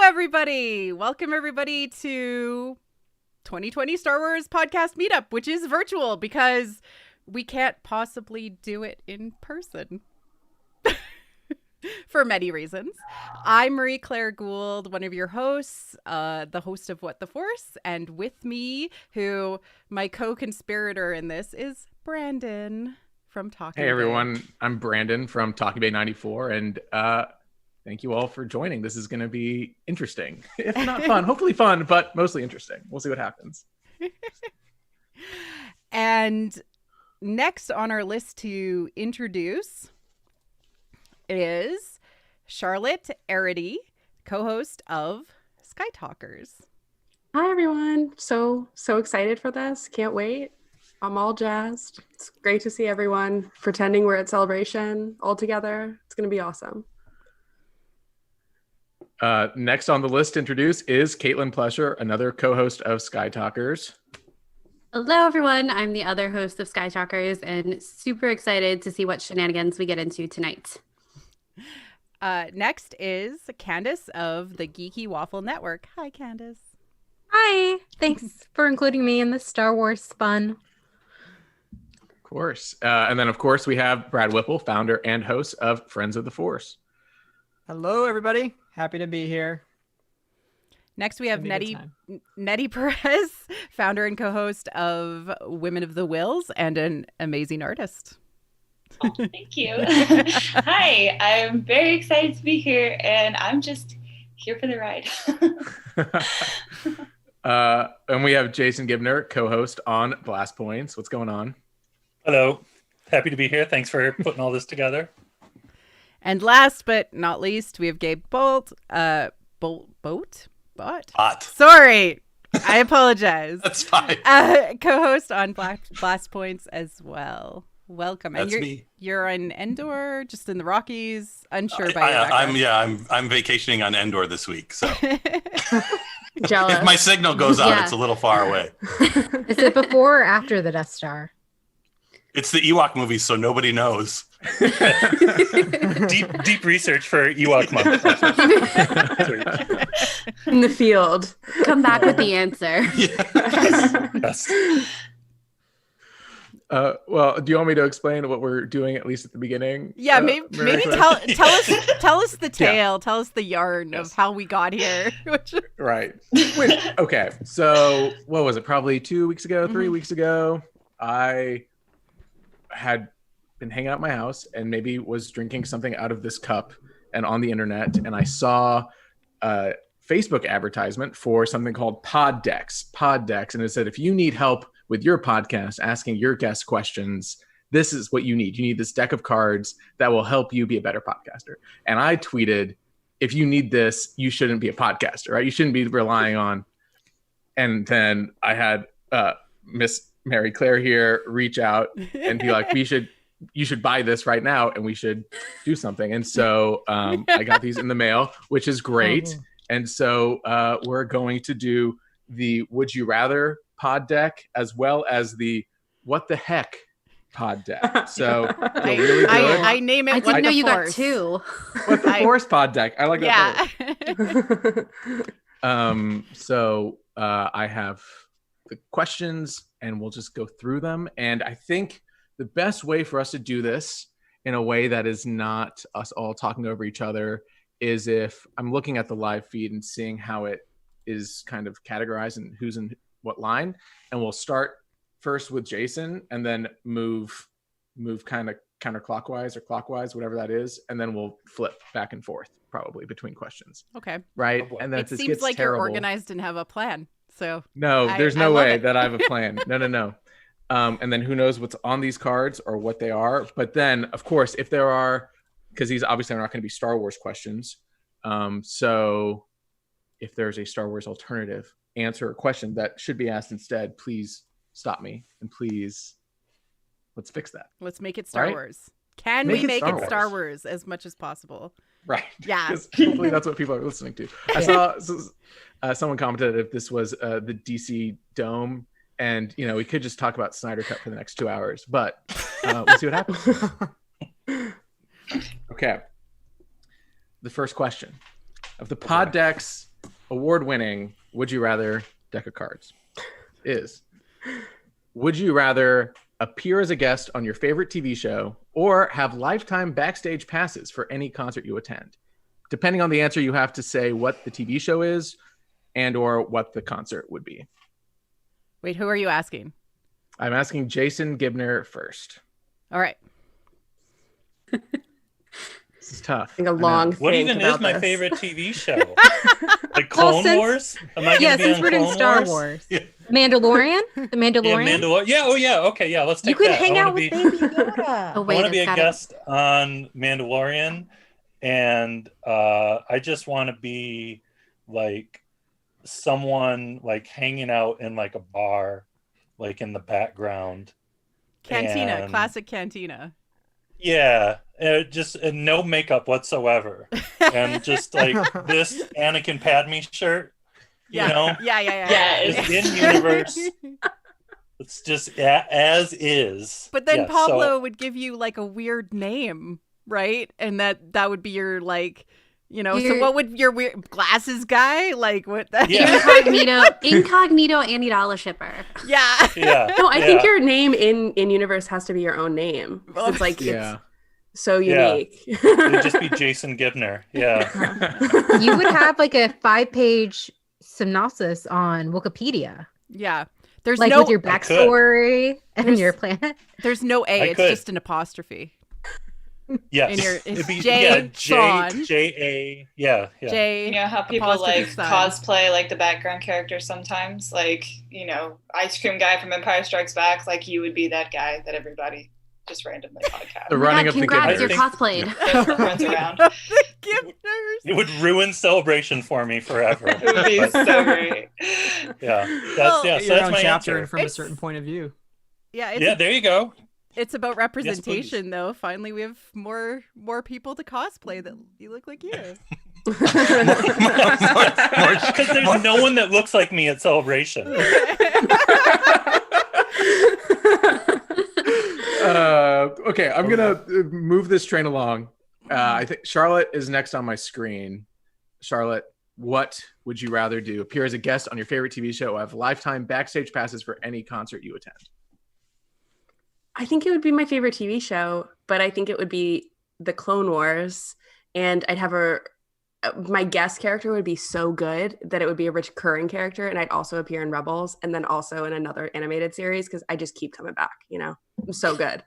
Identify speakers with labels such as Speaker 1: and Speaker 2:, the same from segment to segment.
Speaker 1: Everybody, welcome everybody to 2020 Star Wars podcast meetup, which is virtual because we can't possibly do it in person for many reasons. I'm Marie Claire Gould, one of your hosts, the host of What the Force, and with me, my co-conspirator in this is Brandon from Talking Bay.
Speaker 2: Hey everyone, I'm Brandon from Talking Bay 94, and thank you all for joining. This is going to be interesting. If not fun, hopefully fun, but mostly interesting. We'll see what happens.
Speaker 1: And next on our list to introduce is Charlotte Arity, co-host of Sky Talkers.
Speaker 3: Hi, everyone. So excited for this. Can't wait. I'm all jazzed. It's great to see everyone pretending we're at Celebration all together. It's going to be awesome.
Speaker 2: Next on the list to introduce is Caitlin Plesher, another co-host of Sky Talkers.
Speaker 4: Hello, everyone. I'm the other host of Sky Talkers and super excited to see what shenanigans we get into tonight.
Speaker 1: Next is Candace of the Geeky Waffle Network. Hi, Candace.
Speaker 5: Hi. Thanks for including me in the Star Wars fun.
Speaker 2: Of course. And then, of course, we have Brad Whipple, founder and host of Friends of the Force.
Speaker 6: Hello, everybody. Happy to be here.
Speaker 1: Next, we have Nettie Perez, founder and co-host of Women of the Wills and an amazing artist.
Speaker 7: Oh, thank you. Hi, I'm very excited to be here, and I'm just here for the ride.
Speaker 2: And we have Jason Gibner, co-host on Blast Points. What's going on?
Speaker 8: Hello. Happy to be here. Thanks for putting all this together.
Speaker 1: And last but not least, we have Gabe Bolt. Bot? Sorry. I apologize.
Speaker 8: That's fine.
Speaker 1: Co-host on Blast Points as well. Welcome.
Speaker 8: That's
Speaker 1: and
Speaker 8: me.
Speaker 1: You're in Endor, just in the Rockies. Unsure by your background.
Speaker 8: I'm vacationing on Endor this week, so
Speaker 3: Jealous.
Speaker 8: if my signal goes out, it's a little far away.
Speaker 5: Is it before or after the Death Star?
Speaker 8: It's the Ewok movie, so nobody knows.
Speaker 9: Deep research for Ewok month.
Speaker 3: In the field.
Speaker 4: Come back with the answer.
Speaker 9: Yes.
Speaker 2: Well, do you want me to explain what we're doing at least at the beginning?
Speaker 1: Yeah, maybe tell us the tale, tell us the yarn
Speaker 2: Yes.
Speaker 1: of how we got here.
Speaker 2: Right. Okay. So what was it? Probably 2 weeks ago, 3 weeks ago, I had been hanging out at my house and maybe was drinking something out of this cup and on the internet, and I saw a Facebook advertisement for something called Pod Decks, and it said, if you need help with your podcast, asking your guest questions, this is what you need. You need this deck of cards that will help you be a better podcaster. And I tweeted, if you need this, you shouldn't be a podcaster, right? You shouldn't be relying on. And then I had Miss Mary Claire here reach out and be like, you should buy this right now and we should do something. And so I got these in the mail, which is great. And so we're going to do the Would You Rather pod deck as well as the What the Heck pod deck. So really
Speaker 1: I name it.
Speaker 4: I didn't know you got
Speaker 1: Force.
Speaker 4: two.
Speaker 2: What the Force pod deck. I like that.
Speaker 1: Yeah.
Speaker 2: So I have the questions and we'll just go through them. And I think the best way for us to do this in a way that is not us all talking over each other is if I'm looking at the live feed and seeing how it is kind of categorized and who's in what line. And we'll start first with Jason and then move kind of counterclockwise or clockwise, whatever that is. And then we'll flip back and forth probably between questions.
Speaker 1: Okay.
Speaker 2: Right. And then
Speaker 1: It
Speaker 2: this
Speaker 1: seems
Speaker 2: gets
Speaker 1: like
Speaker 2: terrible.
Speaker 1: you're organized and have a plan. So
Speaker 2: No, there's no
Speaker 1: love
Speaker 2: way
Speaker 1: it.
Speaker 2: that I have a plan. No. And then who knows what's on these cards or what they are. But then, of course, if there are, because these obviously are not going to be Star Wars questions. So if there's a Star Wars alternative answer or question that should be asked instead, please stop me and please let's fix that.
Speaker 1: Let's make it Star
Speaker 2: Right?
Speaker 1: Wars. Can
Speaker 2: Make
Speaker 1: we
Speaker 2: it
Speaker 1: make
Speaker 2: Star
Speaker 1: it Star
Speaker 2: Wars.
Speaker 1: Wars as much as possible?
Speaker 2: Right.
Speaker 1: Yeah.
Speaker 2: Because hopefully that's what people are listening to. I saw someone commented if this was the DC Dome, and we could just talk about Snyder Cut for the next 2 hours, but we'll see what happens. Okay. The first question of the Pod Decks award-winning Would You Rather deck of cards is: would you rather appear as a guest on your favorite TV show or have lifetime backstage passes for any concert you attend? Depending on the answer, you have to say what the TV show is and or what the concert would be.
Speaker 1: Wait, who are you asking?
Speaker 2: I'm asking Jason Gibner first.
Speaker 1: All right.
Speaker 2: This is tough.
Speaker 3: I think a long
Speaker 9: What
Speaker 3: think
Speaker 9: even is
Speaker 3: about
Speaker 9: my
Speaker 3: this.
Speaker 9: favorite TV show? Like Clone
Speaker 5: since-
Speaker 9: Wars? Am I
Speaker 5: Yeah,
Speaker 9: gonna be
Speaker 5: since
Speaker 9: on
Speaker 5: we're doing
Speaker 9: Clone
Speaker 5: Star
Speaker 9: Wars?
Speaker 5: Wars.
Speaker 8: Yeah.
Speaker 5: Mandalorian? The
Speaker 9: Yeah,
Speaker 5: Mandalorian?
Speaker 9: Mandalorian. Yeah, oh yeah, okay, yeah, let's take
Speaker 5: You could
Speaker 9: that.
Speaker 5: hang
Speaker 9: I
Speaker 5: out
Speaker 9: wanna
Speaker 5: with
Speaker 9: be,
Speaker 5: Baby Yoda.
Speaker 4: Oh,
Speaker 9: I
Speaker 4: wait,
Speaker 9: want to be
Speaker 4: it's
Speaker 9: a
Speaker 4: gotta-
Speaker 9: guest on Mandalorian, and I just want to be like someone like hanging out in like a bar, like in the background.
Speaker 1: Cantina,
Speaker 9: And-
Speaker 1: classic Cantina.
Speaker 9: Yeah, just no makeup whatsoever, and just like this Anakin Padme shirt.
Speaker 1: Yeah.
Speaker 9: You know,
Speaker 1: Yeah.
Speaker 7: Yeah,
Speaker 9: just in universe. It's just as is.
Speaker 1: But then
Speaker 9: Yeah,
Speaker 1: Pablo
Speaker 9: so-
Speaker 1: would give you like a weird name, right? And that would be your like, so
Speaker 4: Your-
Speaker 1: what would your weird glasses guy like? What?
Speaker 9: Yeah.
Speaker 4: Incognito Andy Dollar shipper.
Speaker 1: Yeah.
Speaker 9: Yeah.
Speaker 3: No, I
Speaker 9: yeah.
Speaker 3: think your name in universe has to be your own name. 'Cause It's like
Speaker 2: Yeah.
Speaker 3: it's so
Speaker 9: Yeah.
Speaker 3: unique.
Speaker 9: It'd just be Jason Gibner. Yeah.
Speaker 5: You would have like a 5-page synopsis on Wikipedia,
Speaker 1: Yeah. There's
Speaker 5: like
Speaker 1: no
Speaker 5: with your
Speaker 9: I could.
Speaker 5: backstory and
Speaker 1: There's-
Speaker 5: your planet.
Speaker 1: there's no A,
Speaker 9: I
Speaker 1: it's
Speaker 9: could.
Speaker 1: just an apostrophe.
Speaker 9: Yes.
Speaker 1: And your-
Speaker 9: It'd
Speaker 1: it's
Speaker 9: be
Speaker 1: J. Son.
Speaker 9: J-A. Yeah. Yeah.
Speaker 1: J.
Speaker 7: You know how people
Speaker 1: apostrophe
Speaker 7: like
Speaker 1: son.
Speaker 7: cosplay like the background characters sometimes? Like, ice cream guy from Empire Strikes Back, like you would be that guy that everybody just randomly podcast.
Speaker 2: The running of the
Speaker 4: congrats,
Speaker 2: gift
Speaker 4: you're
Speaker 2: nurse.
Speaker 4: cosplayed.
Speaker 7: That runs around.
Speaker 1: The gift nurse.
Speaker 9: It would ruin celebration for me forever.
Speaker 7: It would be
Speaker 9: But,
Speaker 7: so great.
Speaker 9: yeah,
Speaker 1: Well,
Speaker 9: so
Speaker 6: Get your
Speaker 9: that's
Speaker 6: own
Speaker 9: my
Speaker 6: chapter
Speaker 9: answer.
Speaker 6: and from a
Speaker 1: It's-
Speaker 6: certain point of view.
Speaker 1: Yeah,
Speaker 9: Yeah, there you go.
Speaker 1: it's about
Speaker 9: please.
Speaker 1: representation, though. Finally, we have more people to cosplay that you look like you.
Speaker 9: Because there's no one that looks like me at celebration.
Speaker 2: Okay, I'm gonna move this train along. I think Charlotte is next on my screen. Charlotte, what would you rather do? Appear as a guest on your favorite TV show, or have lifetime backstage passes for any concert you attend?
Speaker 3: I think it would be my favorite TV show, but I think it would be the Clone Wars, and I'd have my guest character would be so good that it would be a recurring character, and I'd also appear in Rebels and then also in another animated series because I just keep coming back. I'm so good.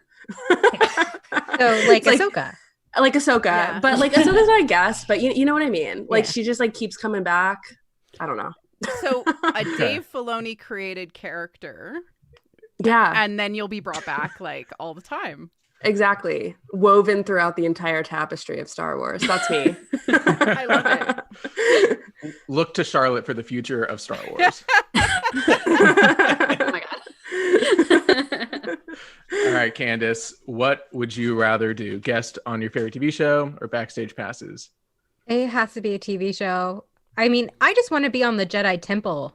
Speaker 5: So like
Speaker 3: It's
Speaker 5: Ahsoka.
Speaker 3: Like Ahsoka,
Speaker 1: Yeah.
Speaker 3: but like Ahsoka's not a guest, but you know what I mean. Like
Speaker 5: Yeah.
Speaker 3: she just like keeps coming back. I don't know.
Speaker 1: So a Dave Filoni created character,
Speaker 3: Yeah,
Speaker 1: and then you'll be brought back like all the time.
Speaker 3: exactly. Woven throughout the entire tapestry of Star Wars. That's me.
Speaker 1: I love it.
Speaker 2: Look to Charlotte for the future of Star Wars.
Speaker 4: Oh my god.
Speaker 2: All right, Candace, what would you rather do? Guest on your favorite TV show or backstage passes?
Speaker 5: It has to be a TV show. I mean, I just want to be on the Jedi Temple.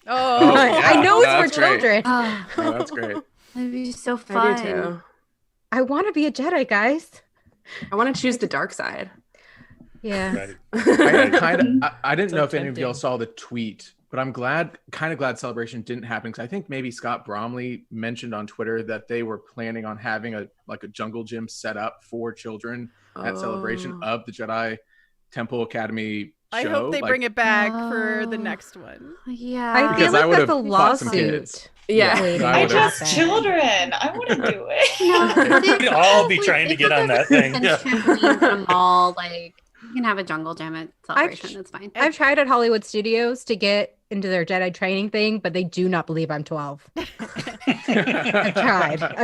Speaker 1: Oh,
Speaker 5: I know it's for
Speaker 2: that's great.
Speaker 5: children.
Speaker 4: Oh,
Speaker 2: Oh, that's great.
Speaker 4: that'd be so
Speaker 3: I
Speaker 4: fun.
Speaker 3: do too.
Speaker 5: I want to be a Jedi, guys.
Speaker 3: I want to choose the dark side.
Speaker 5: Yeah.
Speaker 9: Right.
Speaker 2: I didn't
Speaker 6: So
Speaker 2: know if any of y'all
Speaker 6: tempting.
Speaker 2: saw the tweet, but I'm kind of glad Celebration didn't happen because I think maybe Scott Bromley mentioned on Twitter that they were planning on having a jungle gym set up for children at Celebration
Speaker 3: Oh.
Speaker 2: of the Jedi Temple Academy show.
Speaker 1: I hope they bring it back for the
Speaker 4: Oh.
Speaker 1: next one.
Speaker 4: Yeah.
Speaker 5: I feel
Speaker 2: Because I
Speaker 5: like that's a
Speaker 2: would've fought some kids.
Speaker 5: lawsuit.
Speaker 3: Yeah.
Speaker 5: waiting
Speaker 2: I
Speaker 7: I
Speaker 2: would've-
Speaker 5: to
Speaker 7: just
Speaker 5: happen.
Speaker 7: children. I want to do it.
Speaker 4: No,
Speaker 9: We'd all be trying to get on that thing.
Speaker 4: And
Speaker 9: Yeah.
Speaker 4: trampolines at a mall, like you can have a jungle gym at celebration. That's fine.
Speaker 5: I've tried at Hollywood Studios to get into their Jedi training thing, but they do not believe I'm 12. I've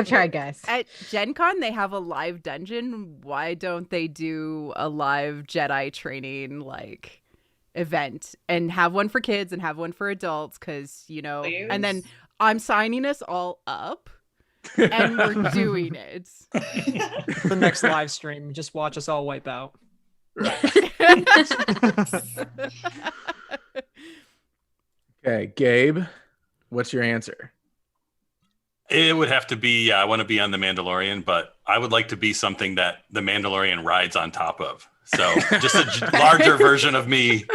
Speaker 5: tried, guys.
Speaker 1: At Gen Con, they have a live dungeon. Why don't they do a live Jedi training event and have one for kids and have one for adults? Because and then
Speaker 7: Please.
Speaker 1: I'm signing us all up, and we're doing it.
Speaker 6: The next live stream, just watch us all wipe out.
Speaker 2: Okay, Gabe, what's your answer?
Speaker 8: It would have to be, I want to be on The Mandalorian, but I would like to be something that The Mandalorian rides on top of. So just a larger version of me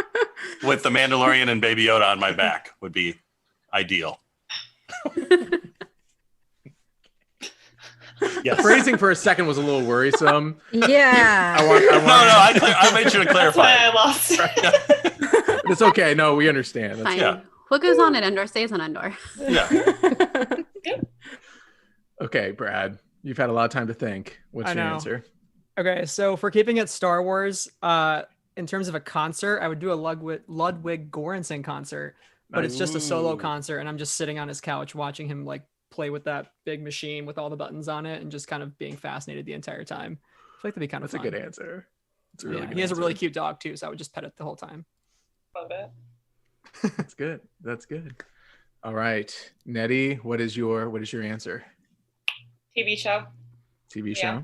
Speaker 8: with The Mandalorian and Baby Yoda on my back would be ideal.
Speaker 9: Yes.
Speaker 2: Phrasing for a second was a little worrisome.
Speaker 5: Yeah.
Speaker 8: I made sure to
Speaker 7: That's why I
Speaker 8: clarify.
Speaker 7: lost it.
Speaker 2: It's okay. No, we understand. That's
Speaker 4: Fine.
Speaker 8: yeah.
Speaker 4: What goes on at Endor stays on Endor.
Speaker 8: Yeah.
Speaker 2: okay, Brad. You've had a lot of time to think. What's
Speaker 6: I
Speaker 2: your
Speaker 6: know.
Speaker 2: answer?
Speaker 6: Okay, so for keeping it Star Wars, in terms of a concert, I would do a Ludwig Göransson concert, but it's just a solo
Speaker 2: Ooh.
Speaker 6: concert, and I'm just sitting on his couch watching him play with that big machine with all the buttons on it, and just kind of being fascinated the entire time. I feel like that'd be kind of
Speaker 2: That's a
Speaker 6: fun.
Speaker 2: good answer. It's a really good
Speaker 6: He has a really
Speaker 2: answer.
Speaker 6: cute dog too, so I would just pet it the whole time.
Speaker 7: Love it.
Speaker 2: That's good. That's good. All right, Nettie, what is your answer?
Speaker 7: TV show.
Speaker 2: TV
Speaker 7: Yeah.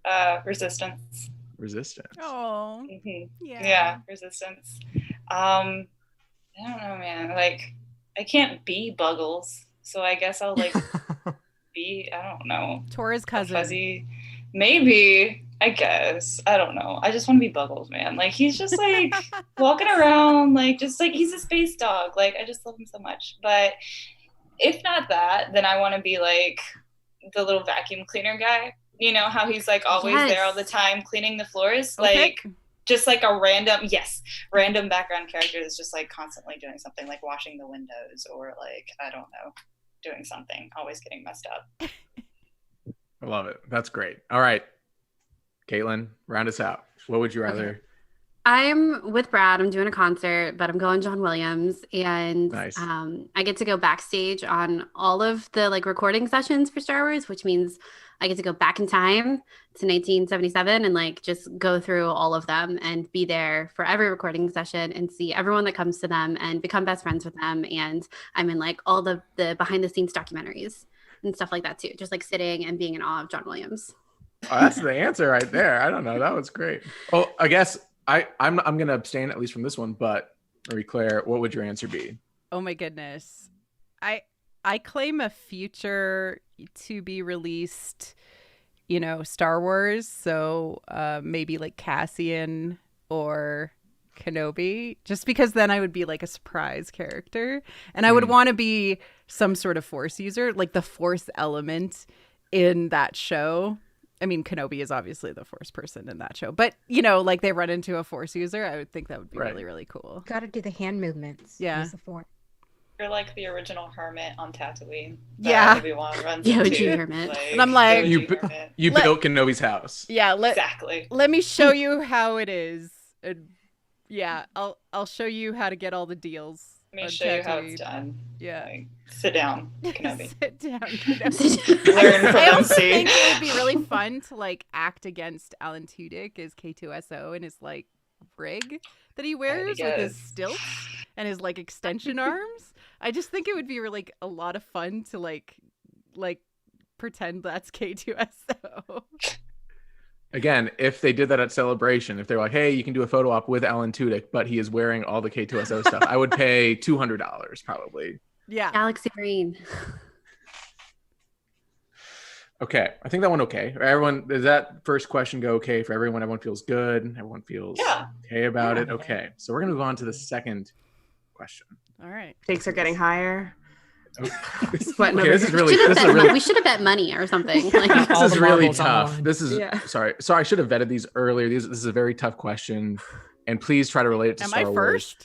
Speaker 2: show?
Speaker 7: Resistance.
Speaker 2: Resistance.
Speaker 1: Oh,
Speaker 7: Mhm.
Speaker 1: yeah.
Speaker 7: Yeah, Resistance. I don't know, man. I can't be Buggles, so I guess I'll be. I don't know.
Speaker 1: Tora's cousin.
Speaker 7: Fuzzy. Maybe. I guess. I don't know. I just want to be Buggles, man. He's just walking around, he's a space dog. I just love him so much. But if not that, then I want to be the little vacuum cleaner guy. You know how he's always there all the time cleaning the floors?
Speaker 1: Okay.
Speaker 7: Just a random background character that's just constantly doing something, washing the windows or I don't know, doing something, always getting messed up.
Speaker 2: I love it. That's great. All right, Caitlin, round us out. What would you rather
Speaker 4: I'm with Brad. I'm doing a concert, but I'm going John Williams, and
Speaker 2: Nice.
Speaker 4: I get to go backstage on all of the like recording sessions for Star Wars, which means I get to go back in time to 1977 and like just go through all of them and be there for every recording session and see everyone that comes to them and become best friends with them. And I'm in like all the behind the scenes documentaries and stuff like that too, just like sitting and being in awe of John Williams.
Speaker 2: Oh, that's the answer right there. I don't know. That was great. Oh, I guess I'm going to abstain at least from this one, but Marie Claire, what would your answer be?
Speaker 1: Oh my goodness. I claim a future to be released, Star Wars. So maybe like Cassian or Kenobi, just because then I would be like a surprise character. And I would want to be some sort of Force user, like the Force element in that show. I mean, Kenobi is obviously the Force person in that show, but like they run into a Force user. I would think that would be really, really cool.
Speaker 5: Got to do the hand movements.
Speaker 1: Yeah.
Speaker 5: Use the Force.
Speaker 7: You're like the original hermit on Tatooine.
Speaker 1: Yeah.
Speaker 7: Obi-Wan runs
Speaker 4: The OG
Speaker 7: into,
Speaker 4: hermit.
Speaker 1: And I'm like,
Speaker 2: You built Kenobi's house.
Speaker 1: Yeah,
Speaker 7: exactly.
Speaker 1: Let me show you how it is. And yeah, I'll show you how to get all the deals.
Speaker 7: Let me show you how it's done.
Speaker 1: Yeah.
Speaker 7: Like, sit down, Kenobi.
Speaker 1: Sit down, Kenobi.
Speaker 7: Learn from
Speaker 1: I
Speaker 7: them,
Speaker 1: also
Speaker 7: see.
Speaker 1: think it would be really fun to like act against Alan Tudyk as K2SO and his like rig that he wears with his stilts and his like extension arms. I just think it would be like a lot of fun to like pretend that's K2SO.
Speaker 2: Again, if they did that at Celebration, if they're like, hey, you can do a photo op with Alan Tudyk, but he is wearing all the K2SO stuff, I would pay $200 probably.
Speaker 1: Yeah.
Speaker 4: Galaxy Green.
Speaker 2: Okay. I think that went okay. Everyone, does that first question go okay for everyone? Everyone feels good. Everyone feels okay about it. Okay. So we're going to move on to the second question.
Speaker 1: All right.
Speaker 3: Stakes are getting higher.
Speaker 2: Okay,
Speaker 3: This is
Speaker 4: We should have bet money or something. Like,
Speaker 2: this
Speaker 6: All
Speaker 2: is
Speaker 6: the
Speaker 2: really
Speaker 6: marbles
Speaker 2: tough.
Speaker 6: online.
Speaker 2: This is sorry. I should have vetted these earlier. This is a very tough question, and please try to relate it to
Speaker 1: Am
Speaker 2: Star
Speaker 1: I
Speaker 2: Wars.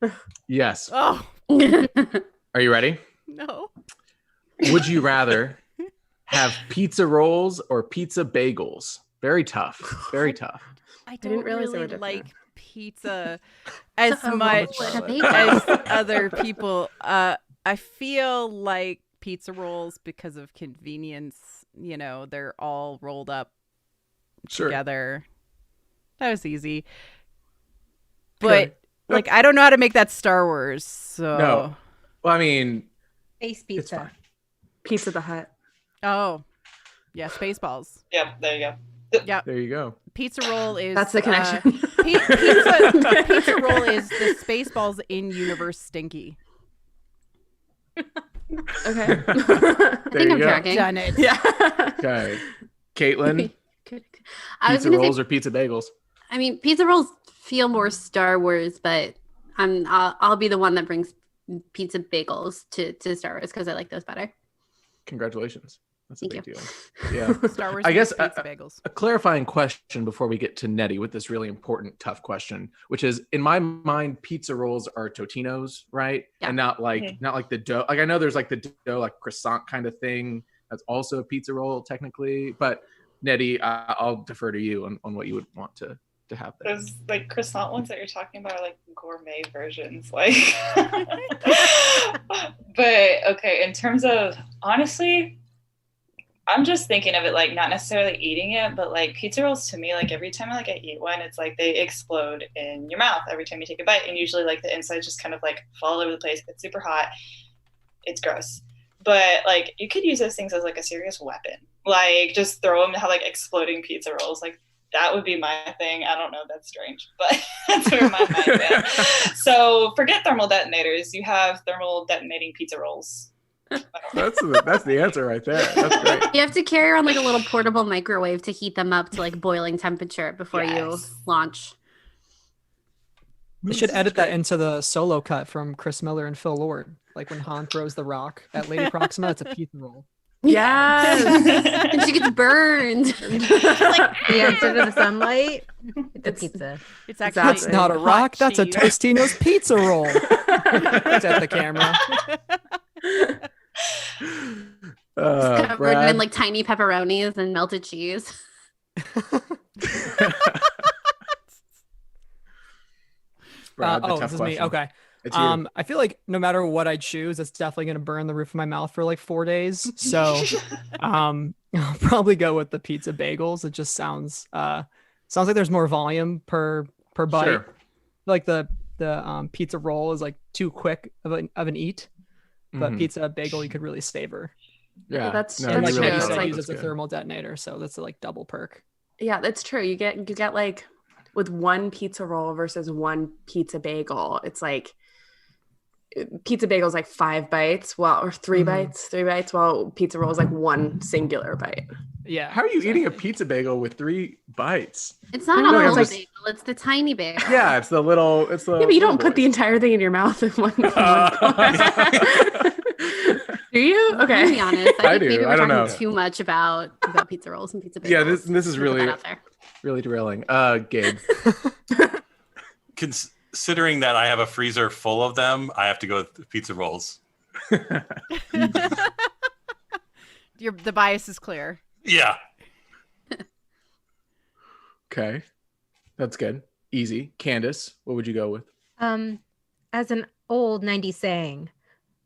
Speaker 1: first?
Speaker 2: Yes.
Speaker 1: Oh,
Speaker 2: Are you ready?
Speaker 1: no.
Speaker 2: Would you rather have pizza rolls or pizza bagels? Very tough. Very tough.
Speaker 1: I
Speaker 3: didn't
Speaker 1: don't
Speaker 3: realize they were
Speaker 1: really
Speaker 3: different.
Speaker 1: like pizza as
Speaker 4: A roll
Speaker 1: much
Speaker 4: and a bagel.
Speaker 1: as other people. I feel like pizza rolls, because of convenience, they're all rolled up together. That was easy. But like, I don't know how to make that Star Wars. So
Speaker 2: No. Well, I mean,
Speaker 5: Space
Speaker 2: it's
Speaker 5: pizza.
Speaker 2: fine.
Speaker 3: Pizza the Hut.
Speaker 1: Oh, yeah, Spaceballs.
Speaker 7: Yep, there you go.
Speaker 1: Yeah,
Speaker 2: There you go.
Speaker 1: pizza roll is
Speaker 3: That's the connection.
Speaker 1: pizza roll is the Spaceballs in universe stinky.
Speaker 3: Okay.
Speaker 4: I think I'm tracking.
Speaker 1: Done it.
Speaker 3: Yeah.
Speaker 2: Okay. Caitlin,
Speaker 4: I was
Speaker 2: pizza
Speaker 4: gonna
Speaker 2: rolls
Speaker 4: say,
Speaker 2: or pizza bagels?
Speaker 4: I mean, pizza rolls feel more Star Wars, but I'll be the one that brings pizza bagels to Star Wars because I like those better.
Speaker 2: Congratulations. That's a
Speaker 4: Thank
Speaker 2: big deal. Yeah.
Speaker 1: Star Wars.
Speaker 2: I guess
Speaker 1: pizza bagels.
Speaker 2: a clarifying question before we get to Nettie with this really important, tough question, which is, in my mind, pizza rolls are Totinos, right?
Speaker 4: Yeah.
Speaker 2: And not like the dough. Like, I know there's like the dough, like croissant kind of thing. That's also a pizza roll technically. But Nettie, I'll defer to you on what you would want to have there.
Speaker 7: Those like croissant ones that you're talking about are like gourmet versions, like. But okay, in terms of honestly, I'm just thinking of it like not necessarily eating it, but like pizza rolls to me, like every time I eat one, it's like they explode in your mouth every time you take a bite, and usually like the inside just kind of like fall all over the place. It's super hot. It's gross. But like you could use those things as like a serious weapon. Like just throw them to have like exploding pizza rolls. Like that would be my thing. I don't know. That's strange, but that's where my mind went. So forget thermal detonators. You have thermal detonating pizza rolls.
Speaker 2: That's the answer right there. That's great.
Speaker 4: You have to carry around like a little portable microwave to heat them up to like boiling temperature before you launch.
Speaker 6: They should edit that into the solo cut from Chris Miller and Phil Lord. Like when Han throws the rock at Lady Proxima, it's a pizza roll.
Speaker 3: Yes.
Speaker 4: And she gets burned.
Speaker 5: Yeah, instead of the sunlight, it's a pizza.
Speaker 1: It's actually
Speaker 6: That's not a
Speaker 1: hot
Speaker 6: rock. That's a
Speaker 1: cheese.
Speaker 6: Tostino's pizza roll. It's at the camera.
Speaker 4: Covered
Speaker 2: Brad?
Speaker 4: in like tiny pepperonis and melted cheese.
Speaker 2: Brad, the tough
Speaker 6: this is
Speaker 2: question.
Speaker 6: me. Okay.
Speaker 2: It's you.
Speaker 6: I feel like no matter what I choose, it's definitely gonna burn the roof of my mouth for like 4 days. So, I'll probably go with the pizza bagels. It just sounds like there's more volume per bite.
Speaker 2: Sure.
Speaker 6: Like the pizza roll is like too quick of an eat, but pizza bagel you could really savor.
Speaker 2: Yeah,
Speaker 3: that's
Speaker 6: And like
Speaker 3: true.
Speaker 6: Maggie
Speaker 3: It's
Speaker 6: said,
Speaker 3: like-
Speaker 6: use as a thermal detonator, so that's a like double perk.
Speaker 3: Yeah, that's true. You get like with one pizza roll versus one pizza bagel, it's like pizza bagel is like 5 bites, or 3 bites, while pizza roll is like one singular bite.
Speaker 6: Yeah.
Speaker 2: How are you eating a pizza bagel with 3 bites?
Speaker 4: It's not
Speaker 3: I know,
Speaker 4: a
Speaker 3: it's
Speaker 4: whole
Speaker 3: like-
Speaker 4: bagel. It's the tiny bagel.
Speaker 2: Yeah, it's the little. It's the.
Speaker 3: Yeah, but you don't
Speaker 2: little
Speaker 3: put the
Speaker 2: boys.
Speaker 3: entire thing in your mouth in one. Do you?
Speaker 4: I'm gonna be
Speaker 3: Okay.
Speaker 4: honest. I
Speaker 2: I
Speaker 4: think
Speaker 2: do.
Speaker 4: maybe
Speaker 2: I
Speaker 4: we're
Speaker 2: don't
Speaker 4: talking
Speaker 2: know.
Speaker 4: too much about pizza rolls and pizza bagels.
Speaker 2: Yeah, this is
Speaker 4: Put
Speaker 2: really
Speaker 4: that out there.
Speaker 2: really derailing. Gabe.
Speaker 8: Considering that I have a freezer full of them, I have to go with pizza rolls.
Speaker 1: The bias is clear.
Speaker 8: Yeah.
Speaker 2: Okay, that's good. Easy. Candace, what would you go with?
Speaker 5: As an old 90s saying,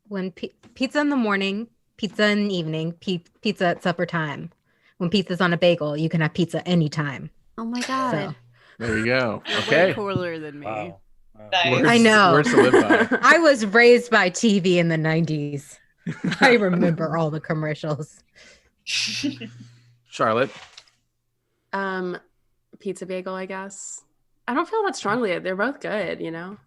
Speaker 5: when pizza in the morning, pizza in the evening, pizza at supper time. When pizza's on a bagel, you can have pizza anytime.
Speaker 4: Oh my god.
Speaker 5: So
Speaker 2: There you go.
Speaker 1: You're way
Speaker 2: Okay.
Speaker 1: cooler than me.
Speaker 9: Wow.
Speaker 7: Nice.
Speaker 2: Words-
Speaker 5: I know.
Speaker 2: Words to live by.
Speaker 5: I was raised by TV in the 90s. I remember all the commercials.
Speaker 2: Charlotte.
Speaker 3: Pizza bagel, I guess. I don't feel that strongly. They're both good, you know.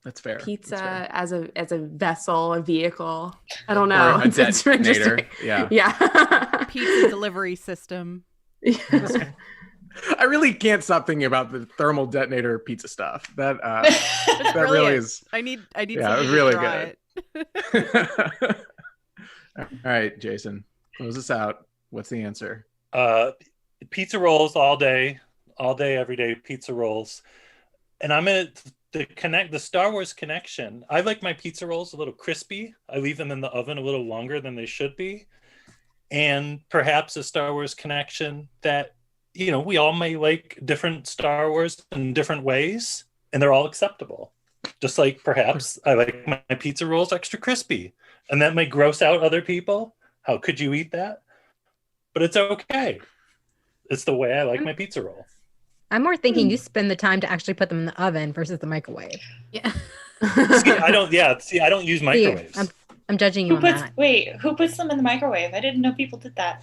Speaker 2: That's fair.
Speaker 3: Pizza
Speaker 2: That's fair.
Speaker 3: as a vessel, a vehicle. I don't know.
Speaker 2: Or a
Speaker 3: It's
Speaker 2: detonator.
Speaker 3: interesting.
Speaker 2: Yeah.
Speaker 3: Yeah.
Speaker 1: Pizza delivery system.
Speaker 2: I really can't stop thinking about the thermal detonator pizza stuff. That that really
Speaker 1: brilliant.
Speaker 2: is.
Speaker 1: I need
Speaker 2: Yeah,
Speaker 1: somebody
Speaker 2: really
Speaker 1: to try
Speaker 2: good.
Speaker 1: it.
Speaker 2: All right, Jason, close us out. What's the answer?
Speaker 9: Pizza rolls all day, every day. Pizza rolls, and I'm gonna the Star Wars connection. I like my pizza rolls a little crispy. I leave them in the oven a little longer than they should be, and perhaps a Star Wars connection that we all may like different Star Wars in different ways, and they're all acceptable. Just like perhaps I like my pizza rolls extra crispy, and that may gross out other people. How could you eat that? But it's okay. It's the way I like my pizza roll.
Speaker 5: I'm more thinking you spend the time to actually put them in the oven versus the microwave.
Speaker 4: Yeah.
Speaker 9: I don't use microwaves.
Speaker 5: I'm judging you on that.
Speaker 7: Who puts them in the microwave? I didn't know people did that.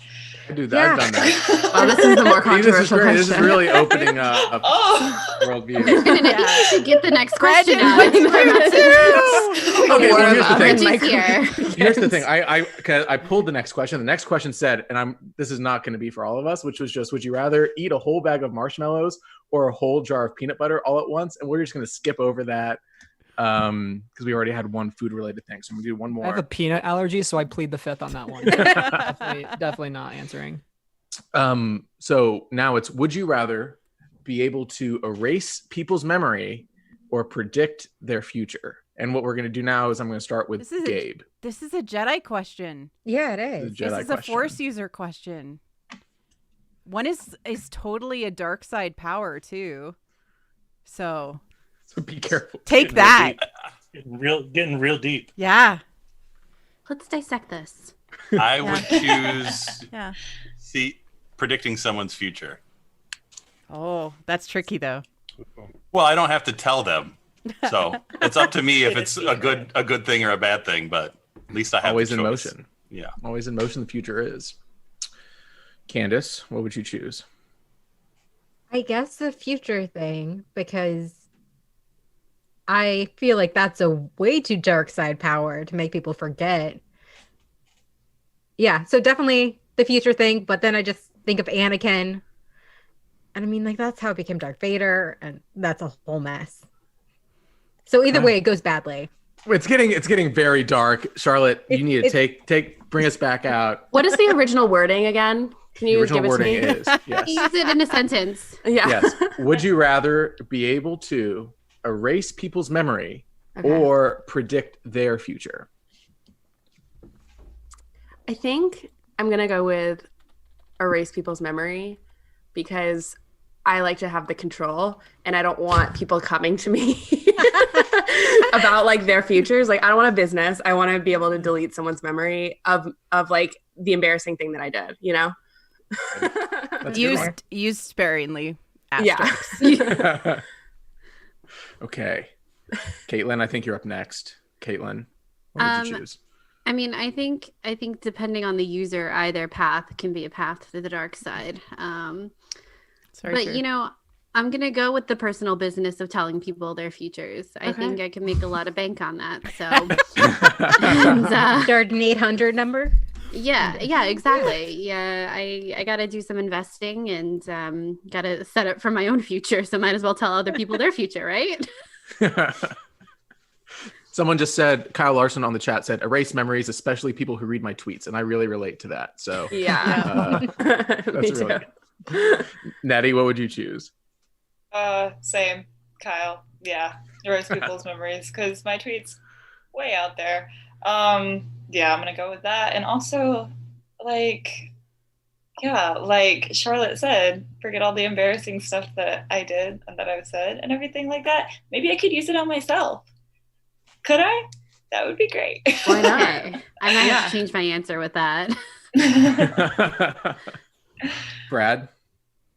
Speaker 2: I do that. I've done that.
Speaker 3: Oh, this is the more
Speaker 2: See, this is
Speaker 3: controversial
Speaker 2: great. This is
Speaker 3: question.
Speaker 2: really opening up
Speaker 7: Oh.
Speaker 2: worldview.
Speaker 4: You should get the next question
Speaker 1: Brandon,
Speaker 4: out.
Speaker 1: what's your
Speaker 2: Okay, well, here's the thing.
Speaker 4: Reggie's here.
Speaker 2: Here's the thing. I pulled the next question. The next question said, and this is not going to be for all of us, which was just, would you rather eat a whole bag of marshmallows or a whole jar of peanut butter all at once? And we're just going to skip over that because we already had one food related thing. So I'm going to do one more.
Speaker 6: I have a peanut allergy, so I plead the fifth on that one. definitely not answering.
Speaker 2: So now it's, would you rather be able to erase people's memory or predict their future? And what we're going to do now is I'm going to start with Gabe.
Speaker 1: This is a Jedi question.
Speaker 5: Yeah, it is.
Speaker 2: This
Speaker 1: This is a Force user question. One is totally a dark side power too. So
Speaker 2: be careful.
Speaker 1: Take that.
Speaker 9: Getting real deep.
Speaker 1: Yeah.
Speaker 4: Let's dissect this.
Speaker 8: I would choose
Speaker 1: Yeah.
Speaker 8: predicting someone's future.
Speaker 1: Oh, that's tricky though.
Speaker 8: Well, I don't have to tell them. So it's up to me if it's a good thing or a bad thing, but at least I have
Speaker 2: Always
Speaker 8: the
Speaker 2: in
Speaker 8: choice.
Speaker 2: motion.
Speaker 8: Yeah.
Speaker 2: Always in motion, the future is. Candace, what would you choose?
Speaker 5: I guess the future thing, because I feel like that's a way too dark side power to make people forget. Yeah, so definitely the future thing, but then I just think of Anakin. And I mean, like, that's how it became Darth Vader, and that's a whole mess. So either way, it goes badly.
Speaker 2: It's getting very dark. Charlotte, you need to bring us back out.
Speaker 3: What is the original wording again? Can you
Speaker 2: The original
Speaker 3: give it
Speaker 2: wording
Speaker 3: to me?
Speaker 2: is, yes.
Speaker 4: Use it in a sentence.
Speaker 3: Yeah.
Speaker 2: Yes. Would you rather be able to erase people's memory
Speaker 3: Okay.
Speaker 2: or predict their future?
Speaker 3: I think I'm going to go with erase people's memory because I like to have the control, and I don't want people coming to me about like their futures. Like I don't want a business. I want to be able to delete someone's memory of like the embarrassing thing that I did, you know?
Speaker 1: Used sparingly.
Speaker 3: Asterisks.
Speaker 2: Yeah. Okay. Caitlin, I think you're up next. Caitlin, what would you choose?
Speaker 4: I mean, I think depending on the user, either path can be a path to the dark side. But you know, I'm gonna go with the personal business of telling people their futures. I think I can make a lot of bank on that. So,
Speaker 5: start an 800 number.
Speaker 4: Yeah, exactly. Yeah, I got to do some investing and got to set up for my own future. So might as well tell other people their future, right?
Speaker 2: Someone just said, Kyle Larson on the chat said, erase memories, especially people who read my tweets. And I really relate to that. So
Speaker 3: yeah,
Speaker 2: that's really good. Natty, what would you choose?
Speaker 7: Same, Kyle. Yeah, erase people's memories because my tweets way out there. Yeah, I'm gonna go with that. And also, like Charlotte said, forget all the embarrassing stuff that I did and that I've said and everything like that. Maybe I could use it on myself. Could I? That would be great.
Speaker 3: Why not?
Speaker 4: I might have to change my answer with that.
Speaker 2: Brad?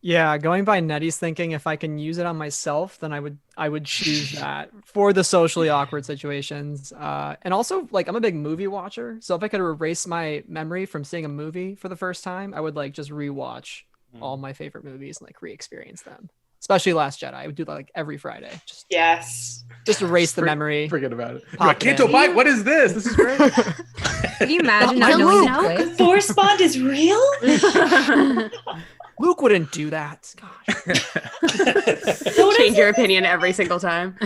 Speaker 6: Yeah, going by Nettie's thinking, if I can use it on myself, then I would choose that for the socially awkward situations. And also, like, I'm a big movie watcher, so if I could erase my memory from seeing a movie for the first time, I would like just rewatch all my favorite movies and like re-experience them. Especially Last Jedi, I would do that like every Friday. Just erase the memory.
Speaker 2: Forget about it. Like, Canto Bite, what is this? This is great.
Speaker 5: Can you imagine not knowing the twist?
Speaker 7: Force bond is real?
Speaker 6: Luke wouldn't do that. Gosh.
Speaker 3: Change your opinion every single time.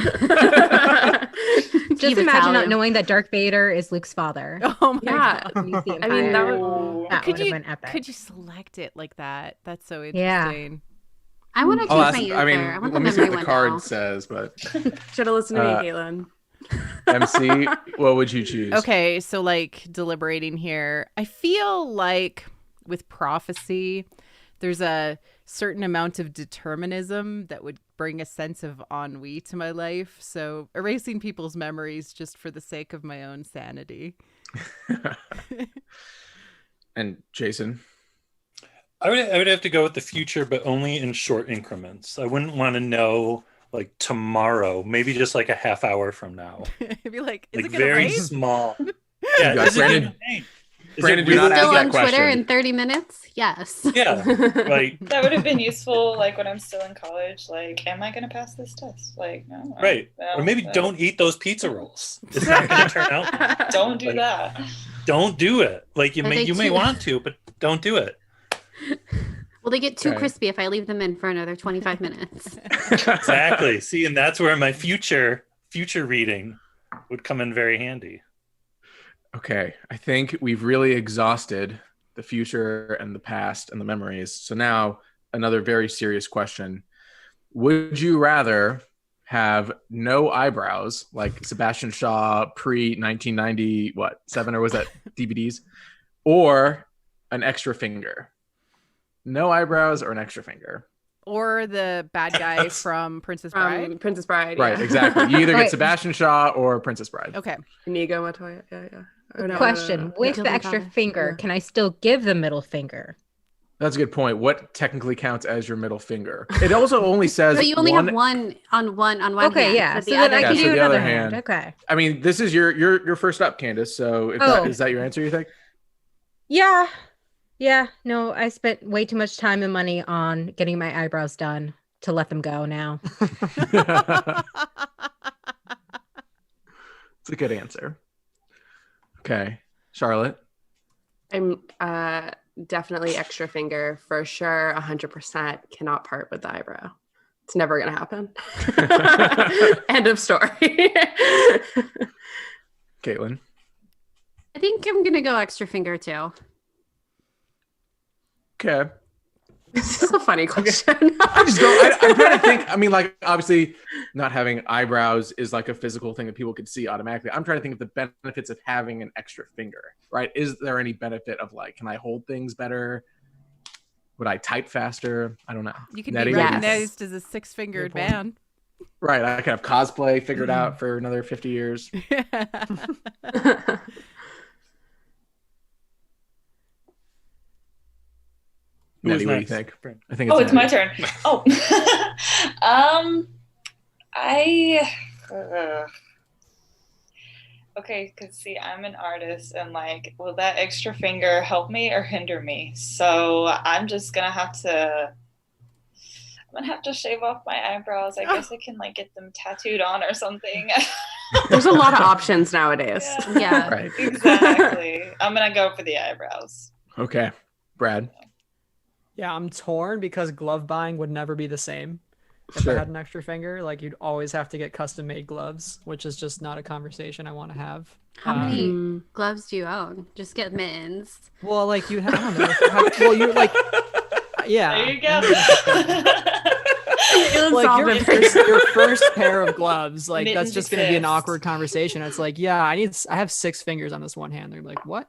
Speaker 5: Just imagine not knowing that Darth Vader is Luke's father.
Speaker 1: Oh my god!
Speaker 3: I mean, that would have been epic.
Speaker 1: Could you select it like that? That's so interesting.
Speaker 4: I want to change my answer.
Speaker 2: I mean,
Speaker 4: I want
Speaker 2: let me see what the card says, but
Speaker 3: should have listened to me, Caitlin.
Speaker 2: MC, what would you choose?
Speaker 1: Okay, so like deliberating here, I feel like with prophecy, there's a certain amount of determinism that would bring a sense of ennui to my life. So erasing people's memories just for the sake of my own sanity.
Speaker 2: And Jason?
Speaker 9: I would have to go with the future, but only in short increments. I wouldn't want to know like tomorrow, maybe just like a half hour from now.
Speaker 1: I'd be like, is
Speaker 9: like
Speaker 1: it gonna
Speaker 9: very
Speaker 1: rain?
Speaker 9: small. Yeah, is
Speaker 2: Brandon,
Speaker 9: Brandon,
Speaker 2: do not ask
Speaker 4: Still
Speaker 2: that
Speaker 4: on
Speaker 2: question.
Speaker 4: Twitter in 30 minutes? Yes.
Speaker 9: Yeah, like
Speaker 7: that would have been useful, like when I'm still in college. Like, am I going to pass this test? Like, no.
Speaker 9: right,
Speaker 7: no,
Speaker 9: or maybe
Speaker 7: no.
Speaker 9: don't eat those pizza rolls. It's not going to turn out.
Speaker 7: Don't do
Speaker 9: like,
Speaker 7: that.
Speaker 9: Don't do it. Like you
Speaker 4: Are
Speaker 9: may
Speaker 4: they
Speaker 9: want to, but don't do it.
Speaker 4: Will they get too
Speaker 2: Okay.
Speaker 4: crispy if I leave them in for another 25 minutes?
Speaker 9: Exactly. See, and that's where my future reading would come in very handy.
Speaker 2: Okay, I think we've really exhausted the future and the past and the memories. So now another very serious question. Would you rather have no eyebrows like Sebastian Shaw pre-1990, 7 or was that DVDs? Or an extra finger? No eyebrows or an extra finger?
Speaker 1: Or the bad guy from Princess Bride.
Speaker 3: Princess Bride.
Speaker 2: Right,
Speaker 3: yeah.
Speaker 2: exactly. You either get
Speaker 5: Right.
Speaker 2: Sebastian Shaw or Princess Bride.
Speaker 1: Okay.
Speaker 3: Inigo Montoya. Yeah. Oh, no,
Speaker 5: Question: with
Speaker 4: Yeah.
Speaker 5: the extra finger,
Speaker 3: Yeah.
Speaker 5: can I still give the middle finger?
Speaker 2: That's a good point. What technically counts as your middle finger? It also only says
Speaker 4: But you only
Speaker 2: one.
Speaker 4: have one on one
Speaker 5: Okay,
Speaker 4: hand.
Speaker 5: yeah.
Speaker 4: but
Speaker 5: So
Speaker 4: the
Speaker 5: then
Speaker 4: other
Speaker 5: I
Speaker 2: Yeah,
Speaker 5: can
Speaker 2: so
Speaker 5: do
Speaker 2: the
Speaker 5: another
Speaker 2: other
Speaker 5: hand.
Speaker 2: hand.
Speaker 5: Okay.
Speaker 2: I mean, this is your first up, Candace. So is that your answer, you think?
Speaker 5: Yeah. Yeah. No, I spent way too much time and money on getting my eyebrows done to let them go now.
Speaker 2: It's a good answer. Okay. Charlotte?
Speaker 3: I'm definitely extra finger for sure. 100% cannot part with the eyebrow. It's never gonna happen. End of story.
Speaker 2: Caitlin?
Speaker 4: I think I'm going to go extra finger too.
Speaker 2: Okay.
Speaker 3: This is a funny question.
Speaker 2: I just don't. I'm trying to think. I mean, like, obviously, not having eyebrows is like a physical thing that people could see automatically. I'm trying to think of the benefits of having an extra finger, right? Is there any benefit of like, can I hold things better? Would I type faster? I don't know.
Speaker 1: You can
Speaker 2: Nettie?
Speaker 1: be
Speaker 3: Yes.
Speaker 1: recognized as a six-fingered
Speaker 6: Good point.
Speaker 1: man.
Speaker 2: Right. I could have cosplay figured out for another 50 years.
Speaker 9: Who's
Speaker 2: Nettie, what do you
Speaker 9: next?
Speaker 2: think? I think
Speaker 7: Oh, it's my
Speaker 2: Nettie.
Speaker 7: turn. Oh. Okay, because see, I'm an artist, and like, will that extra finger help me or hinder me? So I'm just gonna have to. I'm gonna have to shave off my eyebrows. I guess I can like get them tattooed on or something.
Speaker 3: There's a lot of options nowadays.
Speaker 4: Yeah.
Speaker 2: Right.
Speaker 7: Exactly. I'm gonna go for the eyebrows.
Speaker 2: Okay. Brad.
Speaker 6: Yeah, I'm torn because glove buying would never be the same if
Speaker 2: Sure.
Speaker 6: I had an extra finger. Like you'd always have to get custom made gloves, which is just not a conversation I want to have.
Speaker 4: How many
Speaker 3: Mm.
Speaker 4: gloves do you own? Just get mittens.
Speaker 6: Well, like you have, I don't know. Well, you like, yeah.
Speaker 7: There you go.
Speaker 6: Like your first pair of gloves, like
Speaker 7: Mittens
Speaker 6: that's just going to be an
Speaker 7: exist.
Speaker 6: awkward conversation. It's like, yeah, I have 6 fingers on this one hand. They're like, what?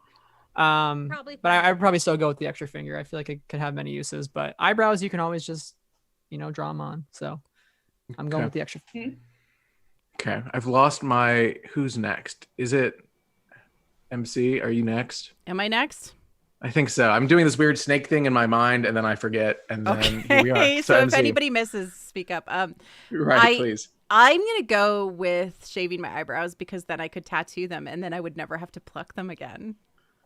Speaker 5: Probably
Speaker 6: But I'd probably still go with the extra finger. I feel like it could have many uses, but eyebrows, you can always just, draw them on. So I'm going
Speaker 2: Okay.
Speaker 6: with the extra.
Speaker 2: Okay. I've lost my who's next. Is it MC? Are you next?
Speaker 1: Am I next?
Speaker 2: I think so. I'm doing this weird snake thing in my mind and then I forget. And then here we
Speaker 1: Okay,
Speaker 2: are.
Speaker 1: so if
Speaker 2: MC.
Speaker 1: anybody misses, speak up.
Speaker 2: Right, please.
Speaker 1: I'm gonna go with shaving my eyebrows because then I could tattoo them and then I would never have to pluck them again.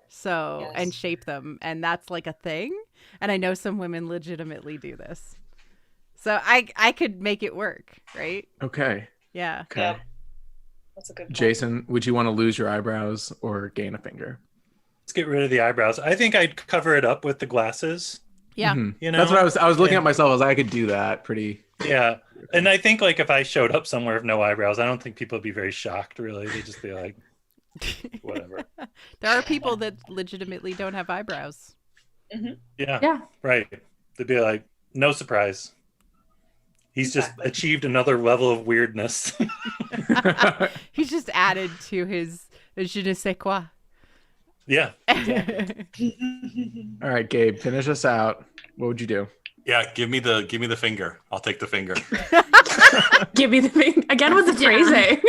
Speaker 1: So
Speaker 7: Yes.
Speaker 1: and shape them, and that's like a thing. And I know some women legitimately do this. So I could make it work, right?
Speaker 2: Okay.
Speaker 1: Yeah.
Speaker 2: Okay.
Speaker 7: Yep. That's a good point.
Speaker 2: Jason, would you want to lose your eyebrows or gain a finger?
Speaker 9: Let's get rid of the eyebrows. I think I'd cover it up with the glasses.
Speaker 1: Yeah.
Speaker 2: Mhm.
Speaker 9: You know,
Speaker 2: That's what I was looking
Speaker 9: Yeah.
Speaker 2: at myself. I was like, I could do that pretty.
Speaker 9: Yeah. And I think like if I showed up somewhere with no eyebrows, I don't think people would be very shocked, really. They'd just be like, whatever.
Speaker 1: There are people that legitimately don't have eyebrows.
Speaker 9: Yeah.
Speaker 3: Yeah.
Speaker 9: Right. They'd be like, no surprise. He's just
Speaker 7: Exactly.
Speaker 9: achieved another level of weirdness.
Speaker 1: He's just added to his je ne sais quoi.
Speaker 9: Yeah.
Speaker 2: All right, Gabe, finish us out. What would you do?
Speaker 8: Yeah, give me the finger. I'll take the finger.
Speaker 3: Give me the thing again with the phrasing.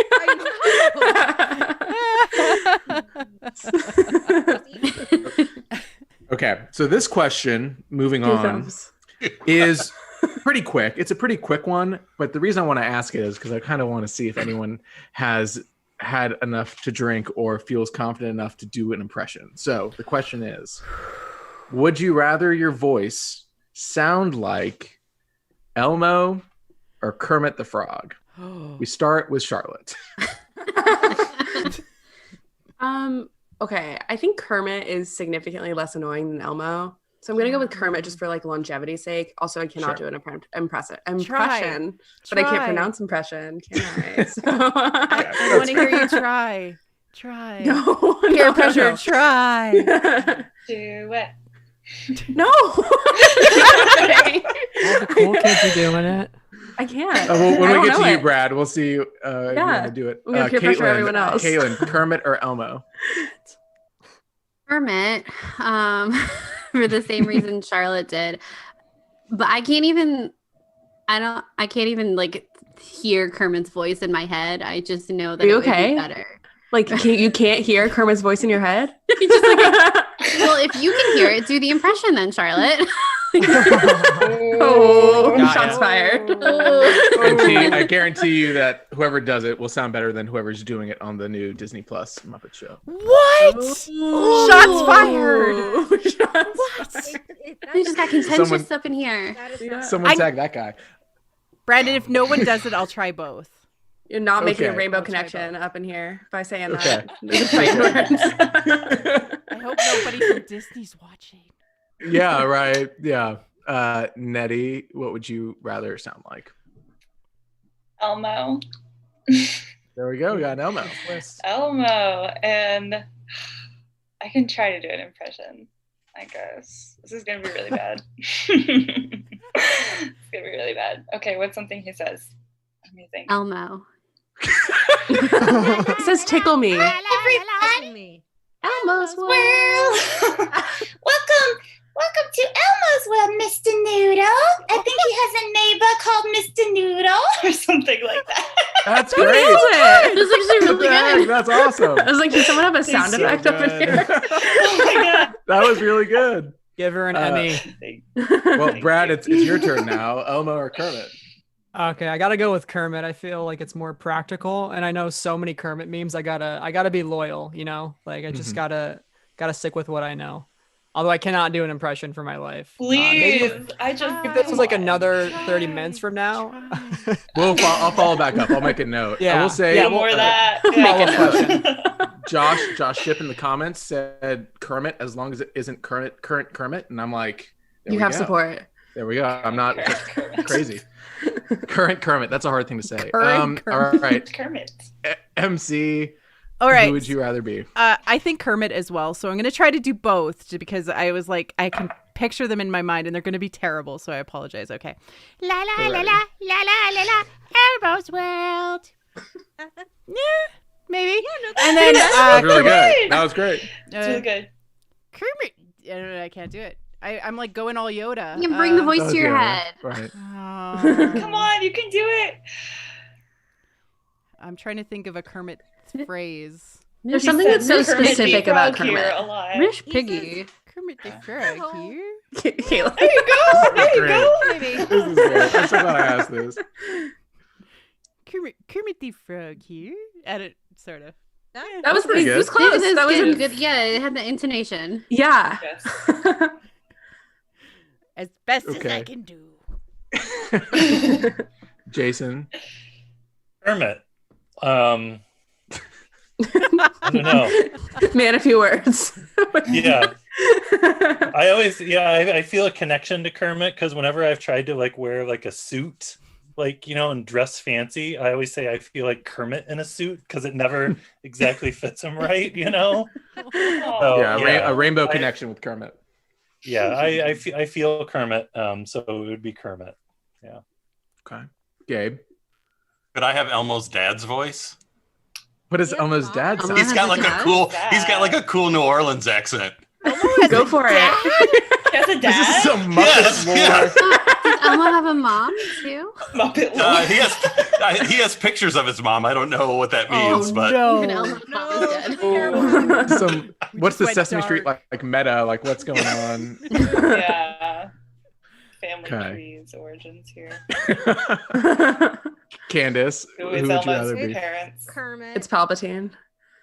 Speaker 2: Okay, so this question, moving on, is pretty quick. It's a pretty quick one, but the reason I want to ask it is because I kind of want to see if anyone has had enough to drink or feels confident enough to do an impression. So the question is, would you rather your voice sound like Elmo or Kermit the Frog? We start with Charlotte.
Speaker 3: Okay, I think Kermit is significantly less annoying than Elmo. So I'm gonna go with Kermit just for like longevity's sake. Also, I cannot do an impression, but I can't pronounce impression, can I? So...
Speaker 1: I want to hear you try. Try.
Speaker 3: No,
Speaker 1: Peer
Speaker 3: no,
Speaker 1: pressure.
Speaker 3: no.
Speaker 1: Try.
Speaker 7: Do it.
Speaker 3: No.
Speaker 6: All the cool kids are doing it.
Speaker 3: I can't.
Speaker 2: When
Speaker 3: I
Speaker 2: we
Speaker 3: don't
Speaker 2: get to
Speaker 3: know
Speaker 2: you,
Speaker 3: it.
Speaker 2: Brad, we'll see if you want to do it.
Speaker 3: I'm gonna peer pressure everyone else.
Speaker 2: Caitlin, Kermit or Elmo?
Speaker 4: Kermit, for the same reason Charlotte did. But I can't even like hear Kermit's voice in my head. I just know that
Speaker 3: Are you
Speaker 4: it would
Speaker 3: okay?
Speaker 4: be better.
Speaker 3: Like you can't hear Kermit's voice in your head?
Speaker 4: Just like, well, if you can hear it, do the impression then, Charlotte.
Speaker 3: Oh,
Speaker 6: Got
Speaker 3: shots
Speaker 6: ya.
Speaker 3: fired.
Speaker 2: I guarantee you that whoever does it will sound better than whoever's doing it on the new Disney Plus Muppet Show.
Speaker 1: What?
Speaker 3: Ooh.
Speaker 1: Shots fired.
Speaker 3: What?
Speaker 4: We just got contentious
Speaker 2: Someone-
Speaker 4: up in here.
Speaker 2: Someone tag that guy.
Speaker 1: Brandon, if no one does it, I'll try both.
Speaker 3: You're not making a
Speaker 2: Okay.
Speaker 3: rainbow
Speaker 1: I'll try
Speaker 3: connection up in here by saying
Speaker 2: Okay.
Speaker 3: that. There's a fight words.
Speaker 1: I hope nobody from Disney's watching.
Speaker 2: Yeah, right. Yeah. Nettie, what would you rather sound like?
Speaker 7: Elmo.
Speaker 2: There we go. We got an Elmo.
Speaker 7: Elmo. And I can try to do an impression, I guess. This is going to be really bad. It's going to be really bad. Okay, what's something he says? Let me think.
Speaker 4: Elmo.
Speaker 3: It says tickle me.
Speaker 5: Everybody.
Speaker 4: Elmo's
Speaker 7: Well, welcome Welcome to Elmo's world, Mr. Noodle. I think he has a neighbor called Mr. Noodle or something like that.
Speaker 2: That's
Speaker 3: Nailed
Speaker 2: great.
Speaker 3: it.
Speaker 4: This is actually really good.
Speaker 2: That's awesome.
Speaker 3: I was like, did someone have a sound
Speaker 2: so
Speaker 3: effect up in
Speaker 2: good.
Speaker 3: here?
Speaker 7: Oh my god.
Speaker 2: That was really good.
Speaker 6: Give her an Emmy.
Speaker 2: Well, Brad, it's your turn now. Elmo or Kermit?
Speaker 6: Okay, I gotta go with Kermit. I feel like it's more practical, and I know so many Kermit memes. I gotta be loyal, you know. Like I just gotta stick with what I know. Although I cannot do an impression for my life. Maybe
Speaker 7: Please.
Speaker 6: if this was like another 30 minutes from now.
Speaker 2: I'll follow back up. I'll make a note.
Speaker 6: Yeah.
Speaker 2: I will say
Speaker 6: Yeah,
Speaker 7: more of that.
Speaker 2: Josh Ship in the comments said Kermit as long as it isn't current Kermit, and I'm like,
Speaker 3: You have support.
Speaker 2: There we go. I'm not just crazy. Current Kermit. That's a hard thing to say.
Speaker 1: Current
Speaker 2: All right.
Speaker 7: Kermit.
Speaker 2: MC.
Speaker 1: All right.
Speaker 2: Who would you rather be?
Speaker 1: I think Kermit as well. So I'm going to try to do both because I was like, I can picture them in my mind and they're going to be terrible. So I apologize. Okay. La la la la la la la la. Elmo's world. Yeah, maybe. And then
Speaker 2: That was really good. That was great.
Speaker 7: It's really good.
Speaker 1: Kermit. I can't do it. I'm like going all Yoda.
Speaker 4: You can bring the voice to your head.
Speaker 2: Right.
Speaker 7: Come on, you can do it.
Speaker 1: I'm trying to think of a Kermit phrase.
Speaker 3: There's something that's so
Speaker 7: Kermit the
Speaker 3: specific about
Speaker 7: Frog here
Speaker 3: Kermit.
Speaker 7: alive.
Speaker 4: Mish Piggy.
Speaker 1: Kermit the Frog here.
Speaker 3: Kayla.
Speaker 7: There you go. There you
Speaker 2: Great.
Speaker 7: go.
Speaker 1: Maybe.
Speaker 2: This is great. I'm so glad I asked this.
Speaker 1: Kermit the Frog here. Edit, sort of.
Speaker 3: That was
Speaker 2: pretty
Speaker 3: It was
Speaker 2: good.
Speaker 3: close.
Speaker 4: That
Speaker 3: That was
Speaker 4: was
Speaker 3: a-
Speaker 4: good. Yeah, it had the intonation.
Speaker 3: Yeah.
Speaker 7: Yes.
Speaker 1: As best as
Speaker 2: Okay.
Speaker 1: I can do.
Speaker 2: Jason.
Speaker 9: Kermit. I don't know.
Speaker 3: Man, a few words.
Speaker 9: Yeah. I feel a connection to Kermit because whenever I've tried to like wear like a suit, like, you know, and dress fancy, I always say I feel like Kermit in a suit because it never exactly fits him right, you know? So,
Speaker 2: A rainbow connection with Kermit.
Speaker 9: Yeah, I feel Kermit, so it would be Kermit. Yeah.
Speaker 2: Okay. Gabe.
Speaker 8: Could I have Elmo's dad's voice?
Speaker 2: What does Elmo's dad
Speaker 4: Elmo
Speaker 2: say?
Speaker 8: He's got like a
Speaker 4: dad?
Speaker 8: cool. He's got like a cool New Orleans accent.
Speaker 3: Go for it.
Speaker 7: He has a
Speaker 2: This is
Speaker 7: dad.
Speaker 2: some Muppet lore.
Speaker 8: Yeah.
Speaker 4: Does Elmo have a mom too?
Speaker 7: Muppet lore.
Speaker 8: He has pictures of his mom. I don't know what that means, but
Speaker 4: Even Elmo's mom is dead.
Speaker 2: What's the
Speaker 1: went
Speaker 2: Sesame
Speaker 1: dark.
Speaker 2: Street like meta? Like what's going on?
Speaker 7: Yeah. Family
Speaker 2: Okay.
Speaker 7: trees origins here.
Speaker 2: Candace.
Speaker 7: Who
Speaker 2: Who
Speaker 7: is
Speaker 2: would you
Speaker 7: Elmo's
Speaker 2: rather be?
Speaker 7: parents?
Speaker 5: Kermit.
Speaker 3: It's Palpatine.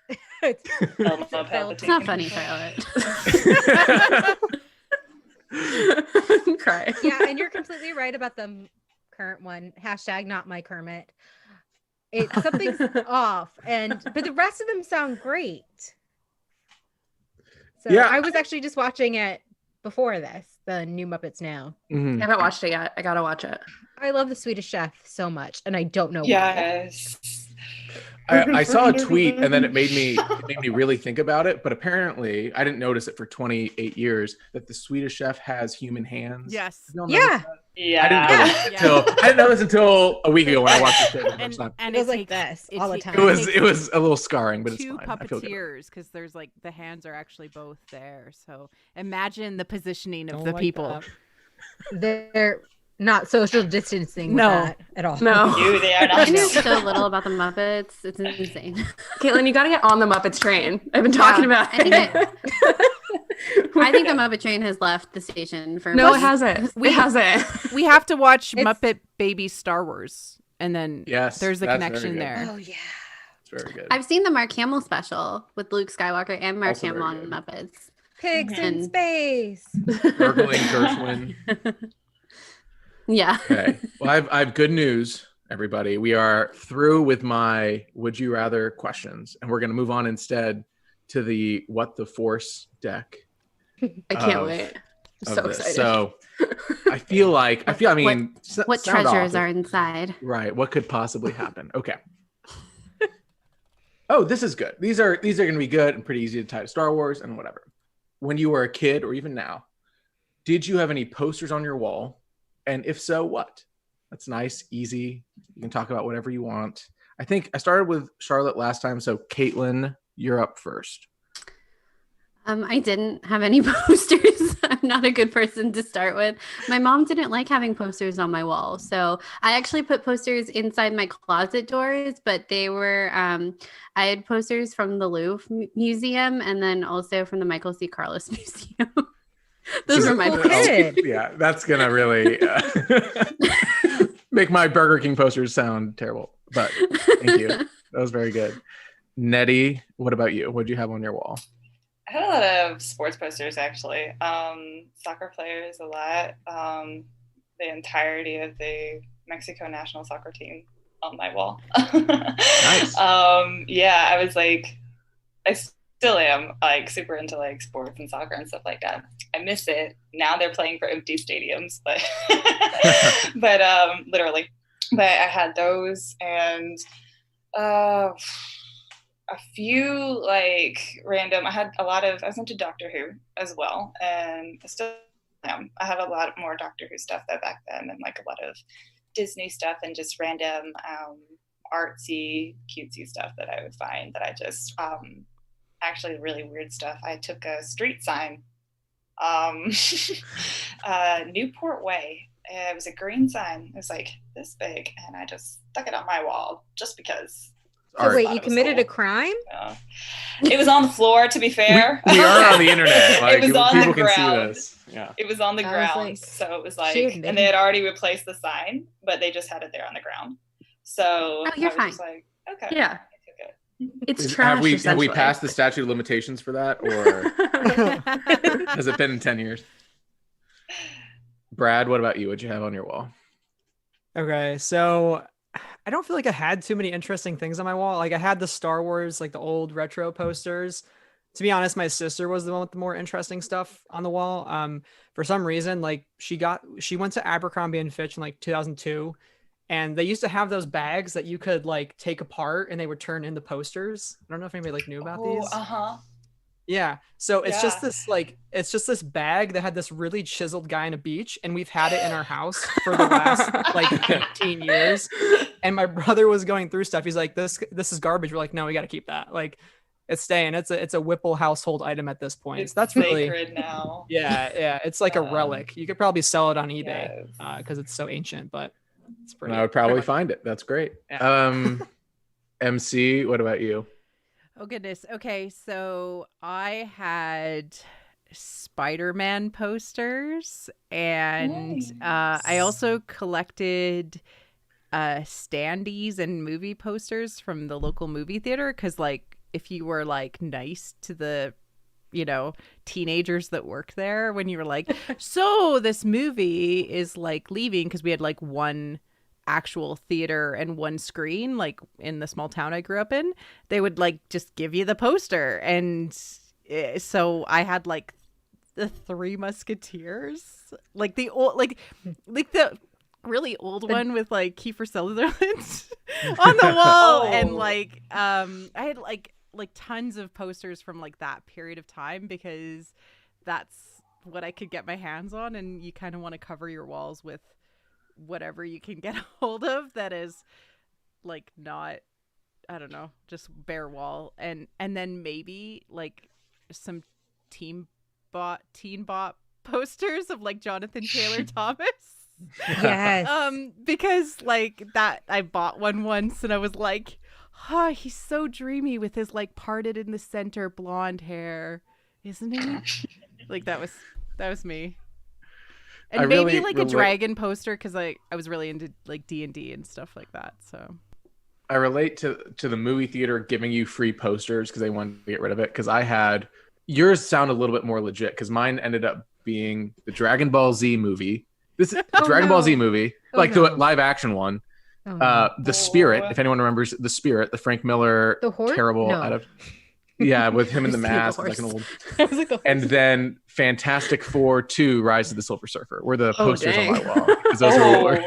Speaker 7: Elmo
Speaker 4: It's not
Speaker 7: Palpatine.
Speaker 4: funny, Charlotte.
Speaker 3: Cry.
Speaker 5: Yeah, and you're completely right about the current one. Hashtag not my Kermit. Something's off, but the rest of them sound great. So
Speaker 2: Yeah.
Speaker 5: I was actually just watching it before this, the new Muppets Now.
Speaker 2: Mhm.
Speaker 3: I haven't watched it yet. I gotta watch it.
Speaker 5: I love the Swedish Chef so much, and I don't know why.
Speaker 7: Yes.
Speaker 2: I saw a tweet and then it made me really think about it. But apparently, I didn't notice it for 28 years that the Swedish Chef has human hands.
Speaker 1: Yes.
Speaker 2: You don't know
Speaker 5: Yeah.
Speaker 2: that?
Speaker 7: Yeah.
Speaker 2: I didn't know this until a week ago when I watched the show. the first time.
Speaker 1: And
Speaker 5: It was like
Speaker 1: takes-
Speaker 5: this all the
Speaker 1: ta-
Speaker 5: time.
Speaker 2: It was a little scarring, but it's
Speaker 1: two
Speaker 2: fine. I feel good.
Speaker 1: puppeteers because there's like the hands are actually both there. So imagine the positioning of
Speaker 6: Don't
Speaker 1: the
Speaker 6: like
Speaker 1: people.
Speaker 6: that.
Speaker 5: They're not social distancing with
Speaker 1: No.
Speaker 5: that at all.
Speaker 3: No.
Speaker 7: They are
Speaker 4: I
Speaker 7: not.
Speaker 4: know so little about the Muppets. It's insane.
Speaker 3: Caitlin, you gotta get on the Muppets train. I've been talking about
Speaker 4: I think
Speaker 3: it.
Speaker 4: I think the Muppet Train has left the station for
Speaker 3: No,
Speaker 4: me.
Speaker 3: it hasn't. It hasn't.
Speaker 1: We have to watch
Speaker 5: It's-
Speaker 1: Muppet Baby Star Wars, and then
Speaker 2: Yes,
Speaker 1: there's a
Speaker 2: that's very
Speaker 1: connection
Speaker 2: good.
Speaker 1: there.
Speaker 5: Oh yeah.
Speaker 2: It's very good.
Speaker 4: I've seen the Mark Hamill special with Luke Skywalker and Mark
Speaker 2: Also
Speaker 4: Hamill
Speaker 2: very
Speaker 4: on
Speaker 2: good.
Speaker 4: Muppets.
Speaker 5: Pigs in
Speaker 4: And-
Speaker 5: space.
Speaker 2: Gurgling Gershwin.
Speaker 4: Yeah.
Speaker 2: Okay. Well, I've good news, everybody. We are through with my would you rather questions, and we're going to move on instead to the What the Force deck.
Speaker 3: I can't
Speaker 2: Of-
Speaker 3: wait. I'm
Speaker 2: of
Speaker 3: so
Speaker 2: this.
Speaker 3: excited.
Speaker 2: So I mean,
Speaker 4: What
Speaker 2: sound
Speaker 4: treasures
Speaker 2: off.
Speaker 4: are inside?
Speaker 2: Right. What could possibly happen? Okay. Oh, this is good. These are going to be good and pretty easy to tie to Star Wars and whatever. When you were a kid or even now, did you have any posters on your wall? And if so, what? That's nice, easy. You can talk about whatever you want. I think I started with Charlotte last time, so Caitlin, you're up first.
Speaker 4: I didn't have any posters. I'm not a good person to start with. My mom didn't like having posters on my wall. So I actually put posters inside my closet doors, but they were, I had posters from the Louvre Museum and then also from the Michael C. Carlos Museum. Those were my posters.
Speaker 2: Yeah, that's going to really make my Burger King posters sound terrible. But thank you. That was very good. Nettie, what about you? What do you have on your wall?
Speaker 7: I had a lot of sports posters, actually. Soccer players, a lot. The entirety of the Mexico national soccer team on my wall.
Speaker 2: Nice.
Speaker 7: Yeah, I was like, I still am like super into like sports and soccer and stuff like that. I miss it. Now they're playing for empty stadiums, but literally. But I had those and a few like random. I was into Doctor Who as well, and I still am. I have a lot more Doctor Who stuff that back then, and like a lot of Disney stuff and just random artsy, cutesy stuff that I would find that I just actually really weird stuff. I took a street sign, Newport Way. It was a green sign. It was like this big, and I just stuck it on my wall just because.
Speaker 5: So wait, you committed a crime?
Speaker 7: It was on the floor, to be fair.
Speaker 2: We are on the internet. Like,
Speaker 7: it was on the ground.
Speaker 2: Can see this. Yeah.
Speaker 7: It was on the ground. So it was like, and they had already replaced the sign, but they just had it there on the ground. So
Speaker 4: you're fine.
Speaker 7: Just like, okay.
Speaker 3: Yeah. It's
Speaker 2: Have
Speaker 3: trash.
Speaker 2: we passed the statute of limitations for that, or has it been 10 years? Brad, what about you? What'd you have on your wall?
Speaker 6: Okay, so I don't feel like I had too many interesting things on my wall. Like I had the Star Wars, like the old retro posters. To be honest, my sister was the one with the more interesting stuff on the wall. For some reason, like she went to Abercrombie and Fitch in like 2002, and they used to have those bags that you could like take apart and they would turn into posters. I don't know if anybody like knew about these. Yeah. So it's just this bag that had this really chiseled guy on a beach, and we've had it in our house for the last like 15 years. And my brother was going through stuff. He's like, this is garbage. We're like, no, we got to keep that. Like, it's staying. It's a Whipple household item at this point.
Speaker 7: It's
Speaker 6: so that's
Speaker 7: sacred
Speaker 6: really
Speaker 7: now.
Speaker 6: Yeah. It's like a relic. You could probably sell it on eBay because it's so ancient, but it's pretty.
Speaker 2: I would probably find it. That's great.
Speaker 6: Yeah.
Speaker 2: MC, what about you?
Speaker 1: Oh goodness. Okay, so I had Spider-Man posters, and I also collected standees and movie posters from the local movie theater, because like if you were like nice to the teenagers that work there, when you were like, so this movie is like leaving, because we had like one actual theater and one screen like in the small town I grew up in, they would like just give you the poster. And so I had like the Three Musketeers, like the old like the really old one with like Kiefer Sutherland on the wall. And like I had like tons of posters from like that period of time, because that's what I could get my hands on, and you kind of want to cover your walls with whatever you can get a hold of that is like not, I don't know, just bare wall. And then maybe like some teen bot posters of like Jonathan Taylor Thomas.
Speaker 5: Yes.
Speaker 1: Because like that, I bought one once and I was like, oh, he's so dreamy with his like parted in the center blonde hair, isn't he? Like that was me. And maybe like a dragon poster, because I was really into like D&D and stuff like that. So
Speaker 2: I relate to the movie theater giving you free posters because they wanted to get rid of it. Because I had yours sound a little bit more legit, because mine ended up being the Dragon Ball Z movie. This is the Dragon Ball Z movie, like the live action one. The Spirit, if anyone remembers The Spirit, the Frank Miller terrible with him in the mask, like an old. And then Fantastic Four 2: Rise of the Silver Surfer were the posters on my wall, because those were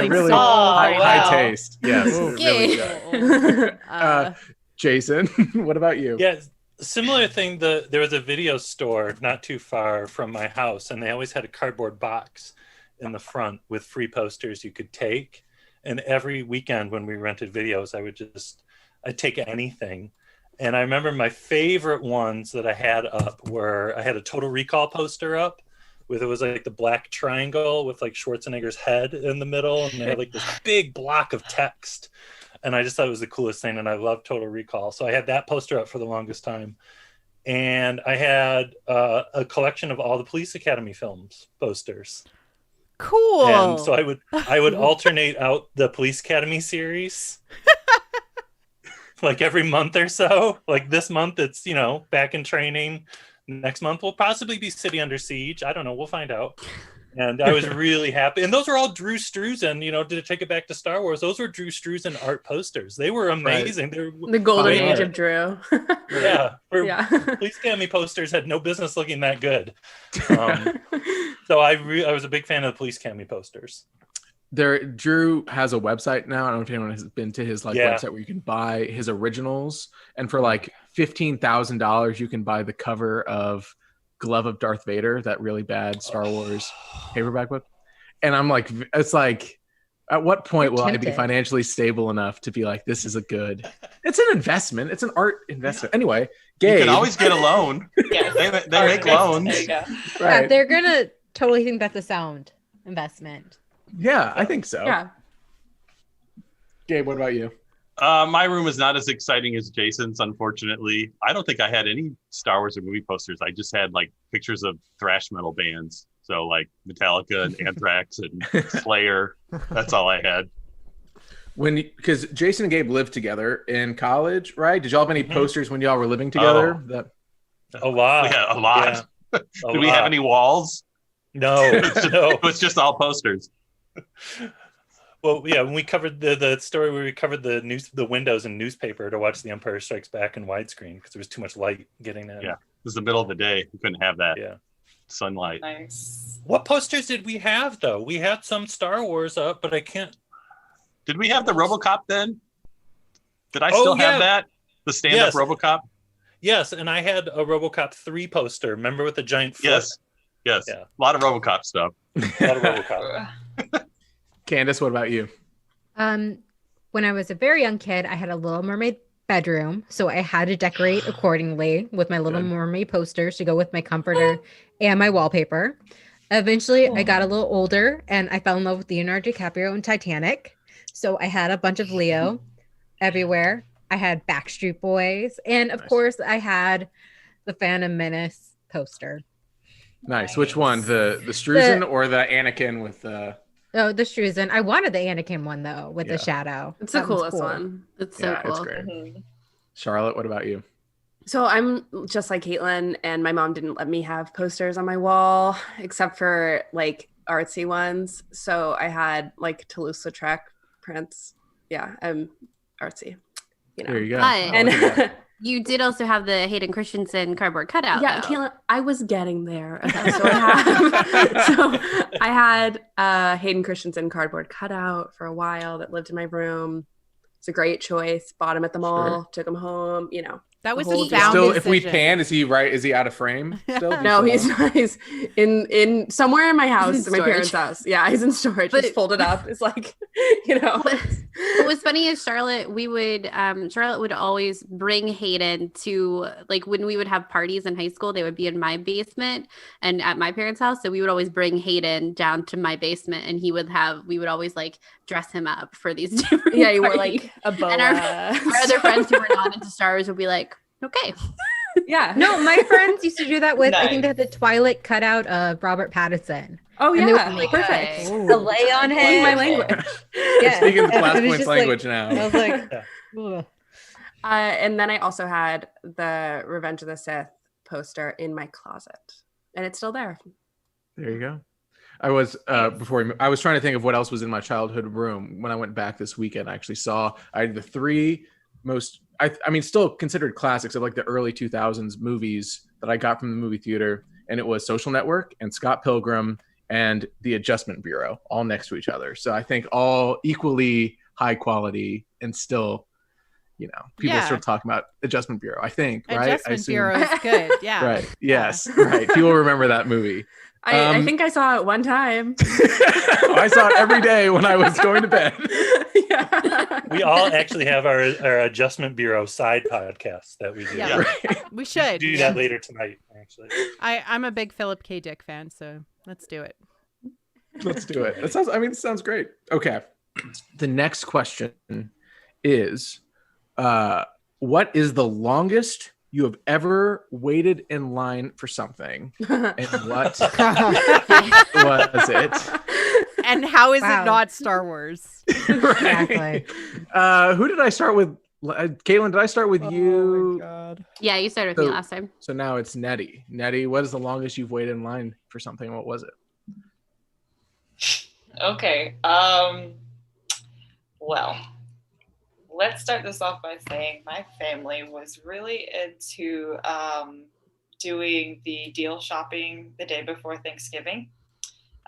Speaker 2: really high taste. Yes, really good. Jason, what about you?
Speaker 9: Yeah, similar thing. There was a video store not too far from my house, and they always had a cardboard box in the front with free posters you could take. And every weekend when we rented videos, I'd take anything. And I remember my favorite ones that I had up were, I had a Total Recall poster up with, it was like the black triangle with like Schwarzenegger's head in the middle, and they had like this big block of text. And I just thought it was the coolest thing, and I love Total Recall. So I had that poster up for the longest time. And I had a collection of all the Police Academy films posters.
Speaker 1: Cool.
Speaker 9: And so I would alternate out the Police Academy series like every month or so. Like this month it's, Back in Training. Next month will possibly be City Under Siege. I don't know. We'll find out. And I was really happy. And those were all Drew Struzan, to take it back to Star Wars. Those were Drew Struzan art posters. They were amazing.
Speaker 2: Right.
Speaker 9: They were
Speaker 3: The golden age of Drew.
Speaker 9: Yeah. Police Academy posters had no business looking that good. So I was a big fan of the Police Academy posters.
Speaker 2: Drew has a website now. I don't know if anyone has been to his website where you can buy his originals. And for like $15,000, you can buy the cover of Glove of Darth Vader, that really bad Star Wars paperback book. And I'm like, it's like, at what point will I be financially stable enough to be like, this is it's an investment. It's an art investment. Anyway, Gabe.
Speaker 8: You can always get a loan. Yeah, they make loans.
Speaker 5: Right. Yeah, they're going to totally think that's a sound investment.
Speaker 2: Yeah, I think so.
Speaker 3: Yeah.
Speaker 2: Gabe, what about you?
Speaker 8: My room is not as exciting as Jason's, unfortunately. I don't think I had any Star Wars or movie posters. I just had like pictures of thrash metal bands. So like Metallica and Anthrax and Slayer. That's all I had.
Speaker 2: Because Jason and Gabe lived together in college, right? Did y'all have any posters when y'all were living together?
Speaker 9: A lot.
Speaker 8: Yeah, a lot.
Speaker 9: Yeah.
Speaker 8: Did we have any walls?
Speaker 9: No.
Speaker 8: It was just all posters.
Speaker 9: Well, yeah, when we covered the story where we covered the windows in newspaper to watch The Empire Strikes Back in widescreen because there was too much light getting in.
Speaker 8: Yeah, it was the middle of the day. We couldn't have that.
Speaker 9: Yeah,
Speaker 8: sunlight.
Speaker 7: Nice.
Speaker 9: What posters did we have though? We had some Star Wars up, but I can't.
Speaker 8: Did we have the RoboCop then? Did I still have that? The stand-up RoboCop?
Speaker 9: Yes, and I had a RoboCop 3 poster. Remember with the giant foot?
Speaker 8: Yes.
Speaker 9: Yeah.
Speaker 8: A lot of RoboCop stuff.
Speaker 9: A lot of RoboCop.
Speaker 2: Candace, what about you?
Speaker 5: When I was a very young kid, I had a Little Mermaid bedroom, so I had to decorate accordingly with my Little Mermaid posters to go with my comforter and my wallpaper. Eventually, I got a little older and I fell in love with Leonardo DiCaprio in Titanic. So I had a bunch of Leo everywhere. I had Backstreet Boys, and of course, I had the Phantom Menace poster.
Speaker 2: Nice. Which one? The Struzan or the Anakin with the?
Speaker 5: Oh, the Struzan. I wanted the Anakin one though, with the shadow.
Speaker 3: It's the coolest one.
Speaker 4: It's so cool.
Speaker 2: It's great. Charlotte, what about you?
Speaker 3: So I'm just like Caitlin, and my mom didn't let me have posters on my wall except for like artsy ones. So I had like Toulouse-Lautrec prints. Yeah, I'm artsy.
Speaker 2: There you go.
Speaker 3: And
Speaker 4: you did also have the Hayden Christensen cardboard cutout.
Speaker 3: Yeah, Caitlin, I was getting there. So I had Hayden Christensen cardboard cutout for a while that lived in my room. It's a great choice. Bought him at the mall, took him home,
Speaker 1: That was
Speaker 3: his
Speaker 1: his sound
Speaker 2: still,
Speaker 1: decision.
Speaker 2: if we pan, is he out of frame still?
Speaker 3: No, he's in somewhere in my house, in my parents' house. Yeah, he's in storage.
Speaker 4: But
Speaker 3: just folded up. It's like,
Speaker 4: What was funny is Charlotte would always bring Hayden to, like, when we would have parties in high school, they would be in my basement and at my parents' house. So we would always bring Hayden down to my basement, and we would always like dress him up for these different
Speaker 3: yeah, you wore
Speaker 4: parties.
Speaker 3: like a boa.
Speaker 4: And our other friends who were not into Star Wars would be like, okay.
Speaker 3: Yeah.
Speaker 5: No, my friends used to do that with, I think they
Speaker 7: Nice.
Speaker 5: had the Twilight cutout of Robert Pattinson.
Speaker 3: Oh,
Speaker 5: And they
Speaker 3: yeah.
Speaker 5: would, like,
Speaker 3: Perfect.
Speaker 5: The lay on him.
Speaker 3: Speaking my language.
Speaker 5: Yeah.
Speaker 2: Speaking
Speaker 5: And
Speaker 2: Class
Speaker 5: it was
Speaker 2: Points
Speaker 5: just
Speaker 2: language
Speaker 5: like,
Speaker 2: now.
Speaker 5: I was like, ugh.
Speaker 3: And then I also had the Revenge of the Sith poster in my closet, and it's still there.
Speaker 2: There you go. I was I was trying to think of what else was in my childhood room. When I went back this weekend, I actually saw I had the three most I mean still considered classics of like the early 2000s movies that I got from the movie theater, and it was Social Network and Scott Pilgrim and The Adjustment Bureau, all next to each other. So I think all equally high quality, and still, people still talking about Adjustment Bureau, I think, right?
Speaker 1: Adjustment Bureau is good. Yeah.
Speaker 2: Right. Yes. Right. People remember that movie.
Speaker 3: I think I saw it one time.
Speaker 2: I saw it every day when I was going to bed.
Speaker 3: Yeah.
Speaker 9: We all actually have our Adjustment Bureau side podcast that we do.
Speaker 1: Yeah. We should.
Speaker 9: Do that later tonight, actually.
Speaker 1: I'm a big Philip K. Dick fan, so let's do it.
Speaker 2: Let's do it. It sounds great. Okay. The next question is, what is the longest you have ever waited in line for something, and what was it?
Speaker 1: And how is
Speaker 5: Wow.
Speaker 1: it not Star Wars?
Speaker 5: Exactly.
Speaker 2: Who did I start with? Caitlin, did I start with
Speaker 6: Oh
Speaker 2: you?
Speaker 6: my god.
Speaker 4: Yeah, you started with me last time.
Speaker 2: So now it's Nettie. Nettie, what is the longest you've waited in line for something? What was it?
Speaker 7: Okay. Well, let's start this off by saying my family was really into doing the deal shopping the day before Thanksgiving.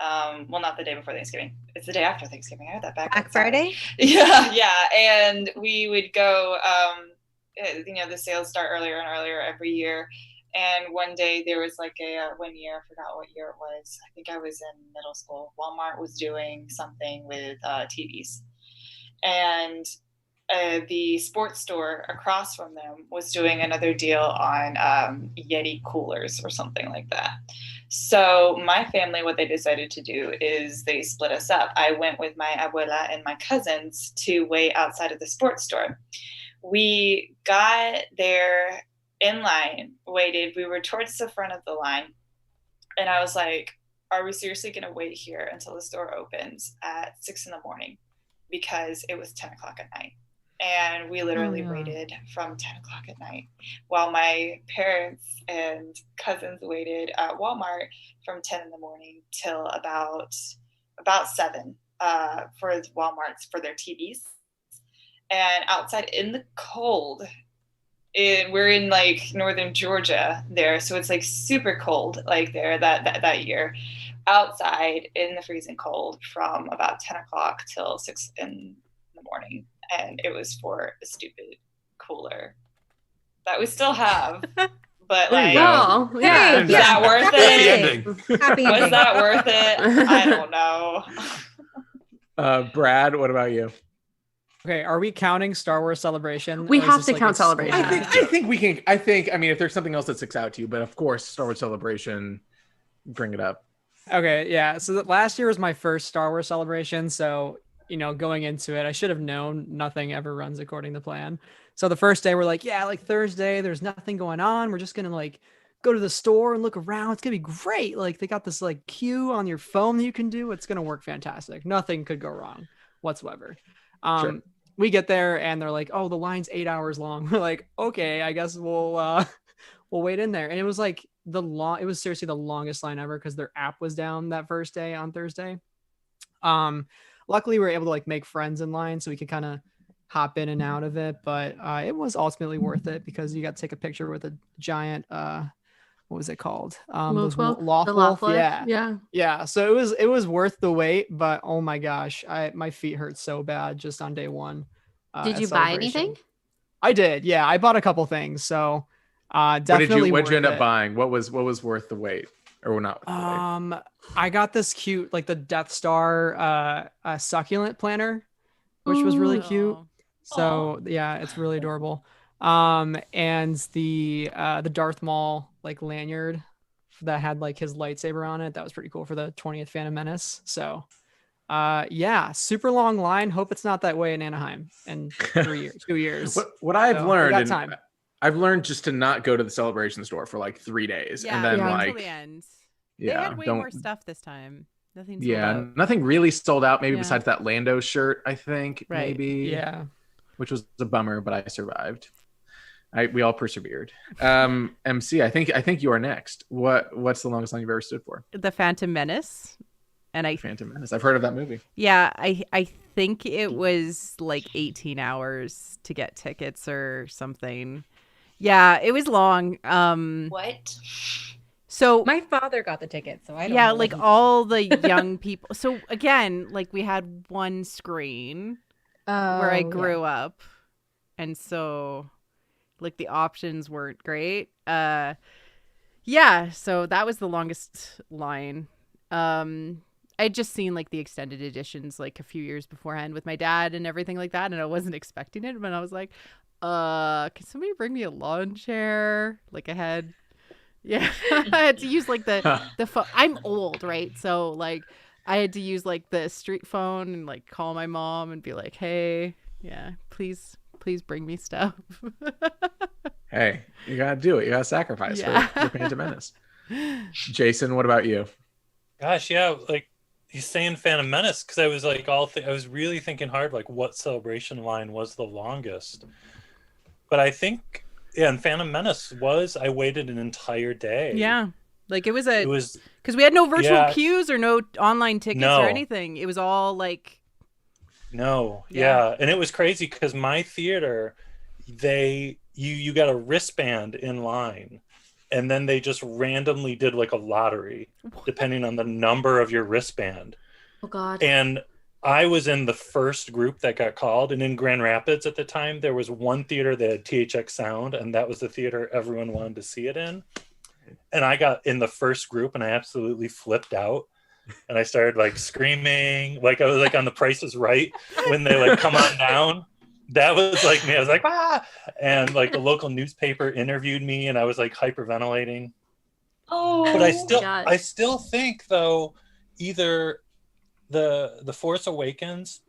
Speaker 7: Well, not the day before Thanksgiving. It's the day after Thanksgiving. I had that back.
Speaker 5: Black Friday?
Speaker 7: Yeah. And we would go, the sales start earlier and earlier every year. And one day there was like one year, I forgot what year it was. I think I was in middle school. Walmart was doing something with TVs. And the sports store across from them was doing another deal on Yeti coolers or something like that. So my family, what they decided to do is they split us up. I went with my abuela and my cousins to wait outside of the sports store. We got there in line, waited. We were towards the front of the line. And I was like, are we seriously going to wait here until the store opens at 6 a.m? Because it was 10 o'clock at night. And we literally waited from 10 o'clock at night while my parents and cousins waited at Walmart from 10 in the morning till about 7 for Walmart's for their TVs. And outside in the cold, we're in like northern Georgia there, so it's like super cold like there that year. Outside in the freezing cold from about 10 o'clock till 6 in the morning. And it was for a stupid cooler that we still have. But like,
Speaker 3: Well, yeah.
Speaker 7: was that worth
Speaker 8: Happy
Speaker 7: it?
Speaker 8: ending.
Speaker 5: Happy
Speaker 7: Was
Speaker 5: ending.
Speaker 7: that worth it? I don't know.
Speaker 2: Brad, what about you?
Speaker 6: Okay, are we counting Star Wars Celebration?
Speaker 3: We
Speaker 6: or is
Speaker 3: have
Speaker 6: this
Speaker 3: to
Speaker 6: like
Speaker 3: count
Speaker 6: a
Speaker 3: Celebration.
Speaker 6: standard?
Speaker 2: I think we can. I mean, if there's something else that sticks out to you, but of course, Star Wars Celebration, bring it up.
Speaker 6: Okay, yeah. So last year was my first Star Wars Celebration, so going into it, I should have known nothing ever runs according to plan. So the first day we're like, yeah, like Thursday, there's nothing going on. We're just gonna like go to the store and look around. It's gonna be great. Like they got this like queue on your phone that you can do. It's gonna work fantastic. Nothing could go wrong whatsoever.
Speaker 2: Sure.
Speaker 6: We get there and they're like, oh, the line's 8 hours long. We're like, okay, I guess we'll wait in there. And it was like it was seriously the longest line ever because their app was down that first day on Thursday. Luckily we were able to like make friends in line so we could kind of hop in and out of it, but it was ultimately worth it because you got to take a picture with a giant what was it called? Those Loth. Yeah. So it was worth the wait, but oh my gosh, my feet hurt so bad just on day one.
Speaker 4: Did you
Speaker 6: at
Speaker 4: buy
Speaker 6: Celebration.
Speaker 4: anything?
Speaker 6: I did. Yeah, I bought a couple things. So definitely.
Speaker 2: What did you end
Speaker 6: worth
Speaker 2: up
Speaker 6: it.
Speaker 2: buying? What was worth the wait, or not? Worth the wait?
Speaker 6: I got this cute, like the Death Star succulent planner, which was really cute. So yeah, it's really adorable. And the Darth Maul like lanyard that had like his lightsaber on it. That was pretty cool for the 20th Phantom Menace. So yeah, super long line. Hope it's not that way in Anaheim in 2 years.
Speaker 2: What I've learned,
Speaker 6: got
Speaker 2: and
Speaker 6: time.
Speaker 2: I've learned just to not go to the Celebration store for like 3 days, and then
Speaker 1: until
Speaker 2: like
Speaker 1: the end.
Speaker 2: yeah,
Speaker 1: They had way more stuff this time. Nothing.
Speaker 2: Nothing really sold out. Maybe
Speaker 1: Yeah.
Speaker 2: besides that Lando shirt, I think.
Speaker 1: Right.
Speaker 2: Maybe.
Speaker 6: Yeah.
Speaker 2: Which was a bummer, but I survived. We all persevered. MC, I think you are next. What's the longest line you've ever stood for?
Speaker 1: The Phantom Menace, and
Speaker 2: Phantom Menace. I've heard of that movie.
Speaker 1: Yeah, I think it was like 18 hours to get tickets or something. Yeah, it was long.
Speaker 7: What?
Speaker 1: So
Speaker 5: My father got the ticket, so I don't
Speaker 1: yeah,
Speaker 5: know
Speaker 1: like
Speaker 5: what he-
Speaker 1: all the young people. So again, like we had one screen where I
Speaker 5: Oh,
Speaker 1: grew up, and so like the options weren't great. Yeah, so that was the longest line. I'd just seen like the extended editions like a few years beforehand with my dad and everything like that, and I wasn't expecting it, but I was like, can somebody bring me a lawn chair? Like I had I had to use like the phone. I'm old, right? So like I had to use like the street phone and like call my mom and be like, hey, yeah, please bring me stuff.
Speaker 2: Hey, you gotta do it. You gotta sacrifice for Phantom Menace. Jason, what about you?
Speaker 9: Gosh, yeah, like he's saying Phantom Menace because I was like I was really thinking hard like what celebration line was the longest. But I think and Phantom Menace I waited an entire day.
Speaker 1: Yeah. Like it was because we had no virtual queues or no online tickets or anything. It was all like and it was crazy because my theater, you got a wristband in line, and then they just randomly did like a lottery depending on the number of your wristband.
Speaker 4: Oh God.
Speaker 9: And I was in the first group that got called, and in Grand Rapids at the time there was one theater that had THX sound, and that was the theater everyone wanted to see it in. And I got in the first group and I absolutely flipped out. And I started like screaming, like I was like on The Price is Right when they like come on down. That was like me. I was like, ah! And like the local newspaper interviewed me, and I was like hyperventilating.
Speaker 7: Oh,
Speaker 9: but I still think though, either the Force Awakens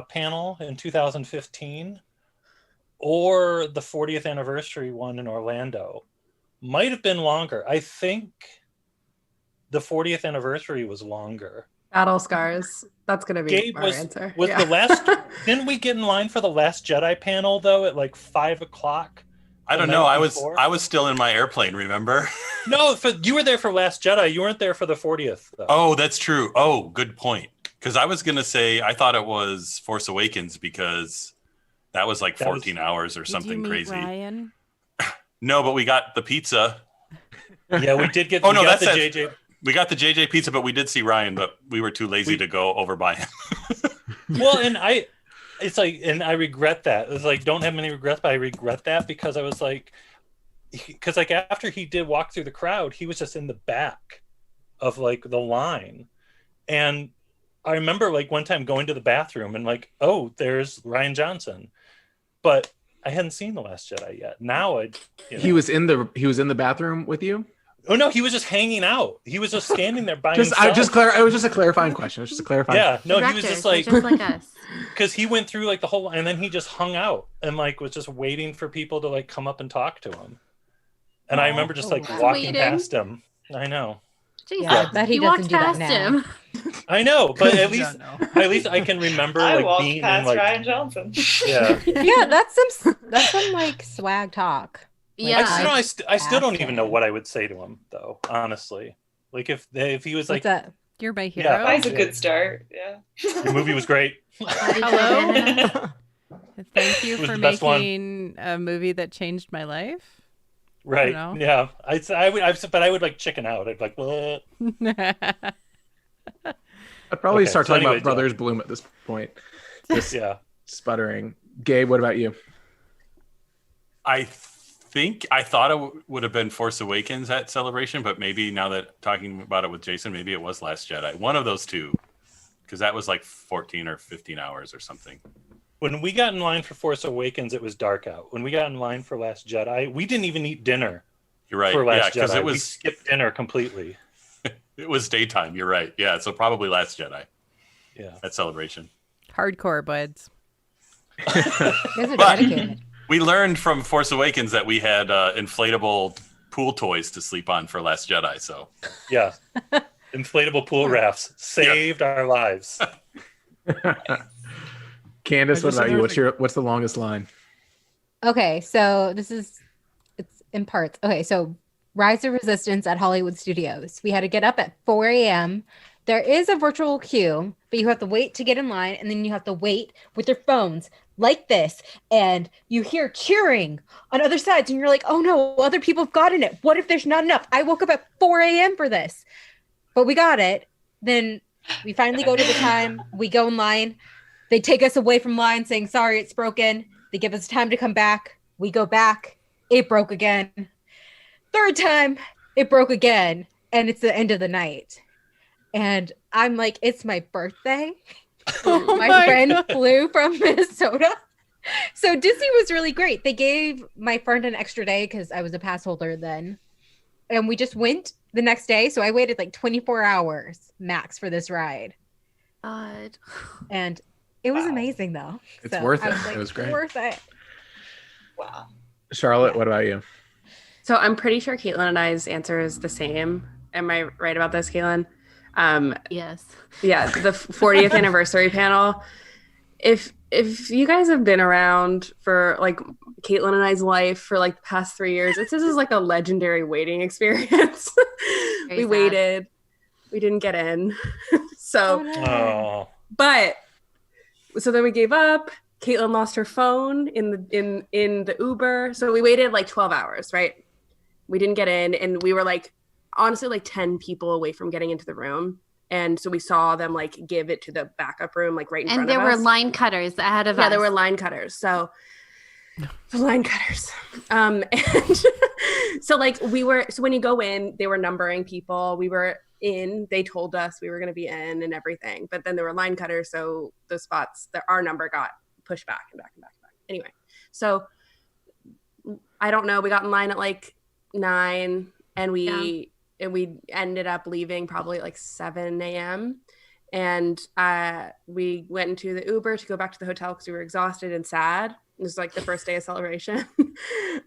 Speaker 9: panel in 2015 or the 40th anniversary one in Orlando might have been longer. I think the 40th anniversary was longer.
Speaker 3: Battle Scars. That's going to be
Speaker 9: Gabe
Speaker 3: our answer.
Speaker 9: Was the last... Didn't we get in line for the Last Jedi panel, though, at like 5 o'clock?
Speaker 8: I don't know. I was still in my airplane, remember?
Speaker 9: No, you were there for Last Jedi. You weren't there for the 40th, though.
Speaker 8: Oh, that's true. Oh, good point. Because I was going to say, I thought it was Force Awakens because that was like 14 hours or something crazy.
Speaker 1: Ryan?
Speaker 8: No, but we got the pizza.
Speaker 9: Yeah, we did get.
Speaker 8: JJ. We got the JJ pizza, but we did see Ryan, but we were too lazy to go over by him.
Speaker 9: Well, and I regret that. It's like, don't have many regrets, but I regret that because I was like, because like after he did walk through the crowd, he was just in the back of like the line, and I remember like one time going to the bathroom and like, oh, there's Ryan Johnson, but I hadn't seen The Last Jedi yet. Now
Speaker 2: He was in the bathroom with you?
Speaker 9: Oh no, he was just hanging out. He was just standing there by himself.
Speaker 2: It was just a clarifying question. It was just a clarifying.
Speaker 9: Yeah, no, he was just like
Speaker 4: us.
Speaker 9: Because he went through like the whole, and then he just hung out and like was just waiting for people to like come up and talk to him. And I remember just like walking past him. I know.
Speaker 4: Jesus,
Speaker 5: yeah, I bet he doesn't do that now.
Speaker 9: I know, but at least I can remember like being
Speaker 7: past
Speaker 9: in like
Speaker 7: Ryan Johnson.
Speaker 9: Yeah.
Speaker 5: Yeah, that's some like swag talk.
Speaker 4: Yeah,
Speaker 9: I still don't even know what I would say to him though. Honestly, like if he was like,
Speaker 5: What's that?
Speaker 1: You're my hero.
Speaker 9: Yeah,
Speaker 7: That's a good start. Yeah.
Speaker 9: The movie was great.
Speaker 1: Hello. Thank you
Speaker 9: It was
Speaker 1: for
Speaker 9: the best one.
Speaker 1: making a movie that changed my life.
Speaker 9: Right.
Speaker 1: know.
Speaker 9: Yeah. But I would like chicken out. I'd like, what?
Speaker 2: I'd probably start talking
Speaker 9: anyway,
Speaker 2: about Brothers Bloom at this point. Just sputtering. Gabe, what about you?
Speaker 8: I thought it would have been Force Awakens at Celebration, but maybe now that talking about it with Jason, maybe it was Last Jedi. One of those two, because that was like 14 or 15 hours or something.
Speaker 9: When we got in line for Force Awakens, it was dark out. When we got in line for Last Jedi, we didn't even eat dinner.
Speaker 8: You're right.
Speaker 9: For Last
Speaker 8: because
Speaker 9: Jedi, we skipped dinner completely.
Speaker 8: It was daytime. You're right. Yeah, so probably Last Jedi.
Speaker 9: Yeah,
Speaker 8: at Celebration.
Speaker 1: Hardcore buds.
Speaker 5: You guys are dedicated.
Speaker 8: We learned from Force Awakens that we had inflatable pool toys to sleep on for Last Jedi. So
Speaker 9: yeah, inflatable pool rafts saved our lives.
Speaker 2: Candace, what about you? What's the longest line?
Speaker 5: Okay, so it's in parts. Okay, so Rise of Resistance at Hollywood Studios. We had to get up at 4 a.m. There is a virtual queue, but you have to wait to get in line, and then you have to wait with your phones like this, and you hear cheering on other sides, and you're like, oh no, other people have gotten it. What if there's not enough? I woke up at 4 a.m. for this, but we got it. Then we finally go to the time. We go in line. They take us away from line saying, sorry, it's broken. They give us time to come back. We go back. It broke again. Third time, it broke again. And it's the end of the night. And I'm like, it's my birthday.
Speaker 1: Oh
Speaker 5: My friend flew from Minnesota. So Disney was really great. They gave my friend an extra day because I was a pass holder then. And we just went the next day. So I waited like 24 hours max for this ride.
Speaker 4: God.
Speaker 5: And it was amazing though.
Speaker 2: It's worth
Speaker 5: I
Speaker 2: it.
Speaker 5: was like,
Speaker 2: It was great.
Speaker 5: Worth it.
Speaker 7: Wow.
Speaker 2: Charlotte, what about you?
Speaker 3: So I'm pretty sure Caitlin and I's answer is the same. Am I right about this, Caitlin?
Speaker 4: Yes.
Speaker 3: Yeah, the 40th anniversary panel. If you guys have been around for like Caitlin and I's life for like the past 3 years, this is like a legendary waiting experience. We
Speaker 4: sad.
Speaker 3: waited. We didn't get in. So,
Speaker 9: Oh,
Speaker 3: but so then we gave up. Caitlin lost her phone in the Uber. So we waited like 12 hours, right? We didn't get in, and we were like honestly like 10 people away from getting into the room. And so we saw them like give it to the backup room, like right in front of us.
Speaker 4: And there were line cutters ahead of us.
Speaker 3: Yeah, there were line cutters. So the line cutters. And so like so when you go in, they were numbering people. We were in, they told us we were going to be in and everything. But then there were line cutters. So the spots that our number got pushed back and back and back and back. Anyway, so I don't know. We got in line at like 9 and we ended up leaving probably at like 7 a.m. And we went into the Uber to go back to the hotel because we were exhausted and sad. It was like the first day of celebration.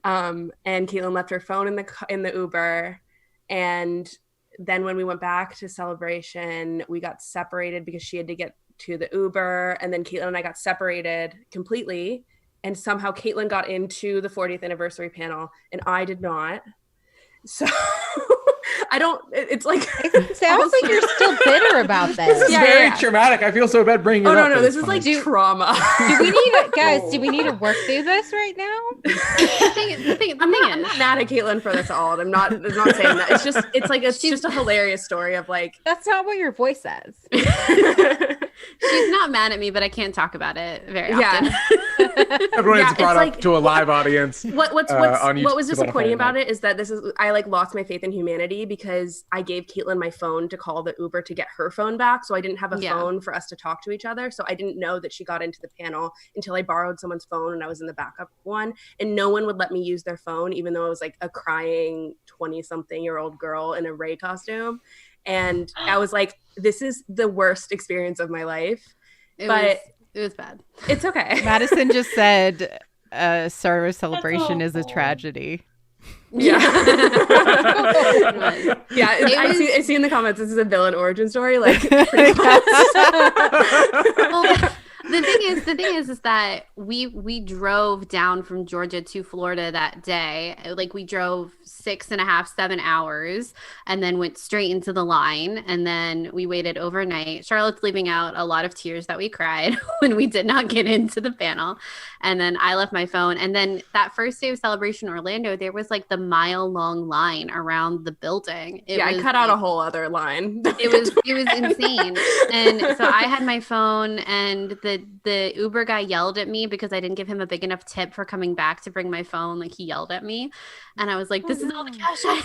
Speaker 3: And Caitlin left her phone in the Uber. And then when we went back to celebration, we got separated because she had to get to the Uber. And then Caitlin and I got separated completely. And somehow Caitlin got into the 40th anniversary panel and I did not. So it's like
Speaker 5: It sounds like you're still bitter about this.
Speaker 2: This is very traumatic. I feel so bad bringing it up.
Speaker 3: No, this is like trauma.
Speaker 5: Do we need to work through this right now?
Speaker 3: I'm not mad at Caitlin for this at all. I'm not saying that. It's just a hilarious story of like.
Speaker 5: That's not what your voice says.
Speaker 4: She's not mad at me, but I can't talk about it very often.
Speaker 2: Everyone is brought up to a live audience.
Speaker 3: What was disappointing about it is that I like lost my faith in humanity because I gave Caitlin my phone to call the Uber to get her phone back. So I didn't have a phone for us to talk to each other. So I didn't know that she got into the panel until I borrowed someone's phone and I was in the backup one. And no one would let me use their phone, even though I was like a crying 20-something-year-old girl in a Ray costume. And I was like, this is the worst experience of my life. It
Speaker 4: was bad.
Speaker 3: It's okay.
Speaker 1: Madison just said Star Wars Celebration is a tragedy.
Speaker 3: Yeah. I see in the comments this is a villain origin story. Like pretty much.
Speaker 4: The thing is that we drove down from Georgia to Florida that day. Like we drove 6.5, 7 hours and then went straight into the line. And then we waited overnight. Charlotte's leaving out a lot of tears that we cried when we did not get into the panel. And then I left my phone. And then that first day of Celebration Orlando, there was like the mile-long line around the building.
Speaker 3: I cut out a whole other line.
Speaker 4: It was insane. And so I had my phone and the Uber guy yelled at me because I didn't give him a big enough tip for coming back to bring my phone. Like he yelled at me and I was like, this is all the cash I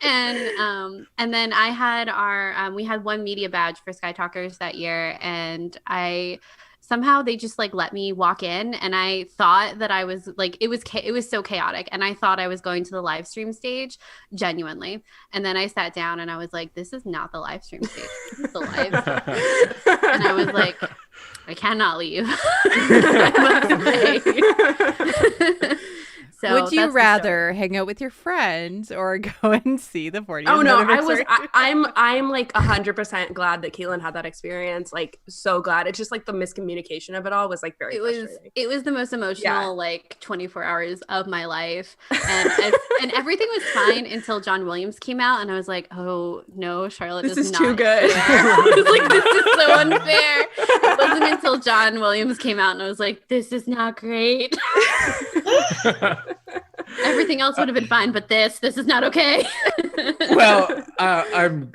Speaker 4: have. And then I had we had one media badge for Sky Talkers that year. And somehow they just like let me walk in and I thought that I was like, it was so chaotic. And I thought I was going to the live stream stage genuinely. And then I sat down and I was like, this is not the live stream stage. This is the live stream. And I was like, I cannot leave. So
Speaker 1: would you rather hang out with your friends or go and see the 40th?
Speaker 3: Oh no, I'm like 100% glad that Caitlin had that experience. Like so glad. It's just like the miscommunication of it all was like very frustrating.
Speaker 4: It was the most emotional like 24 hours of my life. And everything was fine until John Williams came out and I was like, oh no, Charlotte,
Speaker 3: this is
Speaker 4: not
Speaker 3: too good.
Speaker 4: I was like, this is so unfair. It wasn't until John Williams came out and I was like, this is not great. Everything else would have been fine, but this is not okay.
Speaker 2: Well, I'm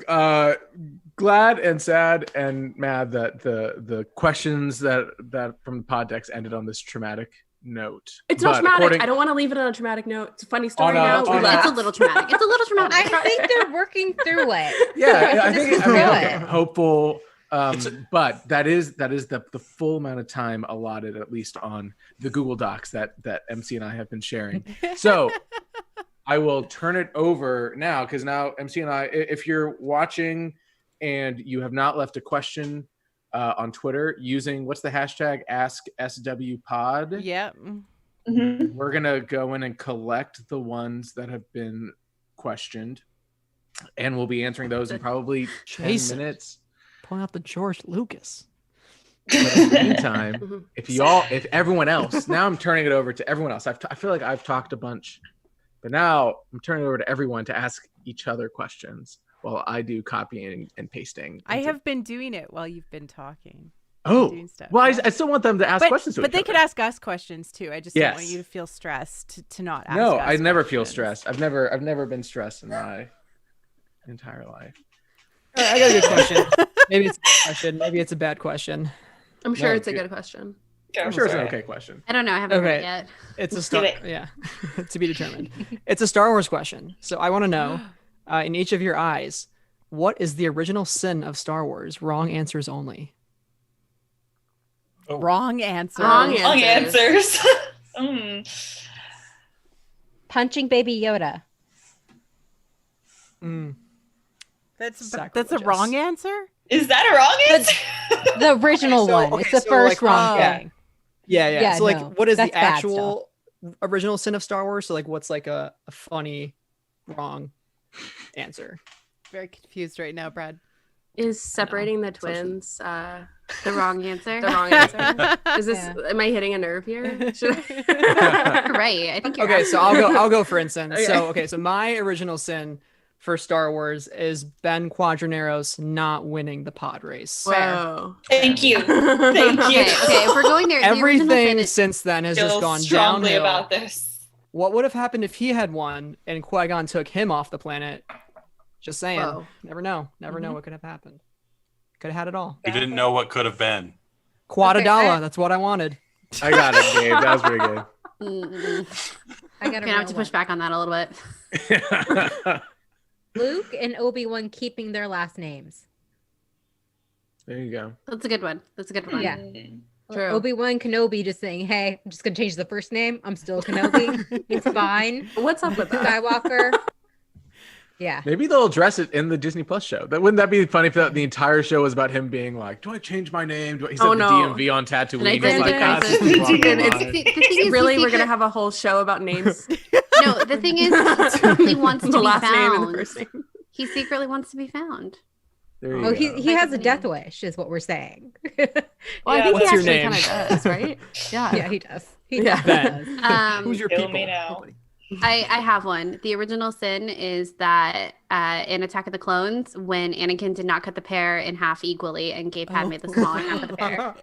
Speaker 2: glad and sad and mad that the questions that from the pod decks ended on this traumatic note.
Speaker 3: It's not
Speaker 2: But
Speaker 3: traumatic.
Speaker 2: according-
Speaker 3: I don't want to leave it on a traumatic note. It's a funny story
Speaker 2: On a-
Speaker 3: now.
Speaker 2: on
Speaker 3: We
Speaker 2: a-
Speaker 3: laugh.
Speaker 4: It's a little traumatic. It's a little traumatic.
Speaker 5: I think they're working through it.
Speaker 2: Yeah, I
Speaker 5: Just
Speaker 2: think
Speaker 5: do
Speaker 2: I'm
Speaker 5: it.
Speaker 2: hopeful. But that is the full amount of time allotted, at least on the Google Docs that MC and I have been sharing. So I will turn it over now, because now MC and I, if you're watching and you have not left a question on Twitter using what's the hashtag AskSWPod,
Speaker 1: Yep.
Speaker 2: we're gonna go in and collect the ones that have been questioned, and we'll be answering those in probably 10
Speaker 6: Jason.
Speaker 2: minutes.
Speaker 6: Pulling out the George Lucas.
Speaker 2: But in the meantime, if everyone else, now I'm turning it over to everyone else. I feel like I've talked a bunch, but now I'm turning it over to everyone to ask each other questions while I do copying and pasting.
Speaker 1: I have been doing it while you've been talking.
Speaker 2: Oh,
Speaker 1: doing stuff,
Speaker 2: well,
Speaker 1: yeah.
Speaker 2: I still want them to ask questions to
Speaker 1: But
Speaker 2: each
Speaker 1: they
Speaker 2: other.
Speaker 1: could ask us questions too. I just don't want
Speaker 2: Yes.
Speaker 1: you to feel stressed to not ask
Speaker 2: No,
Speaker 1: us
Speaker 2: I never feel
Speaker 1: questions.
Speaker 2: stressed. I've never been stressed in my entire life.
Speaker 6: All right, I got a good question. Maybe it's a good question. Maybe it's a bad question.
Speaker 3: I'm sure
Speaker 2: No,
Speaker 3: it's a
Speaker 2: good.
Speaker 3: good question.
Speaker 2: I'm sure it's an okay question.
Speaker 4: I don't know. I haven't heard
Speaker 6: Okay.
Speaker 4: it yet.
Speaker 6: It's a
Speaker 7: Let's
Speaker 6: Star.
Speaker 7: do it.
Speaker 6: Yeah, to be determined. It's a Star Wars question. So I want to know, in each of your eyes, what is the original sin of Star Wars? Wrong answers only.
Speaker 1: Wrong answer.
Speaker 3: Wrong
Speaker 7: Long
Speaker 3: answers.
Speaker 7: answers.
Speaker 5: Punching Baby Yoda.
Speaker 1: That's a
Speaker 6: Sacrilegious.
Speaker 1: wrong answer.
Speaker 7: Is that a wrong answer?
Speaker 5: The original
Speaker 6: so-
Speaker 5: one.
Speaker 6: okay,
Speaker 5: It's the
Speaker 6: so,
Speaker 5: first
Speaker 6: like,
Speaker 5: wrong
Speaker 6: yeah.
Speaker 5: thing.
Speaker 6: Yeah.
Speaker 5: Yeah,
Speaker 6: So like,
Speaker 5: no,
Speaker 6: what is the
Speaker 5: that's bad
Speaker 6: actual original sin of Star Wars? So like, what's like a funny wrong answer?
Speaker 1: Very confused right now, Brad.
Speaker 3: Is separating the
Speaker 6: so-
Speaker 3: twins
Speaker 4: The wrong answer.
Speaker 3: the wrong answer? Is this?
Speaker 5: Yeah.
Speaker 3: Am I hitting a nerve here? Should I?
Speaker 4: Right. I think you're
Speaker 6: Okay, so I'll go for instance.
Speaker 3: Okay.
Speaker 6: So my original sin for Star Wars is Ben Quadraneros not winning the pod race.
Speaker 3: Whoa.
Speaker 7: Thank you. Thank you.
Speaker 4: Okay, if we're going there, the original sin
Speaker 6: Everything
Speaker 4: is-
Speaker 6: since then has
Speaker 7: Feel
Speaker 6: just gone
Speaker 7: strongly
Speaker 6: downhill.
Speaker 7: about this.
Speaker 6: What would have happened if he had won and Qui-Gon took him off the planet? Just saying.
Speaker 3: Whoa.
Speaker 6: Never know. Never know what could have happened. Could have had it all.
Speaker 8: You didn't know what could have been.
Speaker 6: Quadadala,
Speaker 5: I-
Speaker 6: that's what I wanted.
Speaker 2: I got it, Gabe. That was pretty good.
Speaker 5: I got
Speaker 4: Gonna have to push back on that a little bit.
Speaker 5: Luke and Obi-Wan keeping their last names.
Speaker 2: There you go.
Speaker 4: That's a good one. That's a good one.
Speaker 5: Yeah.
Speaker 3: True.
Speaker 5: Obi-Wan Kenobi just saying, hey, I'm just going to change the first name. I'm still Kenobi. It's fine.
Speaker 3: What's up with that?
Speaker 5: Skywalker. Yeah.
Speaker 2: Maybe they'll address it in the Disney Plus show. Wouldn't that be funny if the entire show was about him being like, "Do I change my name?" He said
Speaker 3: Oh,
Speaker 2: the
Speaker 3: no.
Speaker 2: DMV on Tatooine.
Speaker 3: An
Speaker 2: He's like,
Speaker 3: identity
Speaker 2: "Ah,
Speaker 3: crisis."
Speaker 2: this is wrong
Speaker 3: It's-
Speaker 2: line."
Speaker 4: The thing is,
Speaker 3: Really,
Speaker 4: he
Speaker 3: we're gonna
Speaker 4: secret-
Speaker 3: have a whole show about names.
Speaker 4: No, the thing is, he secretly wants to
Speaker 3: The
Speaker 4: be
Speaker 3: last name and the
Speaker 4: found.
Speaker 3: first name.
Speaker 4: He secretly wants to be found.
Speaker 2: There you
Speaker 5: Oh,
Speaker 2: go.
Speaker 5: he has a death wish, is what we're saying.
Speaker 3: Well, I
Speaker 7: Yeah,
Speaker 3: think
Speaker 6: what's
Speaker 3: he
Speaker 6: your
Speaker 3: actually
Speaker 6: name?
Speaker 3: kind of does, right? Yeah.
Speaker 5: Yeah, he does. He
Speaker 3: Yeah.
Speaker 5: does.
Speaker 6: Who's your
Speaker 7: Kill
Speaker 6: people?
Speaker 7: me now.
Speaker 6: Nobody.
Speaker 4: I have one. The original sin is that in Attack of the Clones, when Anakin did not cut the pear in half equally and gave Padme the smaller half of the pear.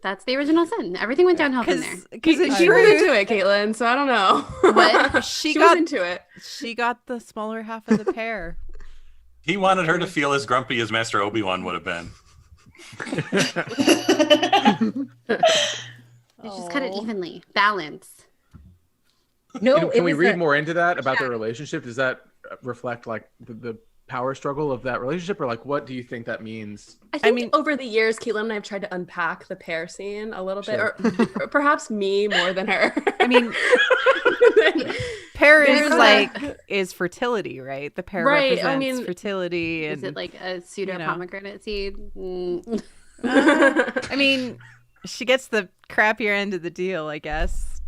Speaker 4: That's the original sin. Everything went downhill from there.
Speaker 1: Because in
Speaker 3: She was
Speaker 1: truth,
Speaker 3: into it, Caitlin, so I don't know.
Speaker 4: What?
Speaker 3: She
Speaker 1: got
Speaker 3: was into it.
Speaker 1: she got the smaller half of the pear.
Speaker 8: He wanted her to feel as grumpy as Master Obi-Wan would have been.
Speaker 4: Just cut it evenly. Balance.
Speaker 5: No,
Speaker 2: Can we read more into that about their relationship? Does that reflect like the power struggle of that relationship, or like what do you think that means?
Speaker 3: I think
Speaker 1: mean-
Speaker 3: over the years, Caitlin and I have tried to unpack the pear scene a little bit,
Speaker 2: Sure.
Speaker 3: or perhaps me more than her.
Speaker 1: I mean, pear
Speaker 3: There's
Speaker 1: is fertility, right? The pear
Speaker 3: Right, I
Speaker 1: represents
Speaker 3: mean,
Speaker 1: fertility. And
Speaker 4: Is it like a pseudo
Speaker 1: you know.
Speaker 4: pomegranate seed? Mm.
Speaker 1: I mean, she gets the crappier end of the deal, I guess.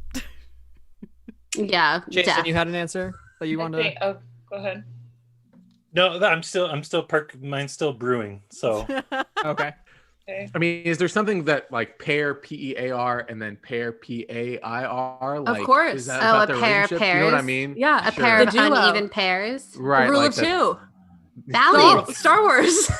Speaker 4: Yeah.
Speaker 6: Jason,
Speaker 4: death.
Speaker 6: you had an answer that you wanted to.
Speaker 7: Oh, go ahead.
Speaker 9: No, I'm still mine's still brewing. So
Speaker 6: Okay.
Speaker 7: Okay.
Speaker 2: I mean, is there something that like pair PEAR and then pair PAIR? Like,
Speaker 3: course.
Speaker 2: Is that
Speaker 4: Oh,
Speaker 2: about
Speaker 4: a
Speaker 2: their
Speaker 4: pair of
Speaker 2: relationship? You know what I
Speaker 4: pears?
Speaker 2: mean?
Speaker 3: Yeah,
Speaker 4: A pair of
Speaker 3: The duo.
Speaker 4: uneven pairs.
Speaker 2: Right.
Speaker 3: The rule
Speaker 2: like
Speaker 3: of
Speaker 2: the-
Speaker 3: two.
Speaker 4: Balance.
Speaker 3: Star Wars.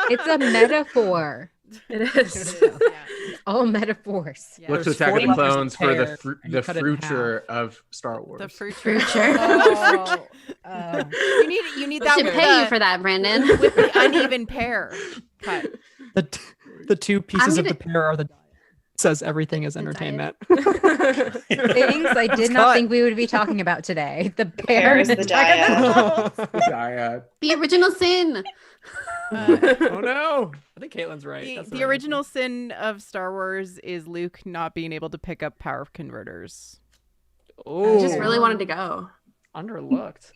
Speaker 5: It's a metaphor.
Speaker 3: It is.
Speaker 5: It's all metaphors.
Speaker 1: Yeah.
Speaker 2: Look to
Speaker 6: There's
Speaker 2: Attack of
Speaker 6: 40
Speaker 2: the Clones for
Speaker 6: pear,
Speaker 2: the
Speaker 6: and you cut it in
Speaker 2: future of Star Wars.
Speaker 1: The fruit
Speaker 5: Oh,
Speaker 1: You need
Speaker 4: We
Speaker 1: that
Speaker 4: should
Speaker 1: with
Speaker 4: pay you
Speaker 1: the,
Speaker 4: for that, Brandon.
Speaker 1: with the uneven pear cut.
Speaker 6: The- The two pieces of
Speaker 4: gonna-
Speaker 6: the pear are the diet. Says everything is entertainment.
Speaker 5: Things I did not
Speaker 6: cut.
Speaker 5: think we would be talking about today. The
Speaker 7: pear
Speaker 5: pear
Speaker 7: is
Speaker 5: and
Speaker 7: the
Speaker 5: Attack of the
Speaker 7: dyad.
Speaker 5: Clones.
Speaker 2: Dyad.
Speaker 4: The original sin.
Speaker 6: Oh no! I think Caitlin's right. That's
Speaker 1: The
Speaker 6: right
Speaker 1: original sin of Star Wars is Luke not being able to pick up power converters.
Speaker 3: I
Speaker 6: Oh,
Speaker 3: just really wanted to go.
Speaker 6: underlooked.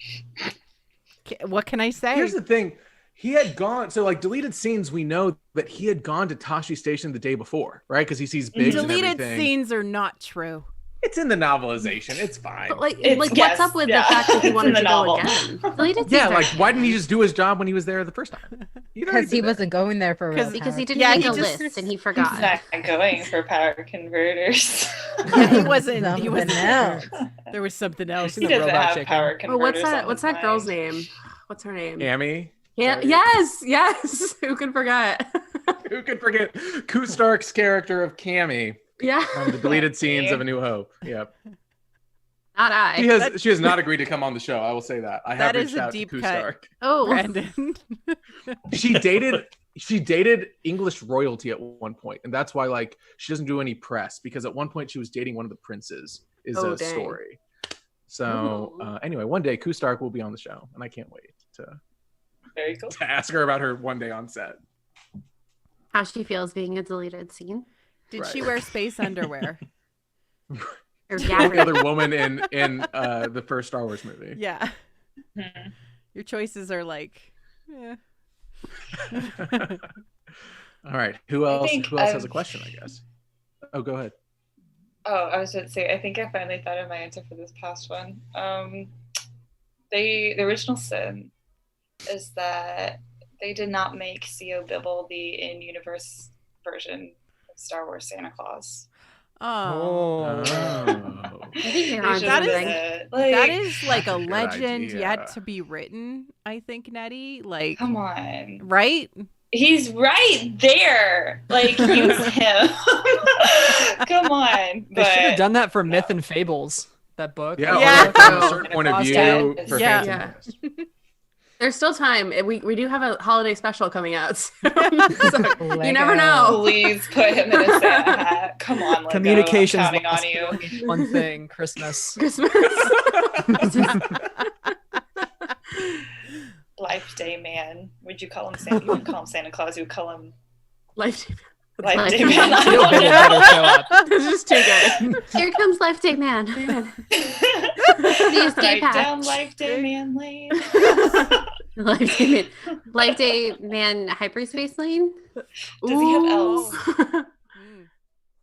Speaker 1: What can I say?
Speaker 2: Here's the thing. He had gone, so like deleted scenes, we know that he had gone to Tashi Station the day before, right? Because he sees Biggs and
Speaker 1: Deleted
Speaker 2: everything.
Speaker 1: scenes are not true.
Speaker 2: It's in the novelization. It's fine.
Speaker 3: But like,
Speaker 7: It's-
Speaker 3: what's
Speaker 7: yes,
Speaker 3: up with
Speaker 7: yeah.
Speaker 3: the fact that he
Speaker 7: It's
Speaker 3: wanted
Speaker 7: in the
Speaker 3: to
Speaker 7: novel.
Speaker 3: go again?
Speaker 4: Deleted
Speaker 2: Yeah,
Speaker 4: scenes
Speaker 2: like
Speaker 4: are-
Speaker 2: why didn't he just do his job when he was there the first time? He'd already
Speaker 5: Because he
Speaker 2: been there.
Speaker 5: wasn't going there for real
Speaker 4: because he
Speaker 5: power.
Speaker 4: didn't
Speaker 1: Yeah,
Speaker 4: make
Speaker 1: he
Speaker 4: a
Speaker 1: just-
Speaker 4: list and he
Speaker 7: He's
Speaker 4: forgot.
Speaker 7: not going for power converters.
Speaker 1: Yeah, he wasn't. He
Speaker 5: Something
Speaker 1: wasn't
Speaker 5: else.
Speaker 1: there. There was something else.
Speaker 7: he
Speaker 6: the
Speaker 7: doesn't
Speaker 6: robot
Speaker 7: have
Speaker 6: chicken.
Speaker 7: power
Speaker 3: Oh,
Speaker 7: converters.
Speaker 3: what's that girl's name? What's her name?
Speaker 2: Amy.
Speaker 3: Yeah, yes. Who can forget?
Speaker 2: Who could forget Koo Stark's character of Cammy
Speaker 3: Yeah.
Speaker 2: from the deleted scenes of A New Hope? Yep.
Speaker 4: Not I.
Speaker 2: She has not agreed to come on the show. I will say that. I have
Speaker 1: That is
Speaker 2: reached
Speaker 1: a
Speaker 2: out
Speaker 1: deep
Speaker 2: to Koo
Speaker 1: cut.
Speaker 2: Stark.
Speaker 4: Oh,
Speaker 1: Brandon.
Speaker 2: She dated English royalty at one point, and that's why like she doesn't do any press, because at one point she was dating one of the princes. Is
Speaker 3: Oh,
Speaker 2: a
Speaker 3: dang.
Speaker 2: story. So anyway, one day Koo Stark will be on the show, and I can't wait
Speaker 7: Very cool.
Speaker 2: to ask her about her one day on set.
Speaker 4: how she feels being a deleted scene.
Speaker 1: Did
Speaker 2: Right.
Speaker 1: she wear space underwear?
Speaker 4: Or
Speaker 2: Every
Speaker 4: Gavin.
Speaker 2: other woman in the first Star Wars movie.
Speaker 1: Yeah.
Speaker 7: Hmm.
Speaker 1: Your choices are like, eh.
Speaker 2: All right, who else?
Speaker 7: think
Speaker 2: Who else has a
Speaker 7: I've-
Speaker 2: question? I guess. Oh, go ahead.
Speaker 7: Oh, I was going to say, I think I finally thought of my answer for this past one. The original sin is that they did not make C.O. Bibble the in-universe version of Star Wars Santa Claus.
Speaker 1: Oh.
Speaker 6: Oh.
Speaker 4: I think you're
Speaker 7: They
Speaker 4: on
Speaker 7: should
Speaker 1: That
Speaker 7: have
Speaker 1: is-
Speaker 7: done it. Like,
Speaker 1: That is like a
Speaker 2: That's a good
Speaker 1: legend
Speaker 2: idea.
Speaker 1: yet to be written, I think, Nettie. Like,
Speaker 7: come on.
Speaker 1: right?
Speaker 7: He's right there. Like, use him. Come on.
Speaker 6: They should have
Speaker 7: But
Speaker 6: done that for Myth and Fables. That book.
Speaker 2: Yeah,
Speaker 1: Yeah.
Speaker 2: or like from a
Speaker 3: Oh.
Speaker 2: certain point of
Speaker 6: Santa
Speaker 2: view
Speaker 7: Claus
Speaker 2: for
Speaker 1: Yeah.
Speaker 2: Phantom Menace.
Speaker 3: There's still time. We do have a holiday special coming out. So you
Speaker 5: Lego.
Speaker 3: never know.
Speaker 7: please put him in a Santa hat. Come on, Lego.
Speaker 6: Communications
Speaker 7: I'm counting
Speaker 6: lost.
Speaker 7: on you.
Speaker 6: One thing, Christmas.
Speaker 3: Christmas.
Speaker 7: Life Day Man. Would you call him Santa? You wouldn't call him Santa Claus. You would call him
Speaker 3: Life.
Speaker 7: Life Day
Speaker 4: Life
Speaker 7: Man. I
Speaker 6: Still
Speaker 7: don't
Speaker 6: better
Speaker 7: know.
Speaker 6: show up.
Speaker 3: It's just too good.
Speaker 4: Here comes Life Day Man. The escape
Speaker 7: Right
Speaker 4: hatch.
Speaker 7: down Life Day Man Lane.
Speaker 4: Life Day Man. Life Day Man hyperspace lane.
Speaker 7: Does he have elves?
Speaker 1: Mm.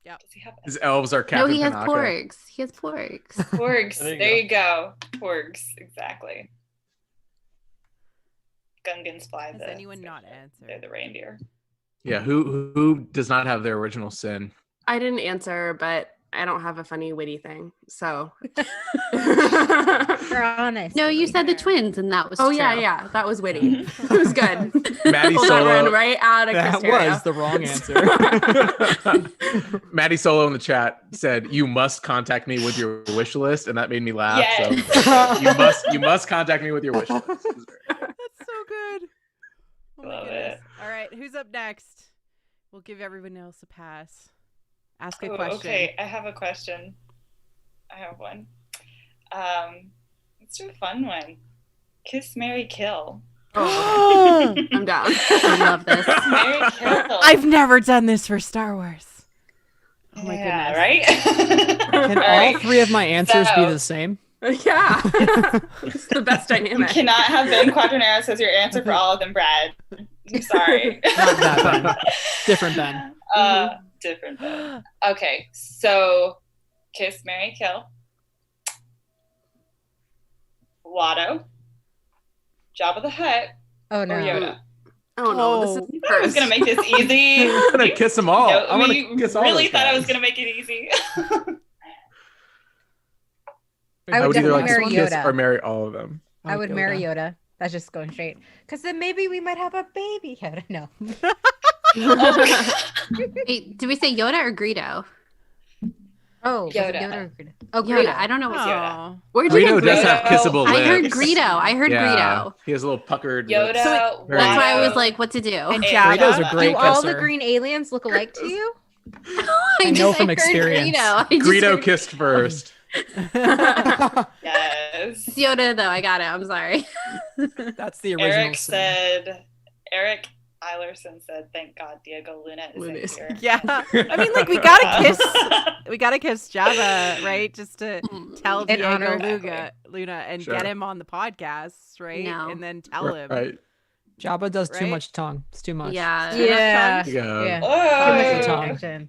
Speaker 7: Does he have
Speaker 2: His elves are
Speaker 4: No,
Speaker 2: Captain
Speaker 4: he has
Speaker 2: Panaka.
Speaker 4: porgs. He has porgs.
Speaker 7: porgs?
Speaker 9: There you
Speaker 7: There you go. Porgs, exactly. Gungans fly
Speaker 1: Has
Speaker 7: the.
Speaker 1: anyone not
Speaker 7: They're
Speaker 1: answered?
Speaker 7: the reindeer.
Speaker 2: Yeah, who does not have their original sin?
Speaker 3: I didn't answer, but I don't have a funny witty thing. So.
Speaker 5: We're honest.
Speaker 4: No, you said the twins, and that was
Speaker 3: Oh
Speaker 4: true.
Speaker 3: yeah. That was witty. It was good.
Speaker 2: Maddie
Speaker 3: Pulled that one
Speaker 2: Solo.
Speaker 3: right out of
Speaker 6: That
Speaker 3: Christeria.
Speaker 6: was the wrong answer.
Speaker 2: Maddie Solo in the chat said, "You must contact me with your wish list," and that made me laugh.
Speaker 7: Yes.
Speaker 2: So you must contact me with your wish list.
Speaker 1: That's so good. Oh my
Speaker 7: Love
Speaker 1: goodness.
Speaker 7: it.
Speaker 1: All right, who's up next? We'll give everyone else a pass. Ask a
Speaker 7: Oh,
Speaker 1: question.
Speaker 7: okay, I have a question. I have one. Let's do a fun one. Kiss, Marry, Kill.
Speaker 3: Oh, I'm down.
Speaker 4: I love this.
Speaker 7: Kiss, Marry, Kill.
Speaker 1: I've never done this for Star Wars. Oh my
Speaker 7: Yeah,
Speaker 1: goodness.
Speaker 7: right?
Speaker 6: Can all
Speaker 7: Right.
Speaker 6: three of my answers be
Speaker 7: So-
Speaker 6: the same?
Speaker 3: Yeah. It's the best
Speaker 7: You
Speaker 3: dynamic.
Speaker 7: cannot have Ben Quaternaris as your answer for all of them, Brad. I'm sorry.
Speaker 6: Not that Ben. Different Ben.
Speaker 7: Different Ben. Okay, so Kiss, Marry, Kill. Watto. Jabba the Hutt.
Speaker 5: Oh no.
Speaker 7: Or Yoda.
Speaker 3: Oh no, this is
Speaker 1: Oh.
Speaker 7: I was gonna make this easy.
Speaker 2: I'm gonna kiss them all.
Speaker 7: No,
Speaker 2: I'm gonna
Speaker 7: we
Speaker 2: kiss all
Speaker 7: really
Speaker 2: those
Speaker 7: thought I was
Speaker 2: guys.
Speaker 7: gonna make it easy.
Speaker 5: I would
Speaker 2: either
Speaker 5: definitely
Speaker 2: like
Speaker 5: marry
Speaker 2: kiss
Speaker 5: Yoda.
Speaker 2: or marry all of them.
Speaker 5: I would marry Yoda. That's just going straight. Because then maybe we might have a baby Yoda. No.
Speaker 4: Wait, did we say Yoda or Greedo?
Speaker 5: Oh, was it
Speaker 7: Yoda.
Speaker 5: Yoda or Greedo? Oh,
Speaker 4: Yoda.
Speaker 5: Greedo.
Speaker 4: I don't know what's Yoda.
Speaker 1: Oh.
Speaker 3: Where'd you
Speaker 2: Greedo
Speaker 3: get
Speaker 2: does
Speaker 3: Greedo?
Speaker 2: have kissable lips.
Speaker 4: I heard Greedo. I heard
Speaker 2: Yeah,
Speaker 4: Greedo.
Speaker 2: he has a little puckered lips.
Speaker 7: Yoda.
Speaker 2: Very-
Speaker 4: That's why I was
Speaker 7: Watto,
Speaker 4: like, what to do?
Speaker 1: And
Speaker 7: and
Speaker 1: Jabba.
Speaker 6: Greedo's a great
Speaker 5: Do all the
Speaker 6: kisser.
Speaker 5: green aliens look alike to you?
Speaker 6: I know from
Speaker 4: heard
Speaker 6: experience.
Speaker 4: Greedo. I just
Speaker 2: Greedo
Speaker 4: heard-
Speaker 2: kissed first.
Speaker 7: Yes.
Speaker 4: It's Yoda, though. I got it. I'm sorry.
Speaker 6: That's the original.
Speaker 7: Eric
Speaker 6: sin.
Speaker 7: said, Eric Eilerson said, "Thank God Diego Luna
Speaker 3: Luna
Speaker 7: is
Speaker 3: is-
Speaker 7: in here."
Speaker 1: Yeah. I mean, like, we gotta kiss Jabba, right? Just to tell
Speaker 5: In
Speaker 1: Diego
Speaker 5: honor.
Speaker 1: Luna and
Speaker 2: Sure.
Speaker 1: get him on the podcast, right?
Speaker 4: No.
Speaker 1: And then tell him.
Speaker 2: Right.
Speaker 6: Jabba does too
Speaker 1: Right?
Speaker 6: much tongue. It's too much.
Speaker 4: Yeah.
Speaker 5: Yeah.
Speaker 2: Yeah.
Speaker 5: Yeah.
Speaker 7: Oh.
Speaker 5: Too
Speaker 6: Tongue.
Speaker 5: much action.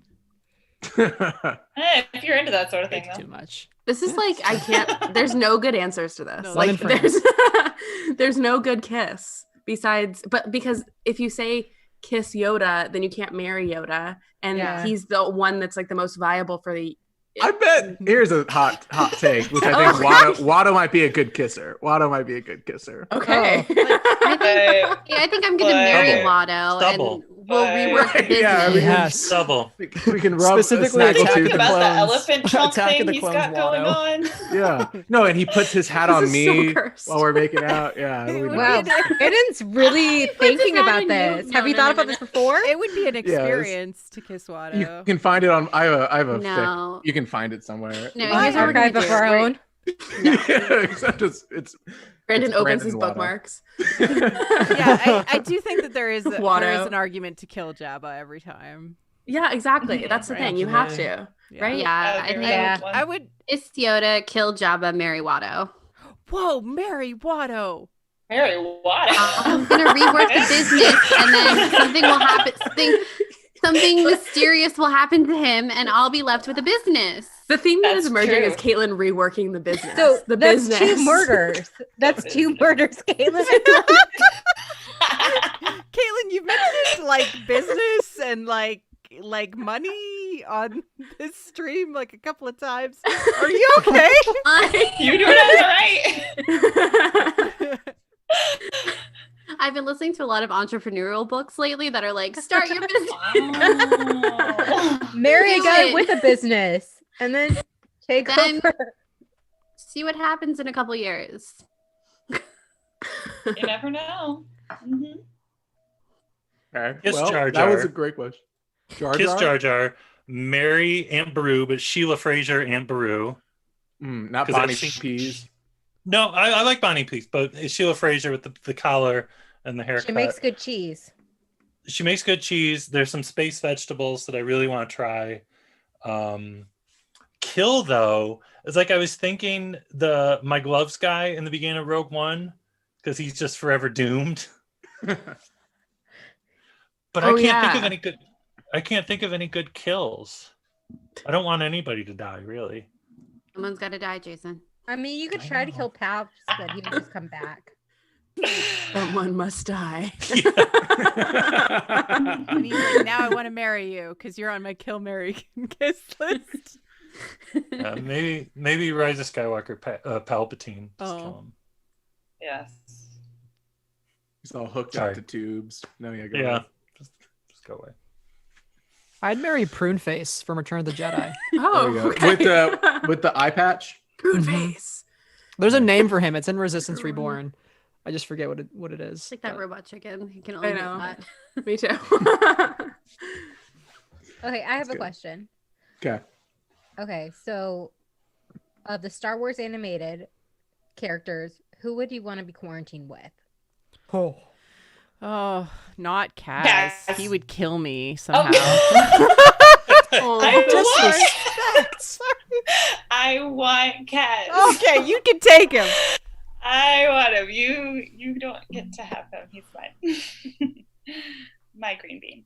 Speaker 7: Hey, if you're into that sort of thing,
Speaker 6: It's
Speaker 7: though.
Speaker 6: too much.
Speaker 3: This is like I can't. There's no good answers to this.
Speaker 1: No,
Speaker 3: like
Speaker 6: Love and
Speaker 3: there's no good kiss besides. But because if you say kiss Yoda, then you can't marry Yoda, and
Speaker 1: Yeah.
Speaker 3: he's the one that's like the most viable for the.
Speaker 2: I bet here's a hot take, which I think Watto might be a good kisser. Watto might be a good kisser.
Speaker 3: Okay.
Speaker 4: I think I'm gonna marry
Speaker 9: Stubble.
Speaker 4: Watto,
Speaker 9: Stubble.
Speaker 4: and we'll rework the
Speaker 2: Right,
Speaker 4: business.
Speaker 2: yeah, I mean,
Speaker 6: Yes.
Speaker 9: Double.
Speaker 2: We can rub
Speaker 6: Specifically
Speaker 2: a
Speaker 6: Attack
Speaker 2: snaggletooth
Speaker 6: of the
Speaker 7: About the
Speaker 6: Clones.
Speaker 7: elephant trunk
Speaker 6: Attack of
Speaker 7: thing
Speaker 6: the
Speaker 7: he's
Speaker 6: Clones
Speaker 7: got going
Speaker 6: Watto.
Speaker 7: on.
Speaker 2: Yeah. No, and he puts his hat
Speaker 3: This
Speaker 2: on
Speaker 3: is so
Speaker 2: me
Speaker 3: cursed.
Speaker 2: while we're making out. Yeah.
Speaker 1: It would
Speaker 5: Wow,
Speaker 1: be
Speaker 5: Brandon's really thinking
Speaker 4: his hat
Speaker 5: about
Speaker 4: on you.
Speaker 5: this.
Speaker 4: No,
Speaker 5: Have you
Speaker 4: no,
Speaker 5: thought
Speaker 4: no,
Speaker 5: about
Speaker 4: no,
Speaker 5: this before?
Speaker 1: It would be an experience to kiss Watto.
Speaker 2: You can find it on. I have a
Speaker 4: No.
Speaker 2: fic. You can find it somewhere.
Speaker 4: No,
Speaker 1: Why
Speaker 4: here's what we're gonna
Speaker 5: Archive
Speaker 4: do.
Speaker 5: of our
Speaker 4: We're-
Speaker 5: own.
Speaker 2: Except it's
Speaker 3: Brandon
Speaker 2: It's
Speaker 3: opens
Speaker 2: Brandon
Speaker 3: his
Speaker 2: Watto.
Speaker 3: bookmarks.
Speaker 1: Yeah, I do think that there is
Speaker 3: Watto.
Speaker 1: an argument to kill Jabba every time.
Speaker 3: Yeah, exactly. That's the
Speaker 1: Right.
Speaker 3: thing. You have to. Right?
Speaker 4: Yeah, I
Speaker 7: agree with
Speaker 4: think
Speaker 7: that one.
Speaker 1: I would.
Speaker 4: it's Yoda, kill Jabba, marry Watto.
Speaker 1: Whoa, Mary Watto.
Speaker 7: Mary Watto.
Speaker 4: I'm gonna rework the business, and then something will happen. Something mysterious will happen to him, and I'll be left with a business.
Speaker 3: The theme that
Speaker 7: That's
Speaker 3: is emerging
Speaker 7: true.
Speaker 3: is Caitlin reworking the business.
Speaker 5: So
Speaker 3: the
Speaker 5: that's
Speaker 3: business.
Speaker 5: two murders. That's two murders, Caitlin.
Speaker 1: Caitlin, you've mentioned like business and like money on this stream like a couple of times. Are you okay?
Speaker 7: You doing it all right?
Speaker 4: I've been listening to a lot of entrepreneurial books lately that are like, start your business.
Speaker 7: Oh.
Speaker 5: Marry a
Speaker 4: Do
Speaker 5: guy
Speaker 4: it.
Speaker 5: with a business and then take
Speaker 4: Then-
Speaker 5: over.
Speaker 4: See what happens in a couple years.
Speaker 7: You never know. Mhm.
Speaker 2: okay.
Speaker 9: Kiss
Speaker 2: Well,
Speaker 9: Jar
Speaker 2: that was
Speaker 9: Jar.
Speaker 2: a great question. Jar
Speaker 9: Kiss
Speaker 2: Jar?
Speaker 9: Jar Jar. Marry Aunt Beru, but Sheila Fraser, Aunt Beru.
Speaker 2: Not
Speaker 9: 'Cause
Speaker 2: Bonnie
Speaker 9: I've seen-
Speaker 2: Peas.
Speaker 9: No, I like Bonnie Peace, but it's Sheila Fraser with the collar and the haircut.
Speaker 5: She makes good cheese.
Speaker 9: She makes good cheese. There's some space vegetables that I really want to try. Kill though is like I was thinking my gloves guy in the beginning of Rogue One because he's just forever doomed. But
Speaker 3: Oh,
Speaker 9: I can't think
Speaker 3: yeah.
Speaker 9: of any good. I can't think of any good kills. I don't want anybody to die, really.
Speaker 4: Someone's got to die, Jason.
Speaker 5: I mean, you could
Speaker 9: I
Speaker 5: try to
Speaker 9: know.
Speaker 5: kill Paps, but he would just come back.
Speaker 3: Someone must die.
Speaker 1: And he's like, now I want to marry you because you're on my kill, marry, kiss list.
Speaker 9: Maybe Rise of Skywalker, Palpatine. Just kill him.
Speaker 7: Yes.
Speaker 2: He's all hooked
Speaker 9: Sorry.
Speaker 2: up to tubes. No, yeah, go
Speaker 9: Yeah,
Speaker 2: ahead.
Speaker 9: just go away.
Speaker 6: I'd marry Prune Face from Return of the Jedi.
Speaker 3: Oh,
Speaker 2: There we go.
Speaker 3: okay.
Speaker 2: With the eye patch.
Speaker 3: Prune
Speaker 6: Mhm.
Speaker 3: face.
Speaker 6: There's a name for him. It's in Resistance Reborn. I just forget what it is.
Speaker 4: It's like that
Speaker 6: but-
Speaker 4: robot chicken. You can only get
Speaker 3: know.
Speaker 4: that.
Speaker 3: Me too.
Speaker 5: Okay, I have a
Speaker 2: good.
Speaker 5: question.
Speaker 2: Okay.
Speaker 5: Okay, so of the Star Wars animated characters, who would you want to be quarantined with?
Speaker 6: Oh.
Speaker 1: Oh, not Cass.
Speaker 7: Cass.
Speaker 1: He would kill me somehow.
Speaker 7: I
Speaker 6: Disrespect.
Speaker 7: I want Cat.
Speaker 1: Okay, you can take him.
Speaker 7: I want him. You don't get to have him. He's mine. My green bean.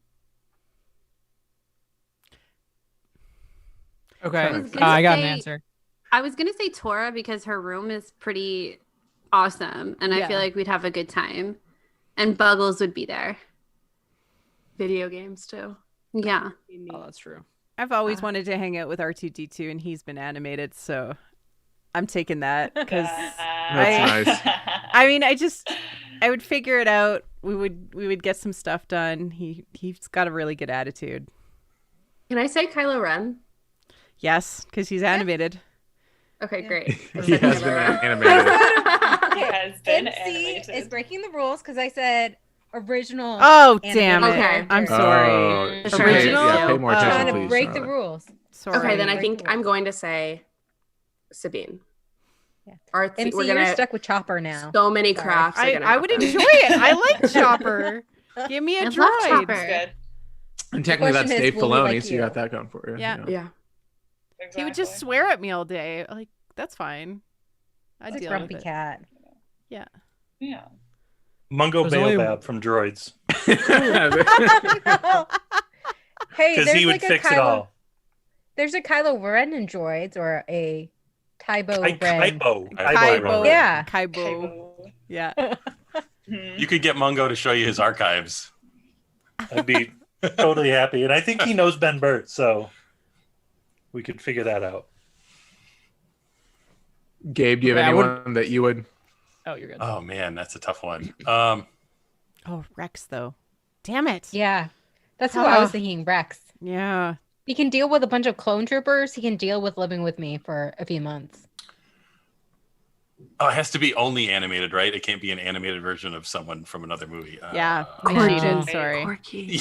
Speaker 6: Okay.
Speaker 4: I was gonna
Speaker 6: I got an
Speaker 4: say-
Speaker 6: answer.
Speaker 4: I was gonna say Tora because her room is pretty awesome, and I
Speaker 1: Yeah.
Speaker 4: feel like we'd have a good time. And Buggles would be there.
Speaker 3: Video games too.
Speaker 4: Yeah.
Speaker 6: Oh, that's true.
Speaker 1: I've always wanted to hang out with R2D2, and he's been animated, so I'm taking that because
Speaker 2: That's nice.
Speaker 1: I mean, I would figure it out. We would get some stuff done. He's got a really good attitude.
Speaker 3: Can I say Kylo Ren?
Speaker 1: Yes, because he's animated.
Speaker 3: Okay, great.
Speaker 2: He has been animated.
Speaker 7: He has been
Speaker 5: MC
Speaker 7: animated.
Speaker 5: is breaking the rules because I said original.
Speaker 1: Oh, damn it.
Speaker 3: Okay.
Speaker 1: I'm
Speaker 5: character.
Speaker 1: sorry.
Speaker 3: Sure.
Speaker 1: Original?
Speaker 2: Yeah, pay more
Speaker 1: Oh.
Speaker 2: attention,
Speaker 5: Trying to
Speaker 2: please.
Speaker 5: break the
Speaker 2: Charlotte.
Speaker 5: rules.
Speaker 1: Sorry.
Speaker 3: Okay, then I
Speaker 5: Break
Speaker 3: think
Speaker 5: the rules.
Speaker 3: I'm going to say Sabine.
Speaker 5: Yeah.
Speaker 3: Our
Speaker 5: MC,
Speaker 3: we're
Speaker 5: you're
Speaker 3: gonna
Speaker 5: stuck with Chopper now.
Speaker 3: so many
Speaker 5: Sorry.
Speaker 3: crafts. are gonna
Speaker 1: I would
Speaker 3: happen.
Speaker 1: enjoy it. I like Chopper. Give me a
Speaker 4: I love
Speaker 1: droid.
Speaker 4: Chopper.
Speaker 7: It's good.
Speaker 2: And technically,
Speaker 5: question
Speaker 2: that's
Speaker 5: is,
Speaker 2: Dave
Speaker 5: will he
Speaker 2: Filoni,
Speaker 5: like
Speaker 2: so you
Speaker 5: you?
Speaker 2: got that going for you.
Speaker 1: Yeah.
Speaker 3: Yeah.
Speaker 1: He would just swear at me all day. Like, that's fine. I'd
Speaker 5: It's
Speaker 1: deal
Speaker 5: Grumpy
Speaker 1: with it.
Speaker 5: Cat.
Speaker 1: Yeah.
Speaker 7: Yeah.
Speaker 9: Mungo
Speaker 6: There's only-
Speaker 9: Baobab from Droids.
Speaker 5: Hey,
Speaker 9: Because
Speaker 5: there's
Speaker 9: he would
Speaker 5: like a
Speaker 9: fix it
Speaker 5: Kylo.
Speaker 9: all.
Speaker 5: There's a Kylo Ren in Droids or a Tybo Ren.
Speaker 9: Kaibo.
Speaker 1: Kaibo.
Speaker 5: Yeah.
Speaker 1: Kaibo.
Speaker 7: Kaibo.
Speaker 1: Yeah.
Speaker 7: Mhm.
Speaker 8: You could get Mungo to show you his archives.
Speaker 9: I'd be totally happy. And I think he knows Ben Burt, so we could figure that out.
Speaker 2: Gabe, do you have
Speaker 6: Yeah, I
Speaker 2: anyone that you would?
Speaker 6: Oh, you're good.
Speaker 8: Oh man, that's a tough one.
Speaker 1: Oh, Rex, though. Damn it.
Speaker 5: Yeah. That's who I was
Speaker 1: Ah.
Speaker 5: thinking, Rex.
Speaker 1: Yeah.
Speaker 5: He can deal with a bunch of clone troopers. He can deal with living with me for a few months.
Speaker 8: Oh, it has to be only animated, right? It can't be an animated version of someone from another movie.
Speaker 1: Yeah.
Speaker 8: Uh,
Speaker 1: I cheated.
Speaker 5: Oh.
Speaker 1: Sorry.
Speaker 3: Quirky.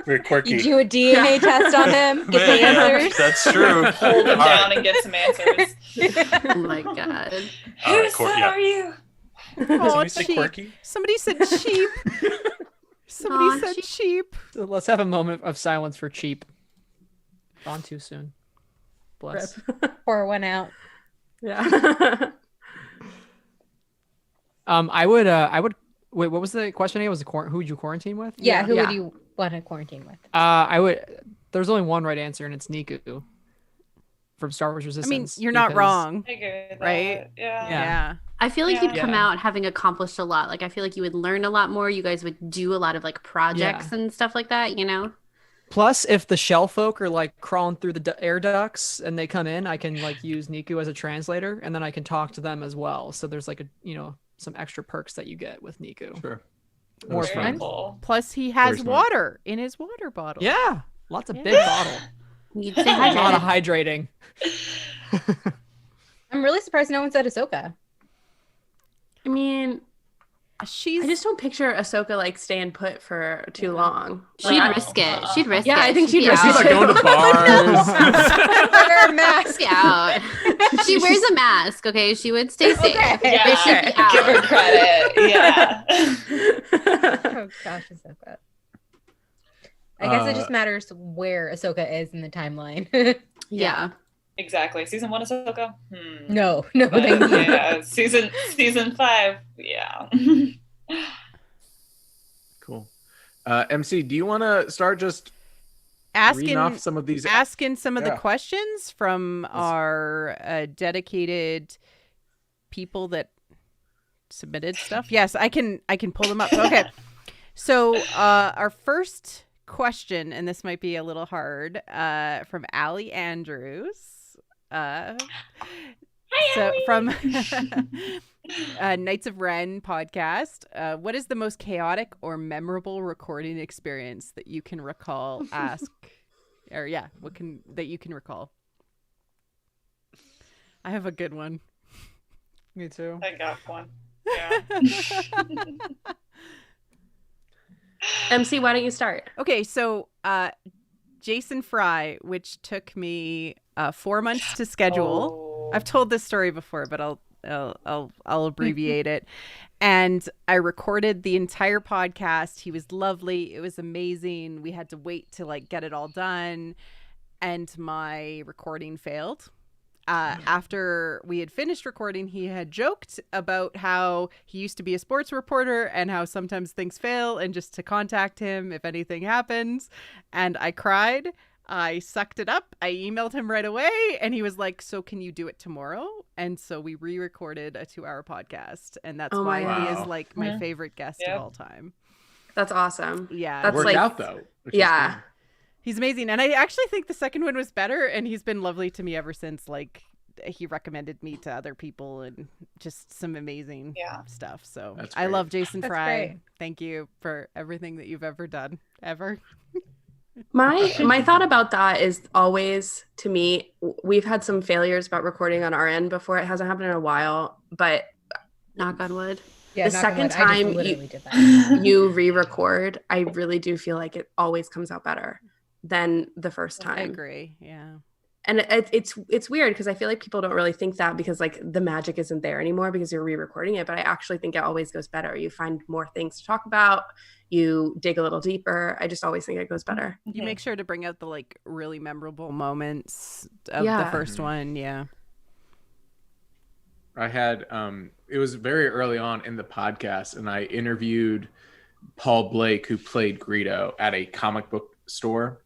Speaker 9: Very quirky.
Speaker 5: You do a DNA test on him, get the
Speaker 8: Man, yeah,
Speaker 5: answers.
Speaker 8: that's true.
Speaker 7: Hold him
Speaker 8: All
Speaker 7: down
Speaker 8: right.
Speaker 7: and get some answers.
Speaker 4: Oh my god.
Speaker 8: All right,
Speaker 7: Whose son
Speaker 8: yeah.
Speaker 7: are you?
Speaker 1: Oh,
Speaker 9: Somebody say
Speaker 1: cheap.
Speaker 9: quirky?
Speaker 1: Somebody said cheap. Somebody
Speaker 4: Aw,
Speaker 1: said
Speaker 4: cheap.
Speaker 1: cheap.
Speaker 6: So let's have a moment of silence for Cheap. Gone too soon. Bless.
Speaker 5: Pour one out.
Speaker 3: Yeah.
Speaker 6: I would. Wait, what was the question again? Was the who would you quarantine with?
Speaker 5: Yeah, who
Speaker 3: Yeah.
Speaker 5: would you want to quarantine with?
Speaker 6: I would. There's only one right answer, and it's Niku from Star Wars
Speaker 1: I
Speaker 6: Resistance.
Speaker 1: mean, you're not
Speaker 6: because-
Speaker 1: wrong.
Speaker 7: I agree with
Speaker 1: Right?
Speaker 7: that. Yeah.
Speaker 1: Yeah.
Speaker 4: I feel like you'd come
Speaker 6: Yeah.
Speaker 4: out having accomplished a lot. Like I feel like you would learn a lot more. You guys would do a lot of like projects and stuff like that, you know?
Speaker 6: Plus, if the shell folk are like crawling through the air ducts and they come in, I can like use Niku as a translator, and then I can talk to them as well. So there's like some extra perks that you get with Niku.
Speaker 2: Sure.
Speaker 6: More
Speaker 2: That's
Speaker 7: Very
Speaker 6: fun.
Speaker 2: fine.
Speaker 7: cool.
Speaker 1: Plus, he has
Speaker 2: Very smart.
Speaker 1: water in his water bottle.
Speaker 6: Yeah, lots of
Speaker 1: Yeah.
Speaker 6: big bottle.
Speaker 4: You'd stay
Speaker 6: A lot of
Speaker 4: hydrated.
Speaker 6: hydrating.
Speaker 5: I'm really surprised no one said Ahsoka.
Speaker 3: I mean,
Speaker 1: She's.
Speaker 3: I just don't picture Ahsoka like staying put for too long.
Speaker 4: She'd
Speaker 3: Like,
Speaker 4: risk it. She'd risk it.
Speaker 3: Yeah, I think she'd
Speaker 4: be
Speaker 3: risk
Speaker 4: out.
Speaker 2: She's like going to bars.
Speaker 5: Wear a mask.
Speaker 4: Be out. She wears a mask, okay? She would stay safe.
Speaker 5: Okay.
Speaker 4: But
Speaker 7: Yeah.
Speaker 4: she'd be out.
Speaker 7: Give her credit. Yeah.
Speaker 5: Oh gosh, Ahsoka. I guess it just matters where Ahsoka is in the timeline.
Speaker 4: Yeah.
Speaker 7: Exactly. Season 1 Ahsoka?
Speaker 5: no, thank
Speaker 7: But,
Speaker 5: you.
Speaker 7: yeah. Season 5. Yeah.
Speaker 2: Cool. MC, do you want to start just reading off some of these?
Speaker 1: asking some of the
Speaker 2: Yeah.
Speaker 1: questions from our dedicated people that submitted stuff. Yes, I can pull them up. Okay. So our first question, and this might be a little hard, from Allie Andrews.
Speaker 7: Hi,
Speaker 1: So
Speaker 7: Allie.
Speaker 1: from Knights of Ren podcast, what is the most chaotic or memorable recording experience that you can recall? Ask, or yeah, that you can recall? I have a good one.
Speaker 6: Me too.
Speaker 7: I got one. Yeah.
Speaker 3: MC, why don't you start?
Speaker 1: Okay, so Jason Fry, which took me 4 months to schedule.
Speaker 7: Oh.
Speaker 1: I've told this story before, but I'll abbreviate it. And I recorded the entire podcast. He was lovely. It was amazing. We had to wait to like get it all done, and my recording failed. After we had finished recording, he had joked about how he used to be a sports reporter and how sometimes things fail and just to contact him if anything happens. And I cried. I sucked it up. I emailed him right away and he was like, so can you do it tomorrow? And so we re-recorded a 2-hour podcast. And that's
Speaker 3: Oh
Speaker 1: why
Speaker 3: my
Speaker 1: he is
Speaker 2: God.
Speaker 1: like my
Speaker 7: Mhm.
Speaker 1: favorite guest
Speaker 7: Yep.
Speaker 1: of all time.
Speaker 3: That's awesome.
Speaker 1: Yeah.
Speaker 3: That's
Speaker 2: Worked
Speaker 3: like-
Speaker 2: out though. which is
Speaker 3: Yeah.
Speaker 2: good.
Speaker 1: He's amazing. And I actually think the second one was better. And he's been lovely to me ever since. Like, he recommended me to other people and just some amazing
Speaker 7: Yeah.
Speaker 1: stuff. So
Speaker 2: That's
Speaker 1: I
Speaker 2: great.
Speaker 1: love Jason
Speaker 5: That's
Speaker 1: Fry.
Speaker 5: great.
Speaker 1: Thank you for everything that you've ever done. Ever.
Speaker 3: My thought about that is always, to me, we've had some failures about recording on our end before. It hasn't happened in a while, but
Speaker 4: Knock on wood.
Speaker 5: Yeah,
Speaker 3: the
Speaker 5: knock on
Speaker 3: second
Speaker 5: wood. I
Speaker 3: time
Speaker 5: just literally did that.
Speaker 3: you re-record, I really do feel like it always comes out better than the first
Speaker 1: I
Speaker 3: time.
Speaker 1: agree. Yeah.
Speaker 3: And it's weird because I feel like people don't really think that because like the magic isn't there anymore because you're re-recording it. But I actually think it always goes better. You find more things to talk about. You dig a little deeper. I just always think it goes better.
Speaker 1: You make sure to bring out the like really memorable moments of
Speaker 3: Yeah.
Speaker 1: the first one. Yeah.
Speaker 2: I had it was very early on in the podcast, and I interviewed Paul Blake, who played Greedo, at a comic book store,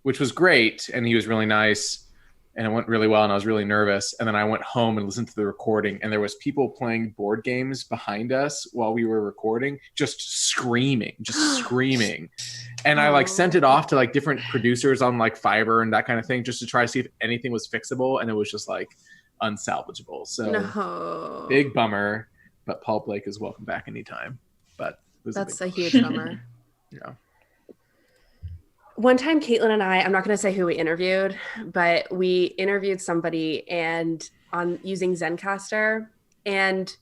Speaker 2: which was great, and he was really nice, and it went really well, and I was really nervous. And then I went home and listened to the recording, and there was people playing board games behind us while we were recording, just screaming. And I like sent it off to like different producers on like Fiverr and that kind of thing, just to try to see if anything was fixable, and it was just like unsalvageable. So
Speaker 3: No.
Speaker 2: big bummer, but Paul Blake is welcome back anytime. But it was
Speaker 3: That's
Speaker 2: a
Speaker 3: a
Speaker 2: big
Speaker 3: huge bummer.
Speaker 2: yeah.
Speaker 3: One time, Caitlin and I'm not going to say who we interviewed, but we interviewed somebody and on using Zencaster. And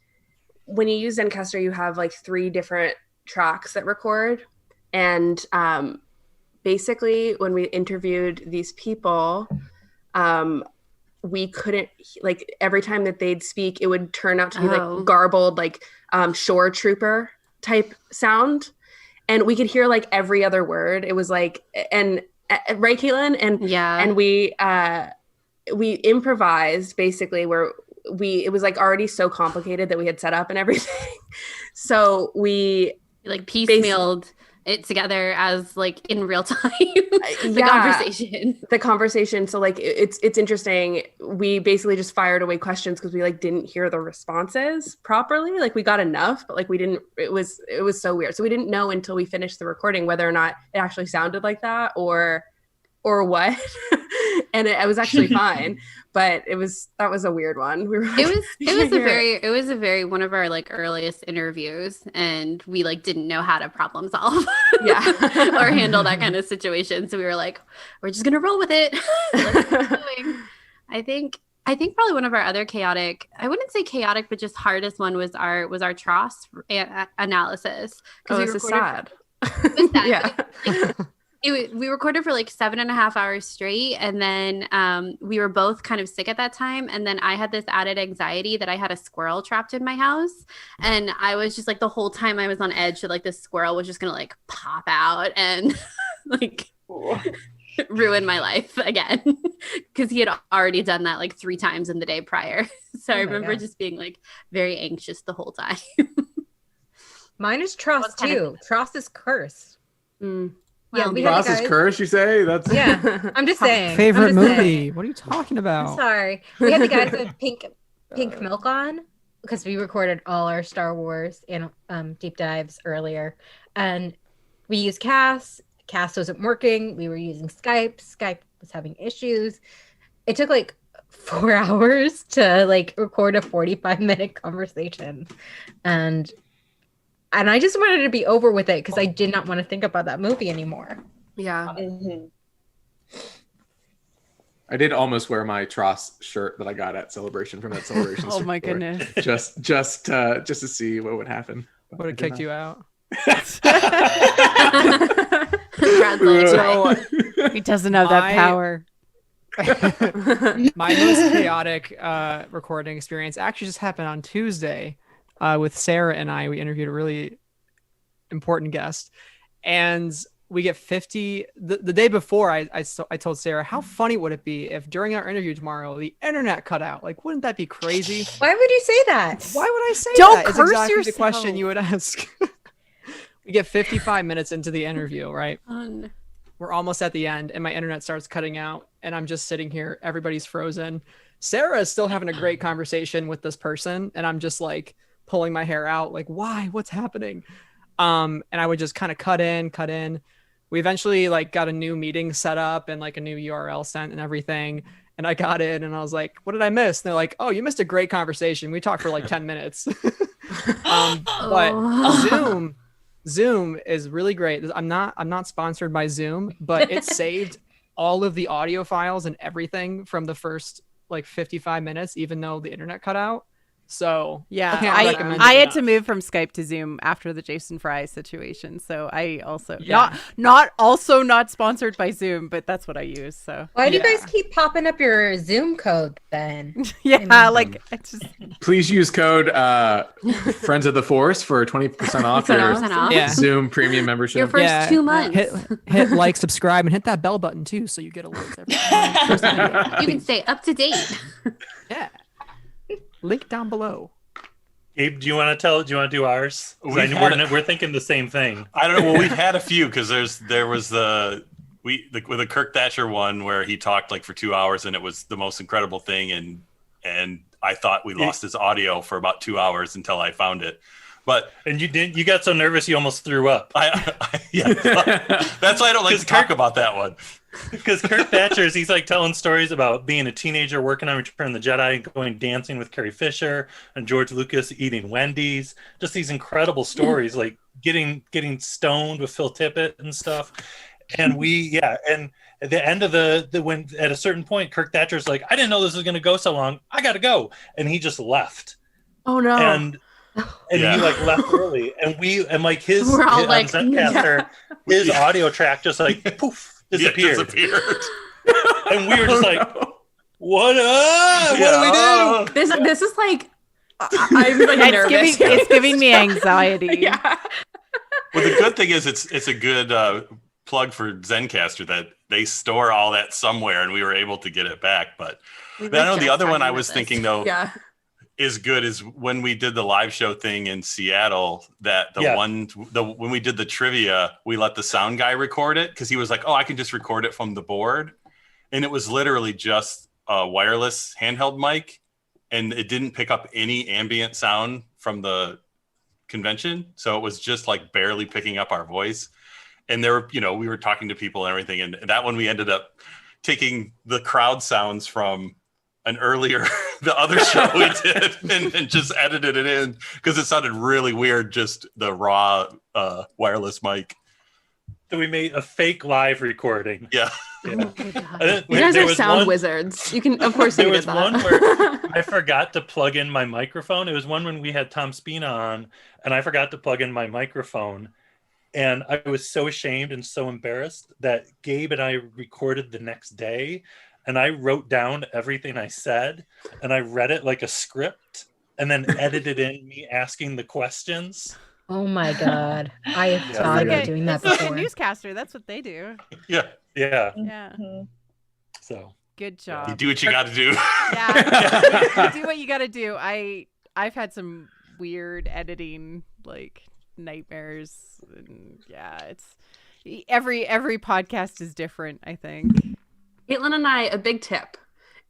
Speaker 3: when you use Zencaster, you have like 3 different tracks that record. And basically, when we interviewed these people, we couldn't, like, every time that they'd speak, it would turn out to be like garbled, like shore trooper type sound. And we could hear like every other word. It was like, and right, Caitlin? And
Speaker 4: Yeah.
Speaker 3: and we improvised basically where it was like already so complicated that we had set up and everything. So we
Speaker 4: like piecemealed it together as like in real time the conversation.
Speaker 3: So like it's interesting. We basically just fired away questions because we like didn't hear the responses properly. Like we got enough, but like we didn't. It was so weird. So we didn't know until we finished the recording whether or not it actually sounded like that or what. And it was actually fine, but that was a weird one. We were like,
Speaker 4: it was a very one of our like earliest interviews, and we like didn't know how to problem solve or handle that kind of situation. So we were like, we're just gonna roll with it. Let's keep going. I think probably one of our other chaotic, I wouldn't say chaotic, but just hardest one was our Tross analysis.
Speaker 3: Oh, this is sad.
Speaker 4: It was sad. Yeah. We recorded for like 7.5 hours straight, and then we were both kind of sick at that time, and then I had this added anxiety that I had a squirrel trapped in my house, and I was just like the whole time I was on edge that like this squirrel was just gonna like pop out and like ruin my life again, because he had already done that like 3 times in the day prior. So I remember just being like very anxious the whole time.
Speaker 5: Mine is Tross too. Tross is cursed.
Speaker 3: Yeah,
Speaker 2: Cross is cursed, you say? That's
Speaker 5: I'm just saying.
Speaker 6: Favorite movie? What are you talking about?
Speaker 5: I'm sorry. We had the guys with pink milk on because we recorded all our Star Wars and deep dives earlier, and we used Cast. Cast wasn't working. We were using Skype. Skype was having issues. It took like 4 hours to like record a 45-minute conversation, and I just wanted to be over with it because I did not want to think about that movie anymore.
Speaker 3: Yeah.
Speaker 7: Mm-hmm.
Speaker 2: I did almost wear my Tross shirt that I got at Celebration from that Celebration.
Speaker 1: Oh my goodness!
Speaker 2: Just to see what would happen.
Speaker 6: Would have kicked you out.
Speaker 1: He doesn't have that power.
Speaker 6: My most chaotic recording experience actually just happened on Tuesday. With Sarah and I, we interviewed a really important guest, and we get 50 the day before. I told Sarah, how funny would it be if during our interview tomorrow the internet cut out? Like, wouldn't that be crazy?
Speaker 5: Why would you say that?
Speaker 6: Why would I say
Speaker 1: Don't
Speaker 6: that? It's
Speaker 1: curse
Speaker 6: exactly
Speaker 1: yourself.
Speaker 6: the question you would ask. We get 55 minutes into the interview, right? We're almost at the end, and my internet starts cutting out, and I'm just sitting here. Everybody's frozen. Sarah is still having a great conversation with this person, and I'm just like pulling my hair out, like, why? What's happening? And I would just kind of cut in. We eventually like got a new meeting set up and like a new URL sent and everything. And I got in and I was like, what did I miss? And they're like, oh, you missed a great conversation. We talked for like 10 minutes. But Zoom is really great. I'm not sponsored by Zoom, but it saved all of the audio files and everything from the first like 55 minutes, even though the internet cut out. So
Speaker 1: Yeah,
Speaker 6: can't recommend
Speaker 1: I
Speaker 6: it
Speaker 1: had to
Speaker 6: enough.
Speaker 1: move from Skype to Zoom after the Jason Fry situation. So I also
Speaker 6: Yeah.
Speaker 1: not sponsored by Zoom, but that's what I use. So
Speaker 5: Why do you
Speaker 6: Yeah.
Speaker 5: guys keep popping up your Zoom code then?
Speaker 1: yeah, like it's just
Speaker 2: Please use code Friends of the Force for 20% off your
Speaker 4: 20% off.
Speaker 6: Yeah.
Speaker 2: Zoom premium membership.
Speaker 4: Your first 2 months.
Speaker 6: Hit like, subscribe, and hit that bell button too, so you get alerts every time.
Speaker 4: You can stay up to date.
Speaker 6: Yeah. Link down below.
Speaker 9: Gabe, do you want to do ours? 'Cause
Speaker 8: We've had
Speaker 9: we're thinking the same thing.
Speaker 8: I don't know. Well, we've had a few because there was with the Kirk Thatcher one where he talked like for 2 hours and it was the most incredible thing, and I thought we lost his audio for about 2 hours until I found it. But
Speaker 9: You got so nervous you almost threw up.
Speaker 8: Yeah, that's why I don't like to talk about that one.
Speaker 9: Because Kirk Thatcher's, he's like telling stories about being a teenager, working on Return of the Jedi, and going dancing with Carrie Fisher and George Lucas, eating Wendy's. Just these incredible stories, like getting stoned with Phil Tippett and stuff. And and at the end of when at a certain point, Kirk Thatcher's like, I didn't know this was going to go so long. I got to go, and he just left.
Speaker 3: Oh no.
Speaker 9: And he like left early, and like his
Speaker 4: We're all
Speaker 9: on
Speaker 4: like,
Speaker 9: Zencaster, his audio track just like poof disappeared. And we were just like, what up? What do we do?
Speaker 3: This is like I'm like nervous.
Speaker 1: it's giving me anxiety.
Speaker 3: Yeah.
Speaker 8: Well, the good thing is it's a good plug for Zencaster that they store all that somewhere, and we were able to get it back. But I know the other one I was thinking though
Speaker 3: Yeah.
Speaker 8: is good is when we did the live show thing in Seattle. That when we did the trivia, we let the sound guy record it because he was like, "Oh, I can just record it from the board," and it was literally just a wireless handheld mic, and it didn't pick up any ambient sound from the convention, so it was just like barely picking up our voice. And there were, we were talking to people and everything, and that one we ended up taking the crowd sounds from an earlier the other show we did and just edited it in because it sounded really weird, just the raw wireless mic.
Speaker 9: So we made a fake live recording.
Speaker 8: Yeah.
Speaker 4: Oh my God.
Speaker 3: You guys are sound wizards. You can, of course, you
Speaker 9: There
Speaker 3: did
Speaker 9: was
Speaker 3: that.
Speaker 9: one where I forgot to plug in my microphone. It was one when we had Tom Spina on, and I forgot to plug in my microphone. And I was so ashamed and so embarrassed that Gabe and I recorded the next day. And I wrote down everything I said, and I read it like a script, and then edited in me asking the questions.
Speaker 5: Oh my God. I have
Speaker 9: Yeah.
Speaker 5: thought
Speaker 9: It's
Speaker 5: about doing that
Speaker 1: It's like a
Speaker 5: before.
Speaker 1: newscaster. That's what they do.
Speaker 8: Yeah.
Speaker 9: Yeah.
Speaker 1: Yeah.
Speaker 9: So
Speaker 1: Good job.
Speaker 8: You do what you got to do.
Speaker 1: Yeah. You do what you got to do. I've had some weird editing like nightmares. And yeah, it's every podcast is different, I think.
Speaker 3: Caitlin and I, a big tip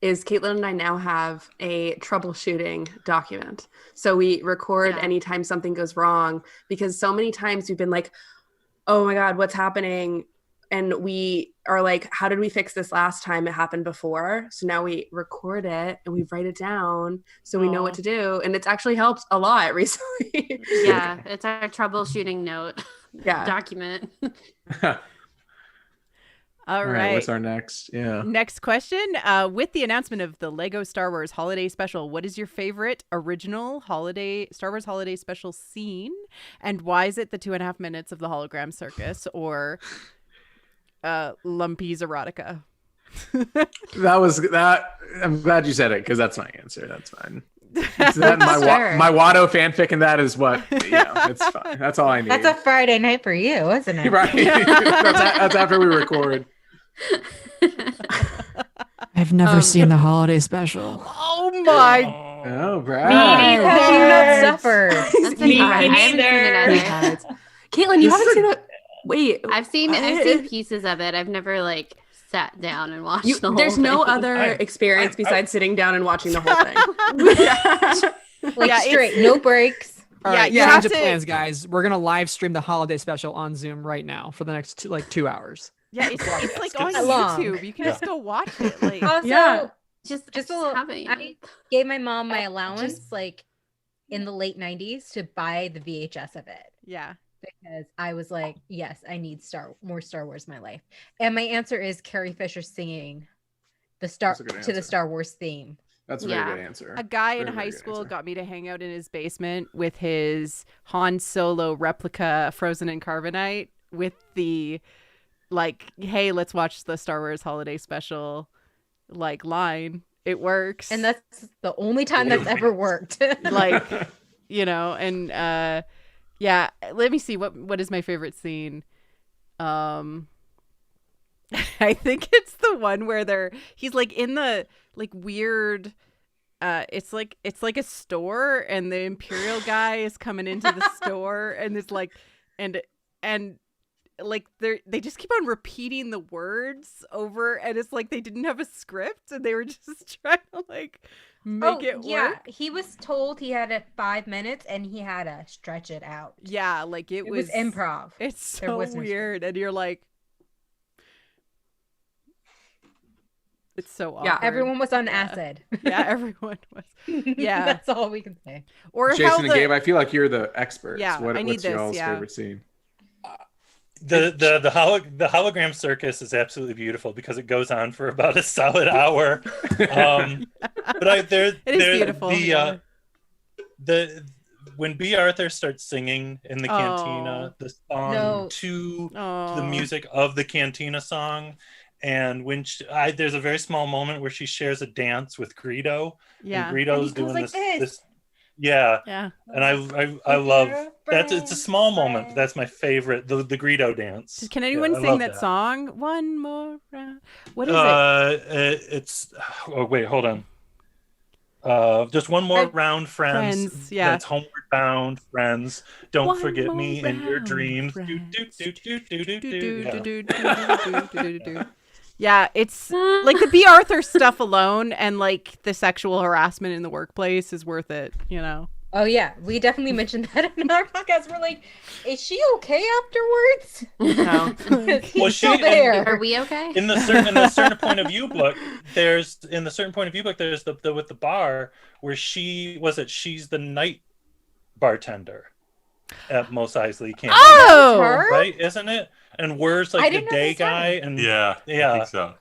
Speaker 3: is Caitlin and I now have a troubleshooting document. So we record anytime something goes wrong, because so many times we've been like, oh my God, what's happening? And we are like, how did we fix this last time? It happened before. So now we record it and we write it down so we know what to do. And it's actually helped a lot recently.
Speaker 4: Yeah, it's our troubleshooting note document.
Speaker 1: All right.
Speaker 2: What's our next? Yeah.
Speaker 1: Next question. With the announcement of the Lego Star Wars Holiday Special, what is your favorite original Star Wars Holiday Special scene? And why is it the 2.5 minutes of the hologram circus or Lumpy's erotica?
Speaker 2: That. I'm glad you said it because that's my answer. That's fine. My Watto fanfic and that is what. Yeah, it's fine. That's all I need.
Speaker 5: That's a Friday night for you, isn't it?
Speaker 2: Right. that's after we record.
Speaker 6: I've never seen the holiday special.
Speaker 1: Oh my!
Speaker 2: Oh, Brad.
Speaker 5: Have you not suffered?
Speaker 4: That's
Speaker 7: Me
Speaker 4: I haven't seen it either.
Speaker 3: Caitlin, you haven't seen it? Wait,
Speaker 4: I've seen pieces of it. I've never like sat down and watched the whole
Speaker 3: there's no
Speaker 4: thing.
Speaker 3: other experience besides sitting down and watching the whole thing.
Speaker 5: Like
Speaker 1: Yeah,
Speaker 5: straight, no breaks.
Speaker 6: All right,
Speaker 1: you have
Speaker 6: change of
Speaker 1: to-
Speaker 6: plans, guys. We're gonna live stream the holiday special on Zoom right now for the next 2 hours.
Speaker 1: Yeah, it's like on
Speaker 5: Long.
Speaker 1: YouTube. You can just go watch it. Like,
Speaker 5: Also,
Speaker 3: Yeah.
Speaker 5: just a little.
Speaker 4: having
Speaker 5: I gave my mom my allowance like in the late 90s to buy the VHS of it.
Speaker 1: yeah.
Speaker 5: because I was like, yes, I need more Star Wars in my life. And my answer is Carrie Fisher singing the Star Wars theme.
Speaker 2: That's a very good answer.
Speaker 1: A guy in
Speaker 2: Very,
Speaker 1: high
Speaker 2: very good
Speaker 1: school
Speaker 2: answer.
Speaker 1: got me to hang out in his basement with his Han Solo replica Frozen in Carbonite with the like, hey, let's watch the Star Wars holiday special like line. It works.
Speaker 5: And that's the only time that's ever worked.
Speaker 1: Like, you know, and yeah, let me see what is my favorite scene. I think it's the one where he's like in the like weird it's like a store and the Imperial guy is coming into the store and it's like and like they just keep on repeating the words over and it's like they didn't have a script and they were just trying to like make it work.
Speaker 5: He was told he had 5 minutes and he had to stretch it out.
Speaker 1: Yeah, like it was
Speaker 5: improv.
Speaker 1: It's so weird and you're like, it's so awkward.
Speaker 5: Yeah, everyone was on acid.
Speaker 1: Yeah, everyone was. Yeah,
Speaker 5: that's all we can say.
Speaker 1: Or
Speaker 2: Jason and Gabe, I feel like you're the experts.
Speaker 1: Yeah, I need
Speaker 2: what's
Speaker 1: this.
Speaker 2: y'all's
Speaker 1: Yeah.
Speaker 2: favorite scene?
Speaker 9: The hologram circus is absolutely beautiful because it goes on for about a solid hour. But
Speaker 1: it is beautiful.
Speaker 9: When B. Arthur starts singing in the cantina, the song to the music of the cantina song. And when there's a very small moment where she shares a dance with Greedo.
Speaker 1: Yeah.
Speaker 9: And Greedo's doing
Speaker 5: like
Speaker 9: this. Yeah.
Speaker 1: Yeah.
Speaker 9: And I love that. It's a small moment, but that's my favorite. The Greedo dance.
Speaker 1: Can anyone sing that song? One more round. What is it?
Speaker 9: It's wait, hold on. Just one more round, friends.
Speaker 1: Yeah.
Speaker 9: That's homeward bound, friends. Don't
Speaker 1: One
Speaker 9: forget me
Speaker 1: more
Speaker 9: in your
Speaker 1: round,
Speaker 9: dreams.
Speaker 1: Yeah, it's like the B. Arthur stuff alone and like the sexual harassment in the workplace is worth it, you know.
Speaker 5: Oh yeah, we definitely mentioned that in our podcast. We're like, is she okay afterwards?
Speaker 1: No.
Speaker 9: Well,
Speaker 5: still there.
Speaker 4: Are we okay?
Speaker 9: In the certain point of view book, there's the with the bar where she's the night bartender at Mos Eisley Cantina.
Speaker 1: Oh,
Speaker 9: right, isn't it? And Wur's like the day guy, and
Speaker 8: yeah, I think so.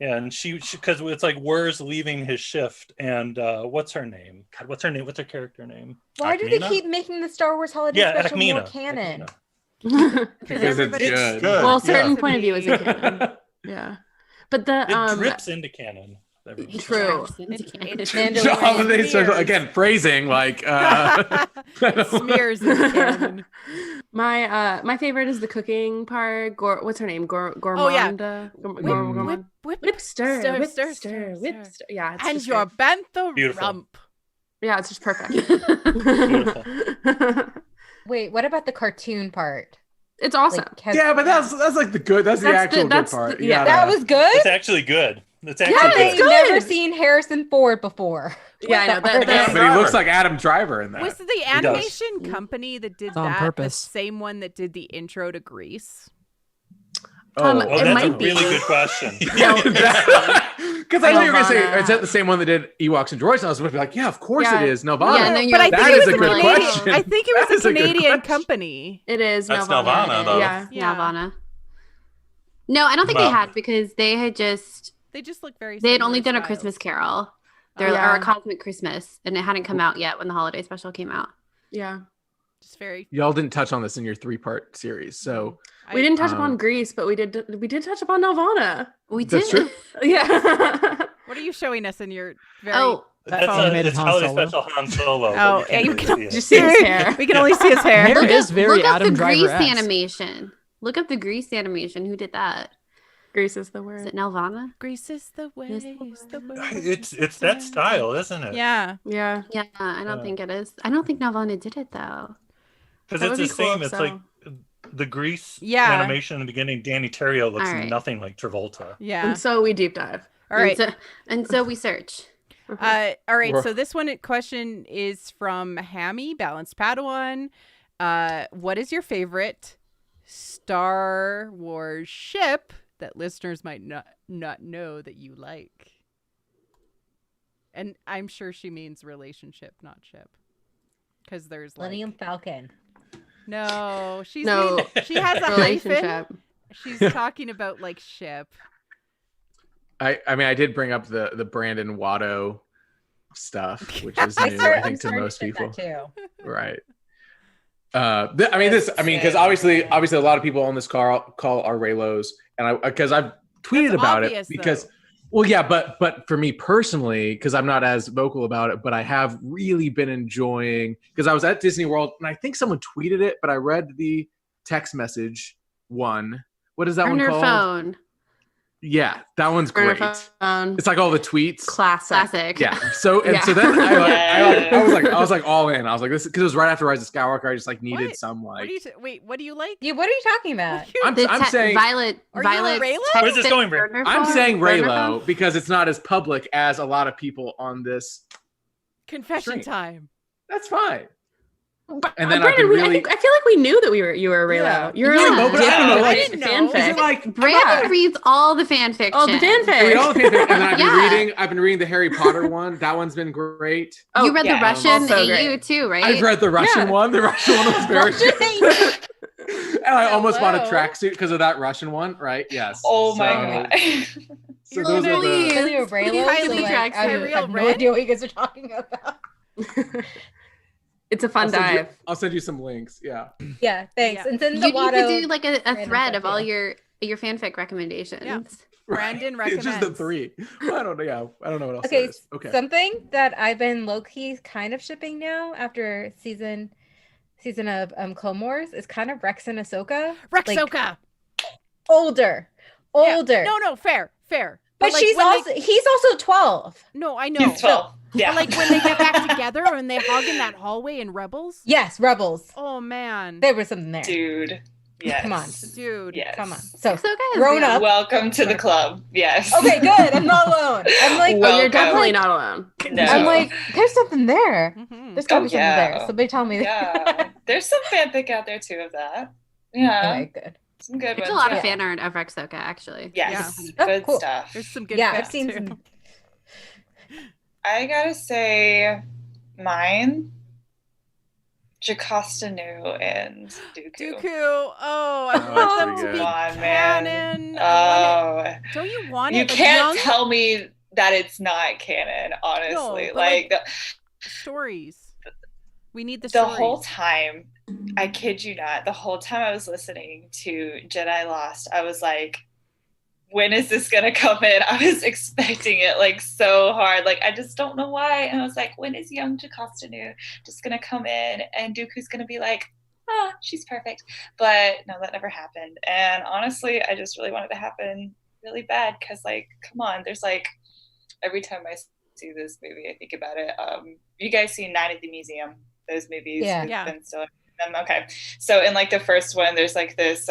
Speaker 9: Yeah, and she because it's like Wur's leaving his shift, and what's her name? God, what's her name? What's her character name?
Speaker 5: Why do they keep making the Star Wars holiday special more canon?
Speaker 2: Because it's good.
Speaker 4: Well, certain point of view is a canon. Yeah, but
Speaker 9: it drips into canon.
Speaker 4: True.
Speaker 2: Holiday special again. Phrasing like
Speaker 1: smears in canon.
Speaker 3: My favorite is the cooking part. What's her name? Gourmanda. Whipster. Yeah. It's
Speaker 1: and your bantha rump.
Speaker 3: Yeah, it's just perfect.
Speaker 5: Wait, what about the cartoon part?
Speaker 3: It's awesome.
Speaker 5: Like,
Speaker 2: yeah, but that's like the good. That's the actual good part.
Speaker 3: Yeah,
Speaker 5: that was good.
Speaker 9: It's actually good. It's actually
Speaker 5: I've
Speaker 9: good.
Speaker 5: never seen Harrison Ford before.
Speaker 3: Yeah, I know that.
Speaker 2: But he looks like Adam Driver in that.
Speaker 1: Was the animation company that did
Speaker 6: on
Speaker 1: that
Speaker 6: purpose.
Speaker 1: the same one that did the intro to Grease?
Speaker 9: Oh,
Speaker 3: it
Speaker 9: that's
Speaker 3: might
Speaker 9: a
Speaker 3: be.
Speaker 9: really good question.
Speaker 2: Because I knew you were gonna say, is that the same one that did Ewoks and Droids? And I was going to be like, yeah, of course it is. Nelvana.
Speaker 4: Yeah, and then
Speaker 1: But I think
Speaker 2: That
Speaker 1: it
Speaker 2: is
Speaker 1: was
Speaker 2: a good
Speaker 1: Canadian.
Speaker 2: question.
Speaker 1: I think it
Speaker 2: That
Speaker 1: was
Speaker 2: is
Speaker 1: a
Speaker 2: a good
Speaker 1: Canadian
Speaker 2: question.
Speaker 1: company.
Speaker 3: It is.
Speaker 8: That's Nelvana, though.
Speaker 3: Yeah.
Speaker 4: Nelvana. No, I don't think they had because they had just
Speaker 1: look very.
Speaker 4: They had only
Speaker 1: similar
Speaker 4: done a
Speaker 1: styles.
Speaker 4: Christmas Carol, or a Cosmic Christmas, and it hadn't come out yet when the holiday special came out.
Speaker 3: Yeah.
Speaker 1: Just very.
Speaker 2: Y'all didn't touch on this in your 3-part series, so
Speaker 3: We didn't touch upon Grease, but we did touch upon Nelvana.
Speaker 4: We did.
Speaker 2: that's true.
Speaker 3: Yeah.
Speaker 1: What are you showing us in your very?
Speaker 9: That's
Speaker 6: animated
Speaker 9: it's
Speaker 6: Han
Speaker 9: holiday
Speaker 6: Solo.
Speaker 9: special Han Solo.
Speaker 1: Oh,
Speaker 9: but
Speaker 1: you
Speaker 9: you
Speaker 1: can
Speaker 9: can't really
Speaker 3: Just
Speaker 9: see
Speaker 3: see his hair.
Speaker 1: We can only see his hair.
Speaker 6: Hair is very
Speaker 4: look up
Speaker 6: Adam
Speaker 4: the Grease
Speaker 6: Driver-esque.
Speaker 4: animation. Look up the Grease animation. Who did that?
Speaker 3: Grease is the
Speaker 4: Is
Speaker 3: word.
Speaker 4: it Nelvana?
Speaker 1: Grease is the way.
Speaker 4: Is the
Speaker 1: Is the way.
Speaker 9: It's that style, isn't it?
Speaker 1: Yeah.
Speaker 3: Yeah.
Speaker 4: Yeah, I don't think it is. I don't think Nelvana did it though.
Speaker 9: Because
Speaker 3: That
Speaker 9: it's
Speaker 3: would
Speaker 9: the
Speaker 3: be cool
Speaker 9: same.
Speaker 3: if
Speaker 9: It's
Speaker 3: so.
Speaker 9: like the Grease
Speaker 1: Yeah.
Speaker 9: animation in the beginning. Danny Terrio looks
Speaker 4: All right.
Speaker 9: nothing like Travolta.
Speaker 1: Yeah.
Speaker 3: And so we deep dive.
Speaker 1: All right.
Speaker 4: And so we search.
Speaker 1: All right.
Speaker 2: We're-
Speaker 1: So this question is from Hammy, Balanced Padawan. What is your favorite Star Wars ship that listeners might not know that you like? And I'm sure she means relationship, not ship. Because there's like...
Speaker 5: Millennium Falcon.
Speaker 1: No, she
Speaker 3: No.
Speaker 1: has a hyphen.
Speaker 3: Relationship.
Speaker 1: She's talking about like ship.
Speaker 2: I mean, I did bring up the Brandon Watto stuff, which is new, I think, to most people.
Speaker 5: Too.
Speaker 2: Right. Because obviously a lot of people on this call are Raylos, and because I've tweeted
Speaker 1: That's
Speaker 2: about
Speaker 1: obvious,
Speaker 2: it because,
Speaker 1: though.
Speaker 2: well, yeah, but for me personally, because I'm not as vocal about it, but I have really been enjoying, because I was at Disney World and I think someone tweeted it, but I read the text message one. What is that
Speaker 4: On
Speaker 2: one
Speaker 4: your
Speaker 2: called?
Speaker 4: phone.
Speaker 2: Yeah, that one's great. It's like all the tweets.
Speaker 3: Classic.
Speaker 2: Yeah. So then I was like all in. I was like, this, because it was right after Rise of Skywalker. I just like needed
Speaker 1: What?
Speaker 2: some like.
Speaker 1: What do you like?
Speaker 5: Yeah, what are you talking about?
Speaker 2: I'm saying
Speaker 4: Violet.
Speaker 1: Are you a Raylo?
Speaker 9: Where's this going, Brandon?
Speaker 4: burner
Speaker 2: I'm
Speaker 4: phone?
Speaker 2: saying
Speaker 4: Burner
Speaker 2: Raylo
Speaker 4: phone?
Speaker 2: because it's not as public as a lot of people on this.
Speaker 1: Confession
Speaker 2: Stream.
Speaker 1: time.
Speaker 2: That's fine.
Speaker 3: But,
Speaker 2: And then
Speaker 3: Brandon,
Speaker 2: I
Speaker 3: I feel like we knew that you were Raylo.
Speaker 2: Yeah.
Speaker 3: You're
Speaker 2: Yeah,
Speaker 3: like
Speaker 2: no, but I don't know, like,
Speaker 1: I didn't know.
Speaker 3: fanfic.
Speaker 2: Is it like
Speaker 4: Brandon reads all the fan fiction.
Speaker 3: Oh, the fanfic.
Speaker 2: I read all the fanfic, and then
Speaker 4: Yeah.
Speaker 2: I've been reading the Harry Potter one. That one's been great.
Speaker 3: Oh,
Speaker 4: You read
Speaker 7: yeah.
Speaker 4: the Russian
Speaker 3: Also
Speaker 4: AU
Speaker 3: great.
Speaker 4: too, right?
Speaker 2: I've read the Russian one. The Russian one was very good. And I almost bought a
Speaker 1: Hello.
Speaker 2: tracksuit because of that Russian one, right? Yes.
Speaker 7: Oh
Speaker 2: So-
Speaker 7: my god.
Speaker 2: So
Speaker 1: You're
Speaker 2: those are
Speaker 1: literally-
Speaker 2: the.
Speaker 5: Really, Raylo,
Speaker 1: Highly
Speaker 5: so, like,
Speaker 1: tracks
Speaker 5: I
Speaker 1: Ariel
Speaker 5: have no
Speaker 1: Red?
Speaker 5: idea what you guys are talking about.
Speaker 3: It's a fun dive.
Speaker 2: I'll send you some links. Yeah.
Speaker 5: Yeah, thanks.
Speaker 1: Yeah.
Speaker 5: And then
Speaker 4: You
Speaker 5: the
Speaker 4: need
Speaker 5: Watto.
Speaker 4: to do like a
Speaker 5: random
Speaker 4: thread
Speaker 5: stuff,
Speaker 4: of all
Speaker 5: yeah.
Speaker 4: your fanfic recommendations.
Speaker 1: Yeah. Brandon
Speaker 2: It's just the
Speaker 1: recommends.
Speaker 2: 3. I don't know. Yeah. I don't know what else.
Speaker 5: Okay,
Speaker 2: there is. Okay.
Speaker 5: something that I've been low key kind of shipping now after season of Clone Wars is kind of Rex and Ahsoka. Like,
Speaker 1: Rexoka.
Speaker 5: older.
Speaker 1: Yeah. No, fair.
Speaker 5: But
Speaker 1: like,
Speaker 5: he's
Speaker 1: when
Speaker 5: also he's also 12.
Speaker 1: No, I know.
Speaker 7: He's 12. Yeah.
Speaker 1: But like when they get back together and they hug in that hallway in Rebels.
Speaker 5: Yes, Rebels.
Speaker 1: Oh man.
Speaker 5: There was something there.
Speaker 7: Dude. Yes.
Speaker 5: Come on.
Speaker 1: Dude.
Speaker 7: Yes.
Speaker 5: Come on. So
Speaker 4: So guys,
Speaker 5: grown up.
Speaker 7: Welcome to the club. Yes.
Speaker 5: Okay, good. I'm not alone. I'm like,
Speaker 3: Oh,
Speaker 7: Welcome.
Speaker 3: you're definitely not alone.
Speaker 7: No.
Speaker 5: I'm like, there's something there.
Speaker 1: Mhm.
Speaker 5: There's gotta
Speaker 7: Oh,
Speaker 5: be something
Speaker 7: yeah.
Speaker 5: there. Somebody tell me.
Speaker 7: Yeah. There's some fanfic out there too of that. Yeah.
Speaker 5: Okay, good.
Speaker 7: Some good
Speaker 4: There's
Speaker 7: ones.
Speaker 4: a lot
Speaker 7: yeah.
Speaker 4: of fan art of Rexoka actually.
Speaker 7: Yes.
Speaker 5: Yeah.
Speaker 7: Good
Speaker 5: Oh, cool.
Speaker 7: stuff.
Speaker 1: There's some good
Speaker 5: Yeah,
Speaker 1: facts,
Speaker 5: I've seen
Speaker 1: too.
Speaker 5: some.
Speaker 7: I gotta say mine. Jocasta Nu and Dooku.
Speaker 1: Dooku. Oh, I
Speaker 2: Oh,
Speaker 1: want
Speaker 2: that's
Speaker 1: them
Speaker 2: pretty
Speaker 1: to
Speaker 2: good.
Speaker 1: be
Speaker 7: Come on, man.
Speaker 1: canon. I want
Speaker 7: Oh.
Speaker 1: it- Don't you want
Speaker 7: You
Speaker 1: it? Like,
Speaker 7: can't
Speaker 1: young
Speaker 7: tell me that it's not canon, honestly.
Speaker 1: but,
Speaker 7: like
Speaker 1: stories. We need the
Speaker 7: the
Speaker 1: stories.
Speaker 7: whole time, I kid you not, the whole time I was listening to Jedi Lost, I was like, when is this gonna come in? I was expecting it like so hard. Like I just don't know why. And I was like, when is young Jocasta Nu just gonna come in and Dooku's gonna be like, she's perfect. But no, that never happened. And honestly, I just really wanted it to happen really bad because like, come on, there's like every time I see this movie, I think about it. You guys seen Night at the Museum? Those movies?
Speaker 5: Yeah.
Speaker 7: We've
Speaker 1: Yeah.
Speaker 7: been still okay. So in like the first one, there's like this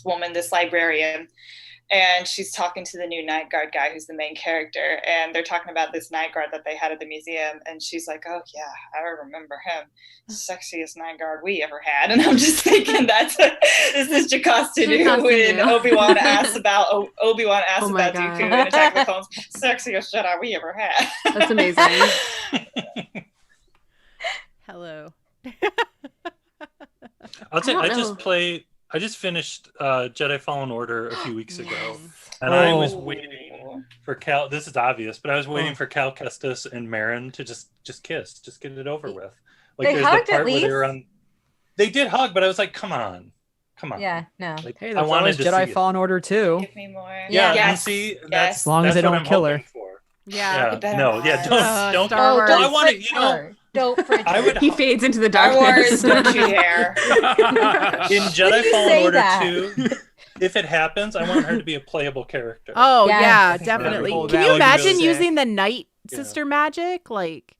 Speaker 7: woman, this librarian, and she's talking to the new night guard guy who's the main character, and they're talking about this night guard that they had at the museum, and she's like, oh yeah, I remember him, sexiest night guard we ever had. And I'm just thinking this is Jocasta Nu
Speaker 4: Jocasta
Speaker 7: when
Speaker 4: Nu.
Speaker 7: Obi-Wan asks about
Speaker 3: Oh my
Speaker 7: Dooku
Speaker 3: God.
Speaker 7: in Attack of the Clones, sexiest Jedi we ever had.
Speaker 3: That's amazing.
Speaker 1: Hello.
Speaker 9: I'll say
Speaker 3: I
Speaker 9: I
Speaker 3: don't
Speaker 9: just
Speaker 3: know.
Speaker 9: played. I just finished Jedi Fallen Order a few weeks ago,
Speaker 1: Nice.
Speaker 9: and I was
Speaker 6: Oh.
Speaker 9: waiting for Cal. This is obvious, but I was waiting for Cal Kestis and Marin to just kiss, just get it over with. Like
Speaker 5: They
Speaker 9: there's
Speaker 5: hugged
Speaker 9: the
Speaker 5: at
Speaker 9: part where they
Speaker 5: least?
Speaker 9: were on. They did hug, but I was like, come on.
Speaker 5: Yeah, no.
Speaker 9: Like,
Speaker 6: Hey,
Speaker 9: I
Speaker 6: there's
Speaker 9: wanted
Speaker 6: always
Speaker 9: to
Speaker 6: Jedi
Speaker 9: see it.
Speaker 6: Fallen Order too.
Speaker 7: Give me more.
Speaker 9: Yeah,
Speaker 5: Yeah.
Speaker 9: and see, that's
Speaker 6: As long as
Speaker 9: that's
Speaker 6: they
Speaker 9: what
Speaker 6: don't
Speaker 9: I'm
Speaker 6: kill her.
Speaker 9: hoping for.
Speaker 1: Yeah.
Speaker 7: better
Speaker 9: No,
Speaker 7: not.
Speaker 9: yeah, don't.
Speaker 1: Star
Speaker 5: Oh,
Speaker 1: Wars.
Speaker 5: don't
Speaker 9: I want it,
Speaker 5: fridge
Speaker 9: you know.
Speaker 5: her. Don't fridge
Speaker 9: I
Speaker 5: her.
Speaker 9: would
Speaker 3: He fades into the
Speaker 7: Star Wars,
Speaker 3: darkness.
Speaker 7: don't you dare.
Speaker 9: in
Speaker 5: you
Speaker 9: Jedi Fallen
Speaker 5: say
Speaker 9: Order
Speaker 5: that?
Speaker 9: 2. If it happens, I want her to be a playable character.
Speaker 1: Oh
Speaker 5: Yes.
Speaker 1: yeah,
Speaker 5: Okay.
Speaker 1: definitely.
Speaker 6: Oh,
Speaker 1: Can
Speaker 6: that
Speaker 1: you
Speaker 6: would be
Speaker 1: imagine
Speaker 6: sick.
Speaker 1: using the night
Speaker 9: Yeah.
Speaker 1: sister magic? Like,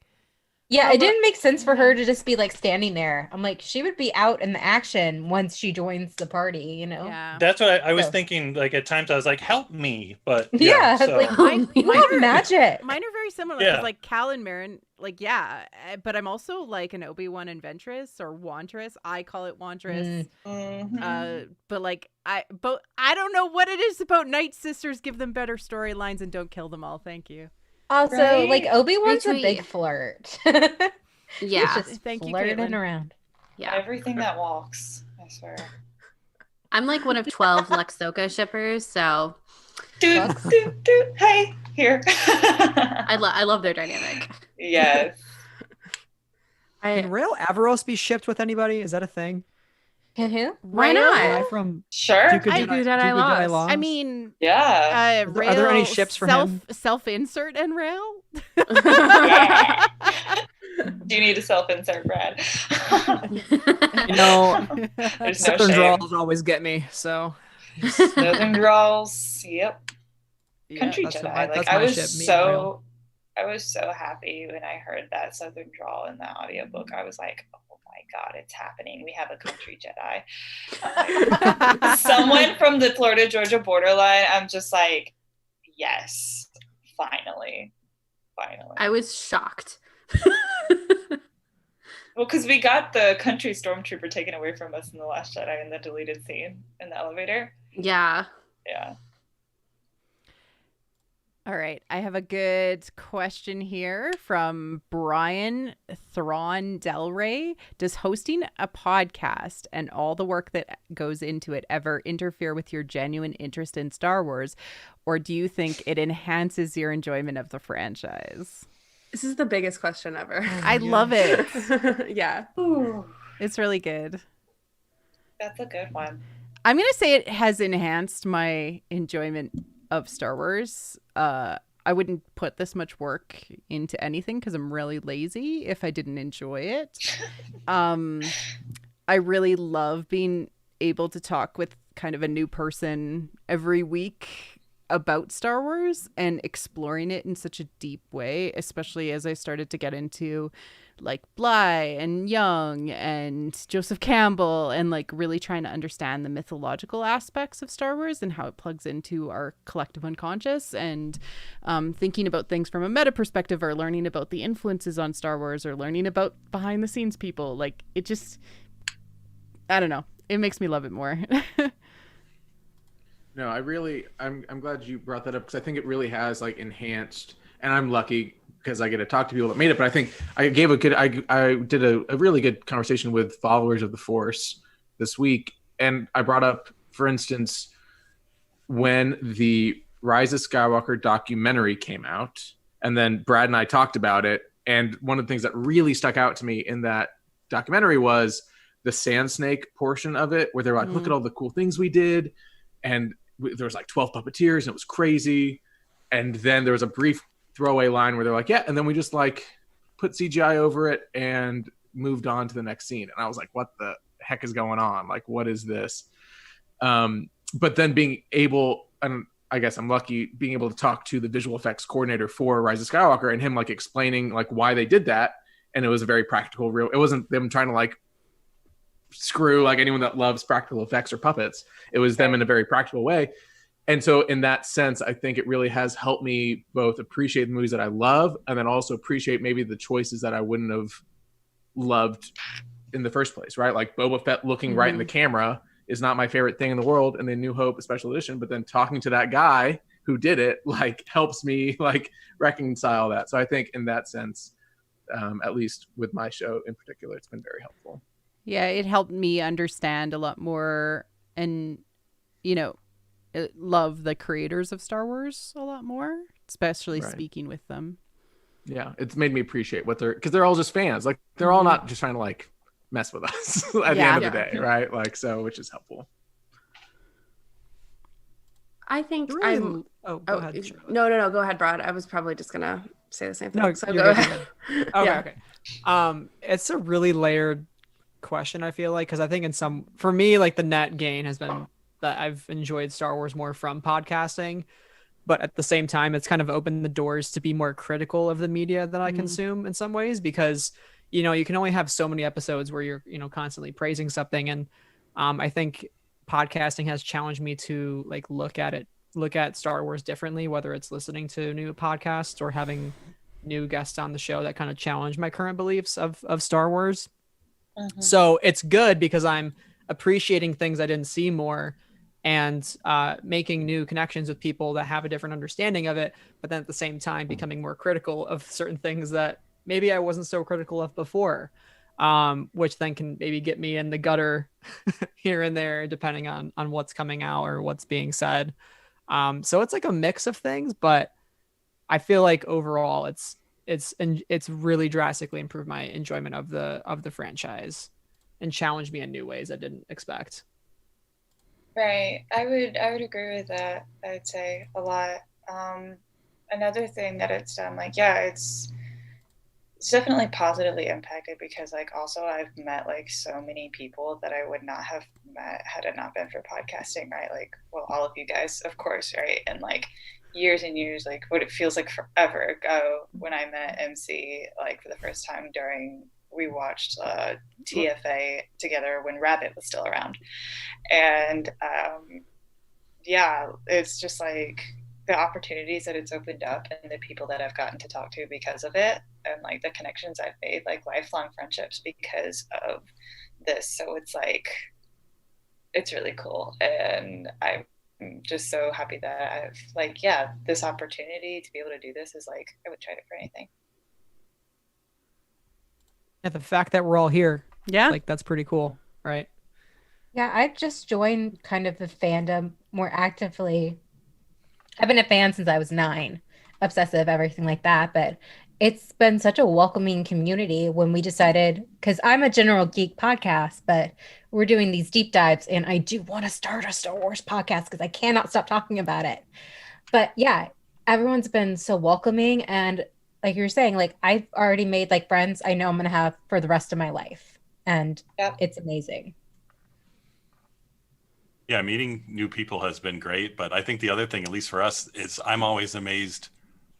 Speaker 5: Yeah, it didn't make sense for her to just be like standing there. I'm like, she would be out in the action once she joins the party, you know?
Speaker 1: yeah.
Speaker 9: That's what I was
Speaker 5: So-
Speaker 9: thinking. Like at times, I was like, "Help me!" But
Speaker 5: Yeah,
Speaker 9: so-
Speaker 5: like,
Speaker 1: Mine-
Speaker 5: you
Speaker 1: mine
Speaker 5: have
Speaker 1: are-
Speaker 5: magic.
Speaker 1: Mine are very similar.
Speaker 9: Yeah.
Speaker 1: 'Cause, like Cal and Marin, like but I'm also like an Obi-Wan Adventress or Wantress. I call it Wantress.
Speaker 7: Mhm.
Speaker 1: But like I don't know what it is about Night Sisters. Give them better storylines and don't kill them all. Thank you.
Speaker 5: Also,
Speaker 7: Right?
Speaker 5: like Obi-Wan's a
Speaker 4: Retweet.
Speaker 5: big flirt.
Speaker 4: Yeah.
Speaker 5: He's just
Speaker 1: Thank you,
Speaker 5: flirting
Speaker 1: Caitlin.
Speaker 5: around.
Speaker 4: Yeah.
Speaker 7: Everything that walks, I swear.
Speaker 4: I'm like one of 12 Luxoka shippers, so
Speaker 7: Doot, doot, doot. Hey, here.
Speaker 4: I love their dynamic.
Speaker 7: Yes.
Speaker 6: Can Rail Averos be shipped with anybody? Is that a thing?
Speaker 5: Who?
Speaker 3: Why
Speaker 1: Rail?
Speaker 3: not?
Speaker 6: Guy from
Speaker 7: Sure.
Speaker 6: Duke of
Speaker 3: Dooku
Speaker 6: Jedi,
Speaker 3: Jedi
Speaker 6: Duke of Jedi
Speaker 3: Lost.
Speaker 1: I
Speaker 6: Lost?
Speaker 1: mean,
Speaker 7: Yeah.
Speaker 6: are there any
Speaker 1: Rail
Speaker 6: ships for him?
Speaker 1: Self-insert and Rail?
Speaker 7: Do you need a self-insert, Brad?
Speaker 6: You know,
Speaker 7: There's no
Speaker 6: Southern
Speaker 7: shame.
Speaker 6: draws always get me. So
Speaker 7: Southern draws. Yep.
Speaker 1: Yeah.
Speaker 7: Country
Speaker 6: that's
Speaker 7: Jedi.
Speaker 6: my-
Speaker 7: Like
Speaker 6: that's
Speaker 7: I
Speaker 6: my
Speaker 7: was
Speaker 6: ship, me and Rail.
Speaker 7: I was so happy when I heard that Southern drawl in the audiobook. I was like, oh my God, it's happening. We have a country Jedi. Someone from the Florida Georgia borderline. I'm just like, yes, finally.
Speaker 4: I was shocked.
Speaker 7: Well, because we got the country stormtrooper taken away from us in The Last Jedi in the deleted scene in the elevator.
Speaker 4: Yeah.
Speaker 7: Yeah.
Speaker 1: All right. I have a good question here from Brian Thrawn Del Rey. Does hosting a podcast and all the work that goes into it ever interfere with your genuine interest in Star Wars? Or do you think it enhances your enjoyment of the franchise?
Speaker 3: This is the biggest question ever.
Speaker 1: I love it.
Speaker 3: Yeah.
Speaker 7: Ooh,
Speaker 1: It's really good.
Speaker 7: that's a good one.
Speaker 1: I'm going to say it has enhanced my enjoyment of Star Wars. I wouldn't put this much work into anything because I'm really lazy if I didn't enjoy it. I really love being able to talk with kind of a new person every week about Star Wars and exploring it in such a deep way, especially as I started to get into like Bly and Young and Joseph Campbell and like really trying to understand the mythological aspects of Star Wars and how it plugs into our collective unconscious, and thinking about things from a meta perspective, or learning about the influences on Star Wars, or learning about behind the scenes people. Like it just, I don't know, it makes me love it more.
Speaker 2: No, I'm glad you brought that up, because I think it really has like enhanced, and I'm lucky because I get to talk to people that made it. But I think I did a really good conversation with followers of the Force this week, and I brought up, for instance, when the Rise of Skywalker documentary came out, and then Brad and I talked about it, and one of the things that really stuck out to me in that documentary was the Sand Snake portion of it, where they're like, look at all the cool things we did. And there was like 12 puppeteers and it was crazy. And then there was a brief throwaway line where they're like, yeah, and then we just like put CGI over it and moved on to the next scene. And I was like, what the heck is going on? Like, what is this? But then being able, and I guess I'm lucky, being able to talk to the visual effects coordinator for Rise of Skywalker, and him like explaining like why they did that. And it was a very practical, real, it wasn't them trying to like screw like anyone that loves practical effects or puppets. It was them in a very practical way. And so in that sense, I think it really has helped me both appreciate the movies that I love, and then also appreciate maybe the choices that I wouldn't have loved in the first place, right? Like Boba Fett looking right in the camera is not my favorite thing in the world in the New Hope special edition, but then talking to that guy who did it like helps me like reconcile that. So I think in that sense, at least with my show in particular, it's been very helpful.
Speaker 1: Yeah, it helped me understand a lot more and, you know, love the creators of Star Wars a lot more, especially speaking with them.
Speaker 2: Yeah, it's made me appreciate what because they're all just fans. Like they're all not just trying to like mess with us at the end of the day, right? Like, so, which is helpful.
Speaker 3: I think
Speaker 6: Really?
Speaker 3: I'm.
Speaker 6: Go ahead.
Speaker 3: No. Go ahead, Brad. I was probably just gonna say the same thing.
Speaker 6: No,
Speaker 3: so
Speaker 6: you're
Speaker 3: go
Speaker 6: good,
Speaker 3: ahead.
Speaker 6: you're good. Okay. It's a really layered question, I feel like, because I think for me, like the net gain has been that I've enjoyed Star Wars more from podcasting, but at the same time, it's kind of opened the doors to be more critical of the media that I consume in some ways, because, you know, you can only have so many episodes where you're, you know, constantly praising something. And I think podcasting has challenged me to like look at Star Wars differently, whether it's listening to new podcasts or having new guests on the show that kind of challenge my current beliefs of Star Wars. So it's good because I'm appreciating things I didn't see more, and making new connections with people that have a different understanding of it, but then at the same time becoming more critical of certain things that maybe I wasn't so critical of before. which then can maybe get me in the gutter here and there, depending on what's coming out or what's being said. So it's like a mix of things, but I feel like overall it's really drastically improved my enjoyment of the franchise and challenged me in new ways I didn't expect.
Speaker 7: Right. I would agree with that. I would say a lot. Another thing that it's done, like, yeah, it's definitely positively impacted because, like, also I've met like so many people that I would not have met had it not been for podcasting, right? Like, well, all of you guys, of course, right? And like years and years, like what it feels like forever ago when I met MC, like for the first time we watched TFA together when Rabbit was still around. And yeah, it's just like the opportunities that it's opened up and the people that I've gotten to talk to because of it, and like the connections I've made, like lifelong friendships because of this. So it's like, it's really cool. And I'm just so happy that I've like, yeah, this opportunity to be able to do this is like, I would trade it for anything.
Speaker 6: Yeah, the fact that we're all here,
Speaker 1: Yeah.
Speaker 6: like that's pretty cool, right?
Speaker 5: Yeah, I've just joined kind of the fandom more actively. I've been a fan since I was 9, obsessive, everything like that. But it's been such a welcoming community when we decided, because I'm a general geek podcast, but we're doing these deep dives, and I do want to start a Star Wars podcast because I cannot stop talking about it. But yeah, everyone's been so welcoming. And like you're saying, like I've already made like friends I know I'm going to have for the rest of my life. And It's amazing.
Speaker 8: Yeah, meeting new people has been great, but I think the other thing, at least for us, is I'm always amazed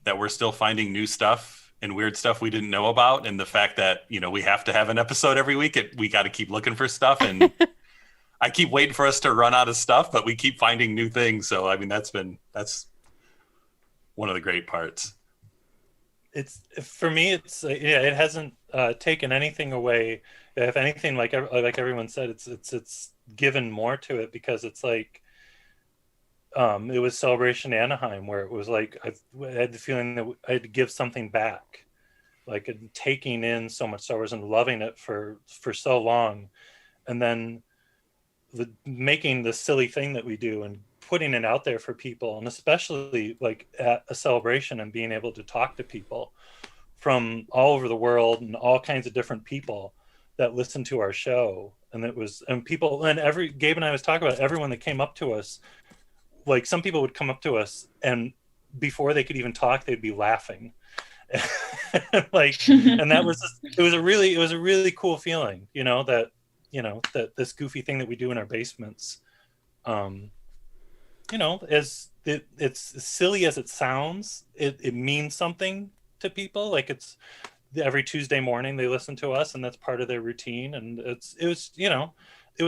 Speaker 8: that we're still finding new stuff and weird stuff we didn't know about, and the fact that, you know, we have to have an episode every week. We got to keep looking for stuff, and I keep waiting for us to run out of stuff, but we keep finding new things. So I mean, that's one of the great parts.
Speaker 9: It's, for me, it's it hasn't taken anything away. If anything, like everyone said, it's given more to it, because it's like it was Celebration Anaheim where it was like I had the feeling that I had to give something back, like taking in so much Star Wars and loving it for so long, and then making the silly thing that we do and putting it out there for people, and especially like at a celebration and being able to talk to people from all over the world and all kinds of different people that listened to our show. And people, and Gabe and I was talking about everyone that came up to us, like some people would come up to us and before they could even talk, they'd be laughing. Like, and that was it was a really cool feeling, that this goofy thing that we do in our basements, as it's silly as it sounds, it means something to people. Like, it's every Tuesday morning they listen to us, and that's part of their routine. And it was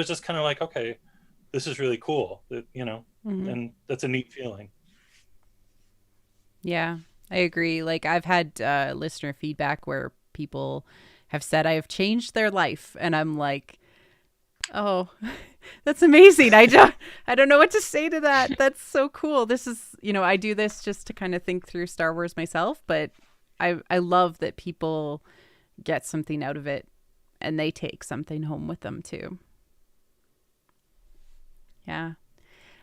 Speaker 9: just kind of like, okay, this is really cool,
Speaker 1: Mm-hmm.
Speaker 9: and that's a neat feeling.
Speaker 1: Yeah, I agree. Like, I've had listener feedback where people have said I have changed their life, and I'm like, oh, that's amazing. I don't know what to say to that. That's so cool. This is, I do this just to kind of think through Star Wars myself, but I love that people get something out of it and they take something home with them too. Yeah.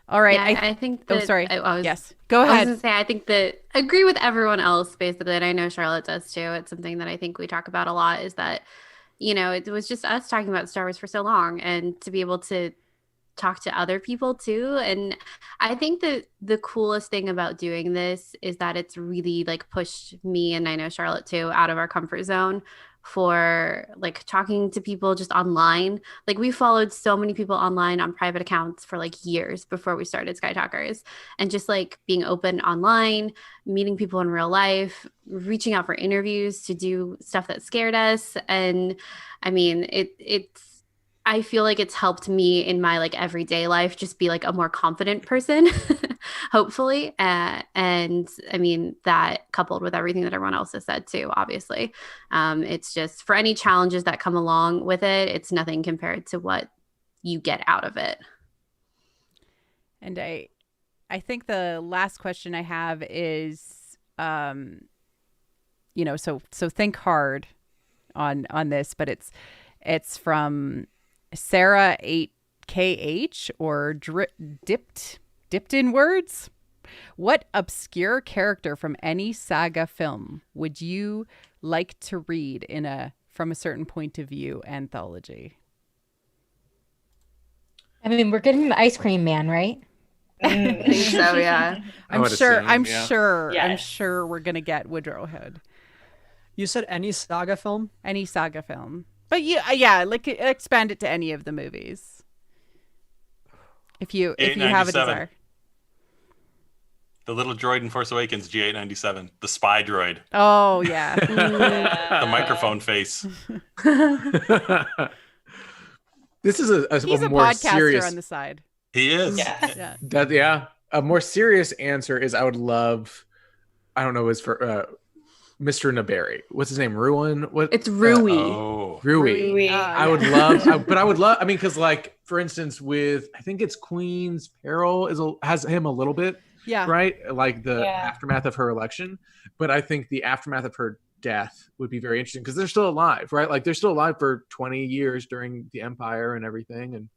Speaker 1: All right.
Speaker 4: Yeah, I think that,
Speaker 1: sorry. Yes. Go ahead.
Speaker 4: I was going to say, I think that I agree with everyone else, basically, and I know Charlotte does too. It's something that I think we talk about a lot, is that, it was just us talking about Star Wars for so long, and to be able to talk to other people too. And I think that the coolest thing about doing this is that it's really like pushed me, and I know Charlotte too, out of our comfort zone for like talking to people just online. Like, we followed so many people online on private accounts for like years before we started Sky Talkers, and just like being open online, meeting people in real life, reaching out for interviews to do stuff that scared us. And I mean, I feel like it's helped me in my like everyday life just be like a more confident person, hopefully. And I mean, that coupled with everything that everyone else has said too, obviously, it's just, for any challenges that come along with it, it's nothing compared to what you get out of it.
Speaker 1: And I think the last question I have is, so think hard on this, but it's from Sarah 8KH or dipped in words. What obscure character from any saga film would you like to read in a from a certain point of view anthology?
Speaker 5: I mean, we're getting the Ice Cream Man, right?
Speaker 3: I think so, yeah.
Speaker 1: I'm sure
Speaker 7: Yes.
Speaker 1: we're gonna get Woodrow Hood.
Speaker 6: You said any saga film?
Speaker 1: Any saga film. But yeah, like expand it to any of the movies. If you have a
Speaker 8: 897.
Speaker 1: desire.
Speaker 8: The little droid in Force Awakens, G897, the spy droid,
Speaker 1: Oh yeah.
Speaker 8: the microphone face.
Speaker 2: This is
Speaker 1: He's a
Speaker 2: more
Speaker 1: podcaster
Speaker 2: serious.
Speaker 1: on the side.
Speaker 8: He is.
Speaker 7: Yes.
Speaker 1: Yeah.
Speaker 2: A more serious answer is I would love. I don't know. Is for Mr. Naberry. What's his name? Ruin. What?
Speaker 3: It's Rui.
Speaker 2: Rui.
Speaker 7: Rui.
Speaker 2: I would love, but I would love. I mean, because like for instance, with I think it's Queen's Peril has him a little bit.
Speaker 1: Yeah.
Speaker 2: Right? Like the
Speaker 7: Yeah.
Speaker 2: aftermath of her election. But I think the aftermath of her death would be very interesting because they're still alive, right? Like they're still alive for 20 years during the Empire and everything. And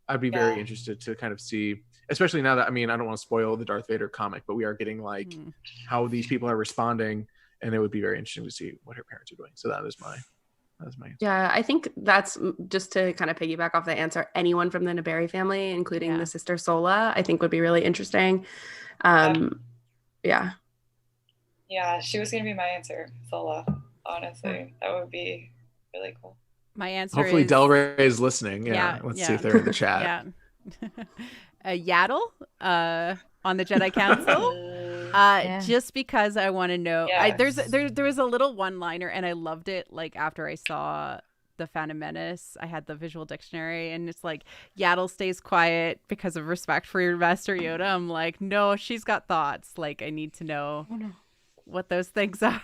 Speaker 2: I'd be very interested to kind of see, especially now that, I mean, I don't want to spoil the Darth Vader comic, but we are getting like how these people are responding. And it would be very interesting to see what her parents are doing. So that is my answer.
Speaker 3: Yeah, I think that's just to kind of piggyback off the answer. Anyone from the Naberry family, including the sister Sola, I think would be really interesting. Yeah.
Speaker 7: Yeah, she was gonna be my answer, Sola. Honestly, that would be really cool.
Speaker 1: My answer
Speaker 2: Hopefully
Speaker 1: is
Speaker 2: Del Rey is listening. Yeah. Let's see if they're in the chat.
Speaker 1: Yaddle on the Jedi Council. Just because I want to know.
Speaker 7: Yes.
Speaker 1: There was a little one-liner and I loved it. Like after I saw the Phantom Menace, I had the visual dictionary and it's like Yaddle stays quiet because of respect for your Master Yoda. I'm like, no, she's got thoughts. Like I need to know what those things are.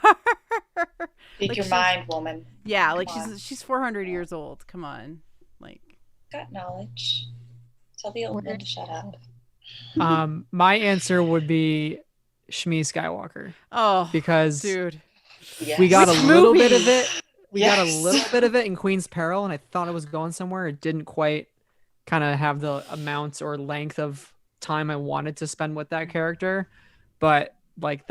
Speaker 7: Speak
Speaker 1: Like,
Speaker 7: your mind, woman.
Speaker 1: Yeah,
Speaker 7: Come
Speaker 1: like
Speaker 7: on.
Speaker 1: she's 400 years old. Come on, like
Speaker 7: Got knowledge. Tell the old man to shut up.
Speaker 6: My answer would be Shmi Skywalker.
Speaker 1: Oh,
Speaker 6: because
Speaker 1: dude,
Speaker 6: we got
Speaker 1: Which
Speaker 6: a little
Speaker 1: movie?
Speaker 6: bit of it. We got a
Speaker 7: Yes.
Speaker 6: little bit of it in Queen's Peril, and I thought it was going somewhere. It didn't quite kind of have the amounts or length of time I wanted to spend with that character. But like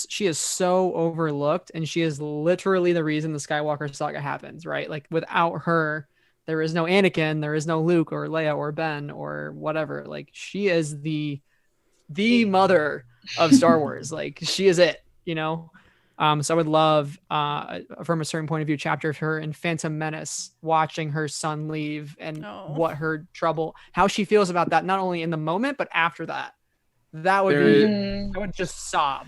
Speaker 6: she is so overlooked, and she is literally the reason the Skywalker saga happens, right? Like without her, there is no Anakin, there is no Luke or Leia or Ben or whatever. Like she is the mother of Star Wars. Like she is it, you know? So I would love, from a certain point of view, chapter of her in Phantom Menace, watching her son leave and what her trouble, how she feels about that, not only in the moment, but after that. That would I would just sob.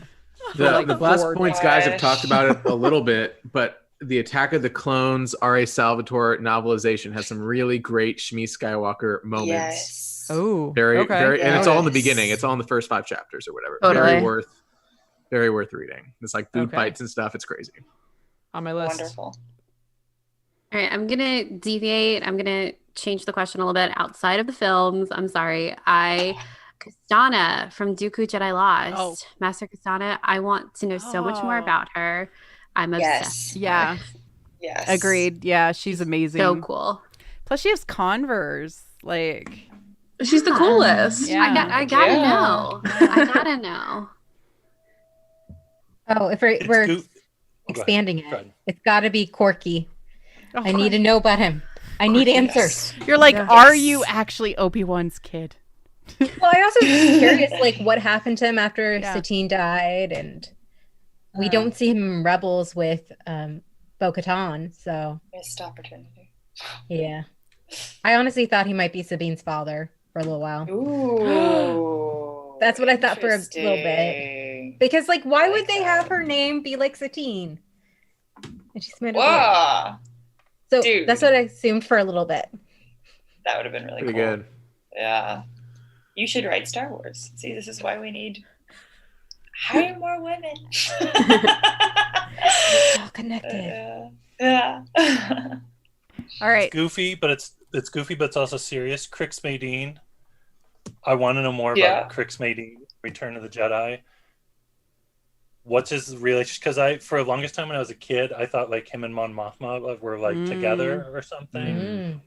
Speaker 2: The last
Speaker 6: four
Speaker 2: points guys have talked about it a little bit, but the Attack of the Clones R.A. Salvatore novelization has some really great Shmi Skywalker moments.
Speaker 7: Yes.
Speaker 6: Oh,
Speaker 2: Very, and it's all in the
Speaker 7: Yes.
Speaker 2: beginning. It's all in the first 5 chapters or whatever.
Speaker 3: Totally.
Speaker 2: Very worth reading. It's like food
Speaker 6: Okay.
Speaker 2: fights and stuff. It's crazy.
Speaker 6: on my list.
Speaker 7: Wonderful.
Speaker 4: All right, I'm gonna deviate. I'm gonna change the question a little bit outside of the films. I'm sorry. Kastana from Dooku Jedi Lost. Master Kastana. I want to know so much more about her. I'm obsessed.
Speaker 1: yeah,
Speaker 7: Yes.
Speaker 1: agreed. Yeah, she's amazing.
Speaker 4: So cool.
Speaker 1: Plus, she has Converse. Like,
Speaker 3: She's the coolest.
Speaker 1: Yeah.
Speaker 4: I gotta
Speaker 7: Yeah.
Speaker 4: know. I gotta know.
Speaker 5: Oh, if we're
Speaker 9: Go
Speaker 5: expanding
Speaker 9: Go ahead.
Speaker 5: it, it's got to be Corky.
Speaker 1: oh,
Speaker 5: I need to know about him. I need answers.
Speaker 1: You're like,
Speaker 3: Yes.
Speaker 1: are you actually Obi-Wan's kid?
Speaker 5: Well, I also was curious, like, what happened to him after
Speaker 1: Yeah.
Speaker 5: Satine died, and we don't see him in Rebels with Bo-Katan. So
Speaker 7: Missed opportunity.
Speaker 5: yeah, I honestly thought he might be Sabine's father for a little while.
Speaker 7: Ooh.
Speaker 5: That's what I thought for a little bit.
Speaker 7: Interesting.
Speaker 5: Because, like, why
Speaker 7: I like
Speaker 5: would they
Speaker 7: that.
Speaker 5: have her name be like Satine? And she's made it.
Speaker 7: Whoa.
Speaker 5: So
Speaker 7: Dude.
Speaker 5: that's what I assumed for a little bit.
Speaker 7: That would have been really
Speaker 2: Pretty
Speaker 7: cool.
Speaker 2: good.
Speaker 7: Yeah. You should write Star Wars. See, this is why we need hire more women.
Speaker 5: It's all connected.
Speaker 7: Yeah.
Speaker 1: All right.
Speaker 9: Goofy, but it's goofy, but it's also serious. Crix Madine. I want to know more
Speaker 7: Yeah.
Speaker 9: about Crix Madine, Return of the Jedi. what's his relationship? Because for the longest time when I was a kid, I thought like him and Mon Mothma were like together or something.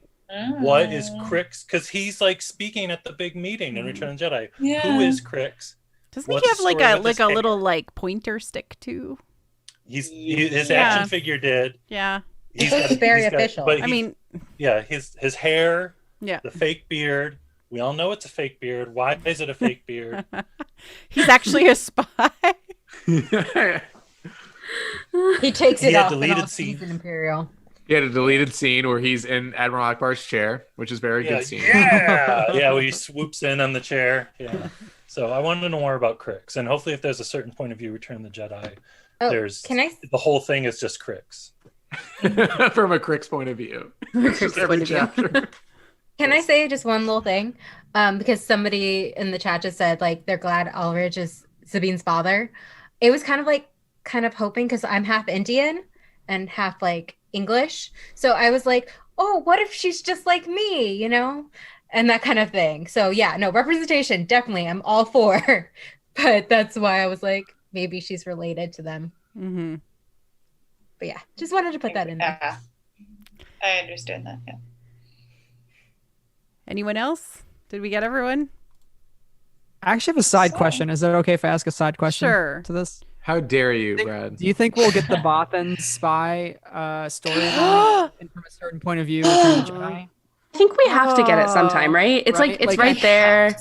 Speaker 9: What is Crix? Because he's like speaking at the big meeting in Return of the Jedi. Who is Crix?
Speaker 1: Doesn't he have like a little like pointer stick too?
Speaker 9: His action figure did.
Speaker 1: Yeah.
Speaker 5: It's very official.
Speaker 9: I mean, yeah, his hair, the fake beard. We all know it's a fake beard. Why is it a fake beard?
Speaker 1: He's actually a spy.
Speaker 5: He takes it off
Speaker 9: deleted scene.
Speaker 5: In Imperial.
Speaker 2: He had a deleted scene where he's in Admiral Akbar's chair, which is very good scene.
Speaker 9: Yeah, where he swoops in on the chair. Yeah. So I want to know more about Crix, and hopefully, if there's a certain point of view, Return of the Jedi, the whole thing is just Crix.
Speaker 2: From a Crix point of view. Every chapter.
Speaker 5: Can I say just one little thing? Because somebody in the chat just said like they're glad Ulrich is Sabine's father. It was kind of hoping, because I'm half Indian and half like English. So I was like, oh, what if she's just like me, you know? And that kind of thing. So yeah, no, representation, definitely. I'm all for. But that's why I was like, maybe she's related to them. Mm-hmm. But yeah, just wanted to put that in there.
Speaker 7: Yeah, I understand that, yeah.
Speaker 1: Anyone else? Did we get everyone?
Speaker 6: I actually have a side question. Is it okay if I ask a side question to this?
Speaker 2: How dare you, Brad?
Speaker 6: Do you think we'll get the Bothan spy storyline from a certain point of view? I
Speaker 3: think we have to get it sometime, right? It's like it's right there.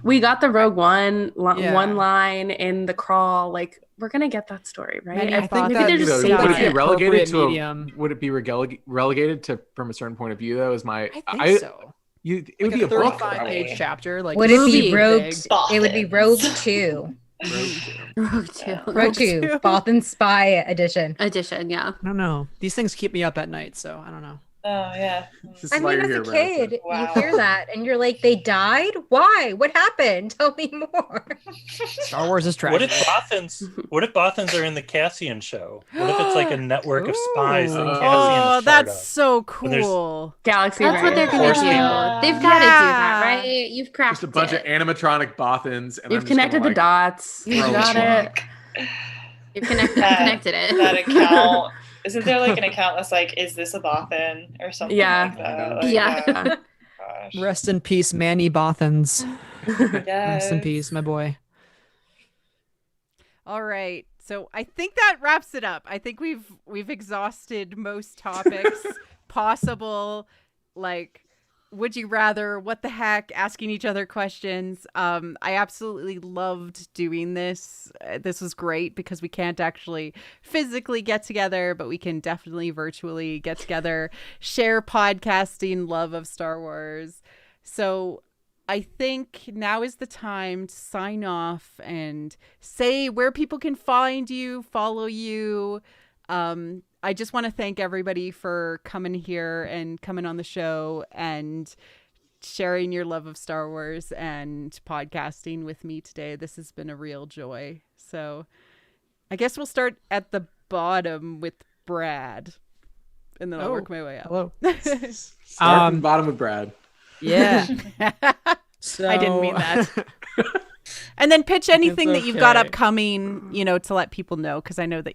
Speaker 3: We got the Rogue One line in the crawl. Like, we're gonna get that story, right?
Speaker 6: I think
Speaker 3: maybe they're just saving
Speaker 2: would it be
Speaker 3: it.
Speaker 2: relegated to would it be relegated to from a certain point of view though? Is my
Speaker 6: I think so.
Speaker 2: It would be a
Speaker 6: 35-page chapter. Like,
Speaker 5: would it be Rogue? It would be Rogue 2.
Speaker 4: Rogue
Speaker 5: 2. Bothan Spy Edition.
Speaker 4: Yeah.
Speaker 6: I don't know. These things keep me up at night, so I don't know.
Speaker 7: Oh, yeah.
Speaker 5: I mean, as a kid, you hear that and you're like, they died? Why? What happened? Tell me more.
Speaker 6: Star Wars is tragic.
Speaker 9: What if Bothans are in the Cassian show? What if it's like a network of spies that Cassian is
Speaker 1: that's so cool.
Speaker 3: Galaxy.
Speaker 4: That's what they're going to do. They've got to do that, right? You've cracked
Speaker 2: just a bunch of animatronic Bothans. And
Speaker 3: you've connected the dots. You got it.
Speaker 4: You've connected it.
Speaker 7: That account. Isn't there like an account that's like, is this a Bothan or something like that? Like,
Speaker 6: gosh. Rest in peace, Manny Bothans.
Speaker 7: Yes.
Speaker 6: Rest in peace, my boy.
Speaker 1: All right. So I think that wraps it up. I think we've exhausted most topics possible. Like, would you rather, what the heck, asking each other questions. I absolutely loved doing this. This was great because we can't actually physically get together, but we can definitely virtually get together, share podcasting love of Star Wars. So I think now is the time to sign off and say where people can find you, follow you. I just want to thank everybody for coming here and coming on the show and sharing your love of Star Wars and podcasting with me today. This has been a real joy. So I guess we'll start at the bottom with Brad, and then I'll work my way up.
Speaker 6: Hello.
Speaker 2: Start from the bottom with Brad.
Speaker 6: Yeah. So...
Speaker 1: I didn't mean that. And then pitch anything that you've got upcoming, to let people know, because I know that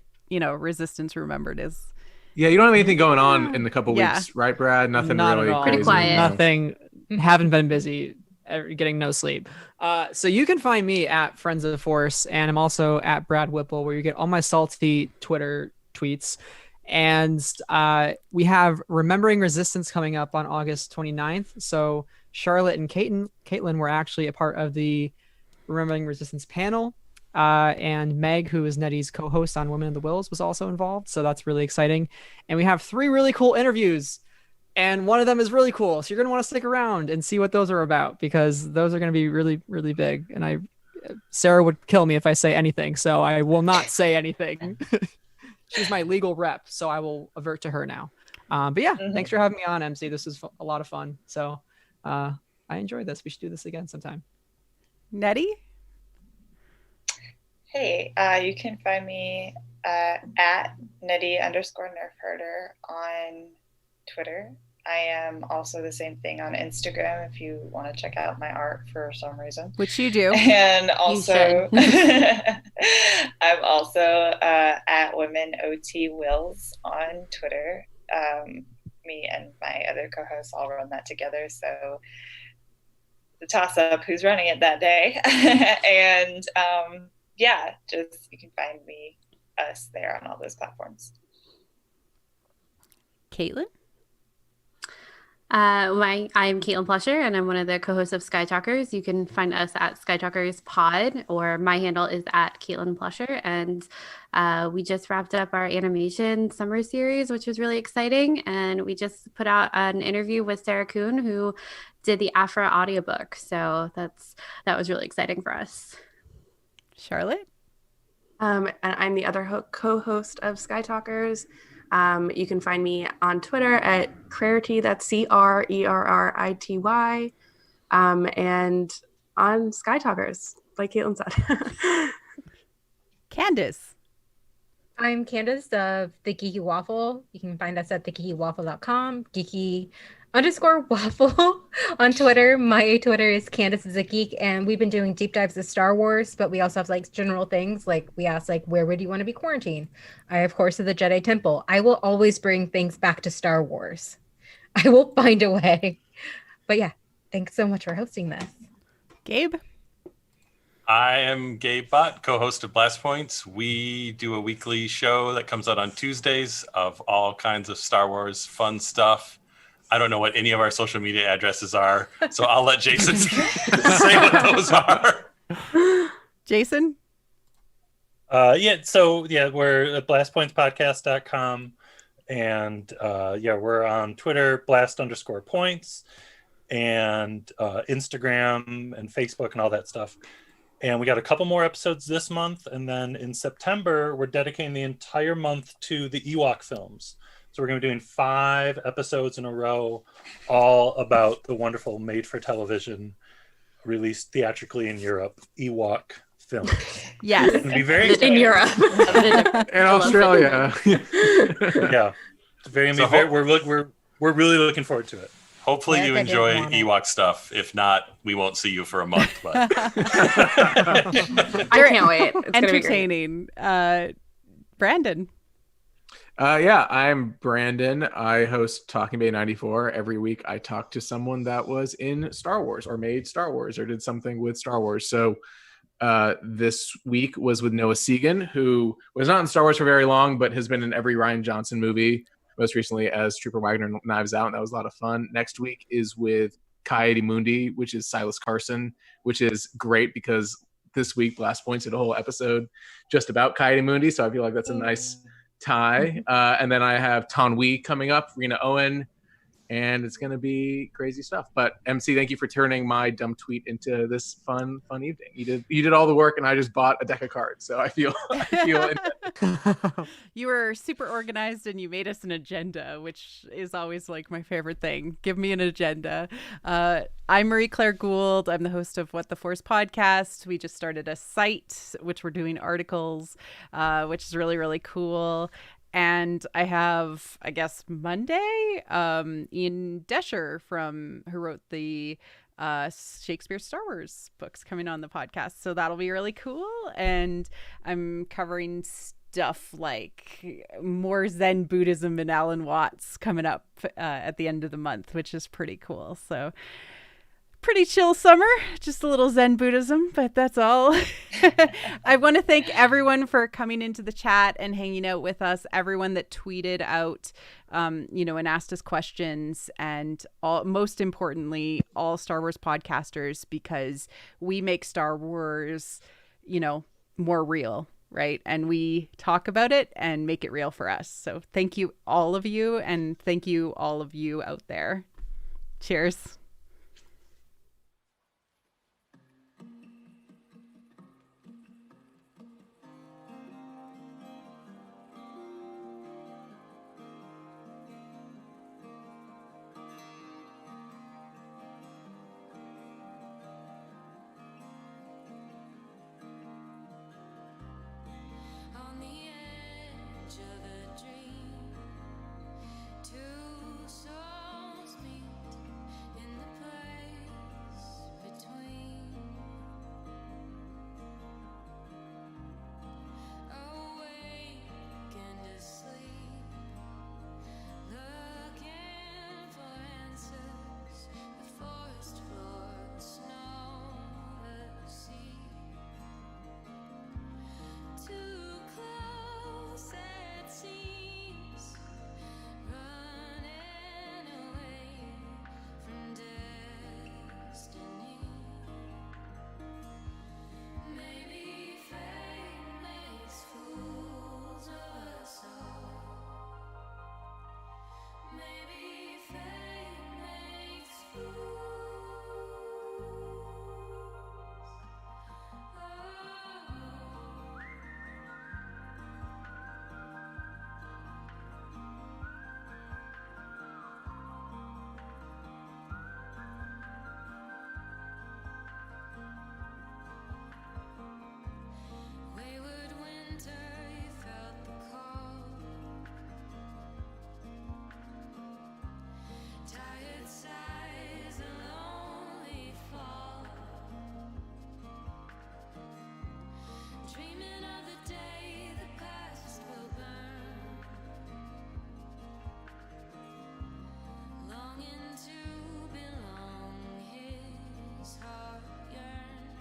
Speaker 1: Resistance Remembered is.
Speaker 2: Yeah, you don't have anything going on in a couple weeks, right, Brad? Nothing
Speaker 6: Not
Speaker 2: really
Speaker 6: at all.
Speaker 2: crazy.
Speaker 4: Pretty quiet.
Speaker 6: Nothing. Haven't been busy. Getting no sleep. So you can find me at Friends of the Force, and I'm also at Brad Whipple, where you get all my salty Twitter tweets. And we have Remembering Resistance coming up on August 29th. So Charlotte and Caitlin were actually a part of the Remembering Resistance panel. And Meg, who is Nettie's co-host on Women of the Wills, was also involved. So that's really exciting. And we have 3 really cool interviews. And one of them is really cool. So you're going to want to stick around and see what those are about, because those are going to be really, really big. And Sarah would kill me if I say anything. So I will not say anything. She's my legal rep. So I will avert to her now. But yeah, thanks for having me on, MC. This is a lot of fun. So I enjoyed this. We should do this again sometime.
Speaker 1: Nettie?
Speaker 7: Hey, you can find me at Nettie _nerfherder on Twitter. I am also the same thing on Instagram if you want to check out my art for some reason.
Speaker 1: Which you do.
Speaker 7: And also, I'm also at Women OT Wills on Twitter. Me and my other co-hosts all run that together. So the toss up who's running it that day. And yeah, just you can find us there on all those platforms.
Speaker 1: Caitlin?
Speaker 4: I'm Caitlin Plusher, and I'm one of the co-hosts of Sky Talkers. You can find us at Sky Talkers Pod, or my handle is at Caitlin Plusher. And we just wrapped up our animation summer series, which was really exciting. And we just put out an interview with Sarah Kuhn, who did the Afra audiobook. So that was really exciting for us.
Speaker 1: Charlotte?
Speaker 3: And I'm the other co-host of Sky Talkers. You can find me on Twitter at Crerity, that's CRERRITY, and on Sky Talkers, like Caitlin said.
Speaker 1: Candace.
Speaker 5: I'm Candace of The Geeky Waffle. You can find us at thegeekywaffle.com, geeky_waffle on Twitter. My Twitter is Candace is a Geek, and we've been doing deep dives of Star Wars, but we also have like general things, like we asked like, where would you want to be quarantined? I have Horse of the Jedi Temple. I will always bring things back to Star Wars. I will find a way. But yeah, thanks so much for hosting this.
Speaker 1: Gabe?
Speaker 8: I am Gabe Bott, co-host of Blast Points. We do a weekly show that comes out on Tuesdays of all kinds of Star Wars fun stuff. I don't know what any of our social media addresses are, so I'll let Jason say what those are.
Speaker 1: Jason?
Speaker 9: We're at blastpointspodcast.com, and we're on Twitter, blast_points, and Instagram and Facebook and all that stuff. And we got a couple more episodes this month, and then in September, we're dedicating the entire month to the Ewok films. So we're going to be doing 5 episodes in a row, all about the wonderful made-for-television, released theatrically in Europe, Ewok films.
Speaker 1: Yes.
Speaker 9: It's going to be very exciting.
Speaker 3: In Europe.
Speaker 2: And Australia.
Speaker 9: Yeah. It's we're really looking forward to it.
Speaker 8: Hopefully you enjoy Ewok stuff. If not, we won't see you for a month. But
Speaker 3: I can't wait. It's
Speaker 1: entertaining. Brandon?
Speaker 2: I'm Brandon. I host Talking Bay 94. Every week I talk to someone that was in Star Wars or made Star Wars or did something with Star Wars. So this week was with Noah Segan, who was not in Star Wars for very long, but has been in every Rian Johnson movie, most recently as Trooper Wagner in Knives Out, and that was a lot of fun. Next week is with Kai-Adi-Mundi, which is Silas Carson, which is great because this week Blast Points did a whole episode just about Kai-Adi-Mundi, so I feel like that's a nice tie. And then I have Tanwi coming up, Rena Owen, and it's going to be crazy stuff. But MC, thank you for turning my dumb tweet into this fun evening. You did all the work, and I just bought a deck of cards, so I feel
Speaker 1: You were super organized, and you made us an agenda, which is always like my favorite thing. Give me an agenda. I'm Marie-Claire Gould. I'm the host of What the Force podcast. We just started a site, which we're doing articles, which is really, really cool. And I have, I guess, Monday, Ian Desher who wrote the Shakespeare Star Wars books coming on the podcast. So that'll be really cool. And I'm covering stuff like more Zen Buddhism and Alan Watts coming up at the end of the month, which is pretty cool. So pretty chill summer, just a little Zen Buddhism, but that's all. I want to thank everyone for coming into the chat and hanging out with us, everyone that tweeted out, and asked us questions, and most importantly, all Star Wars podcasters, because we make Star Wars, more real, right? And we talk about it and make it real for us. So thank you, all of you, and thank you, all of you out there. Cheers.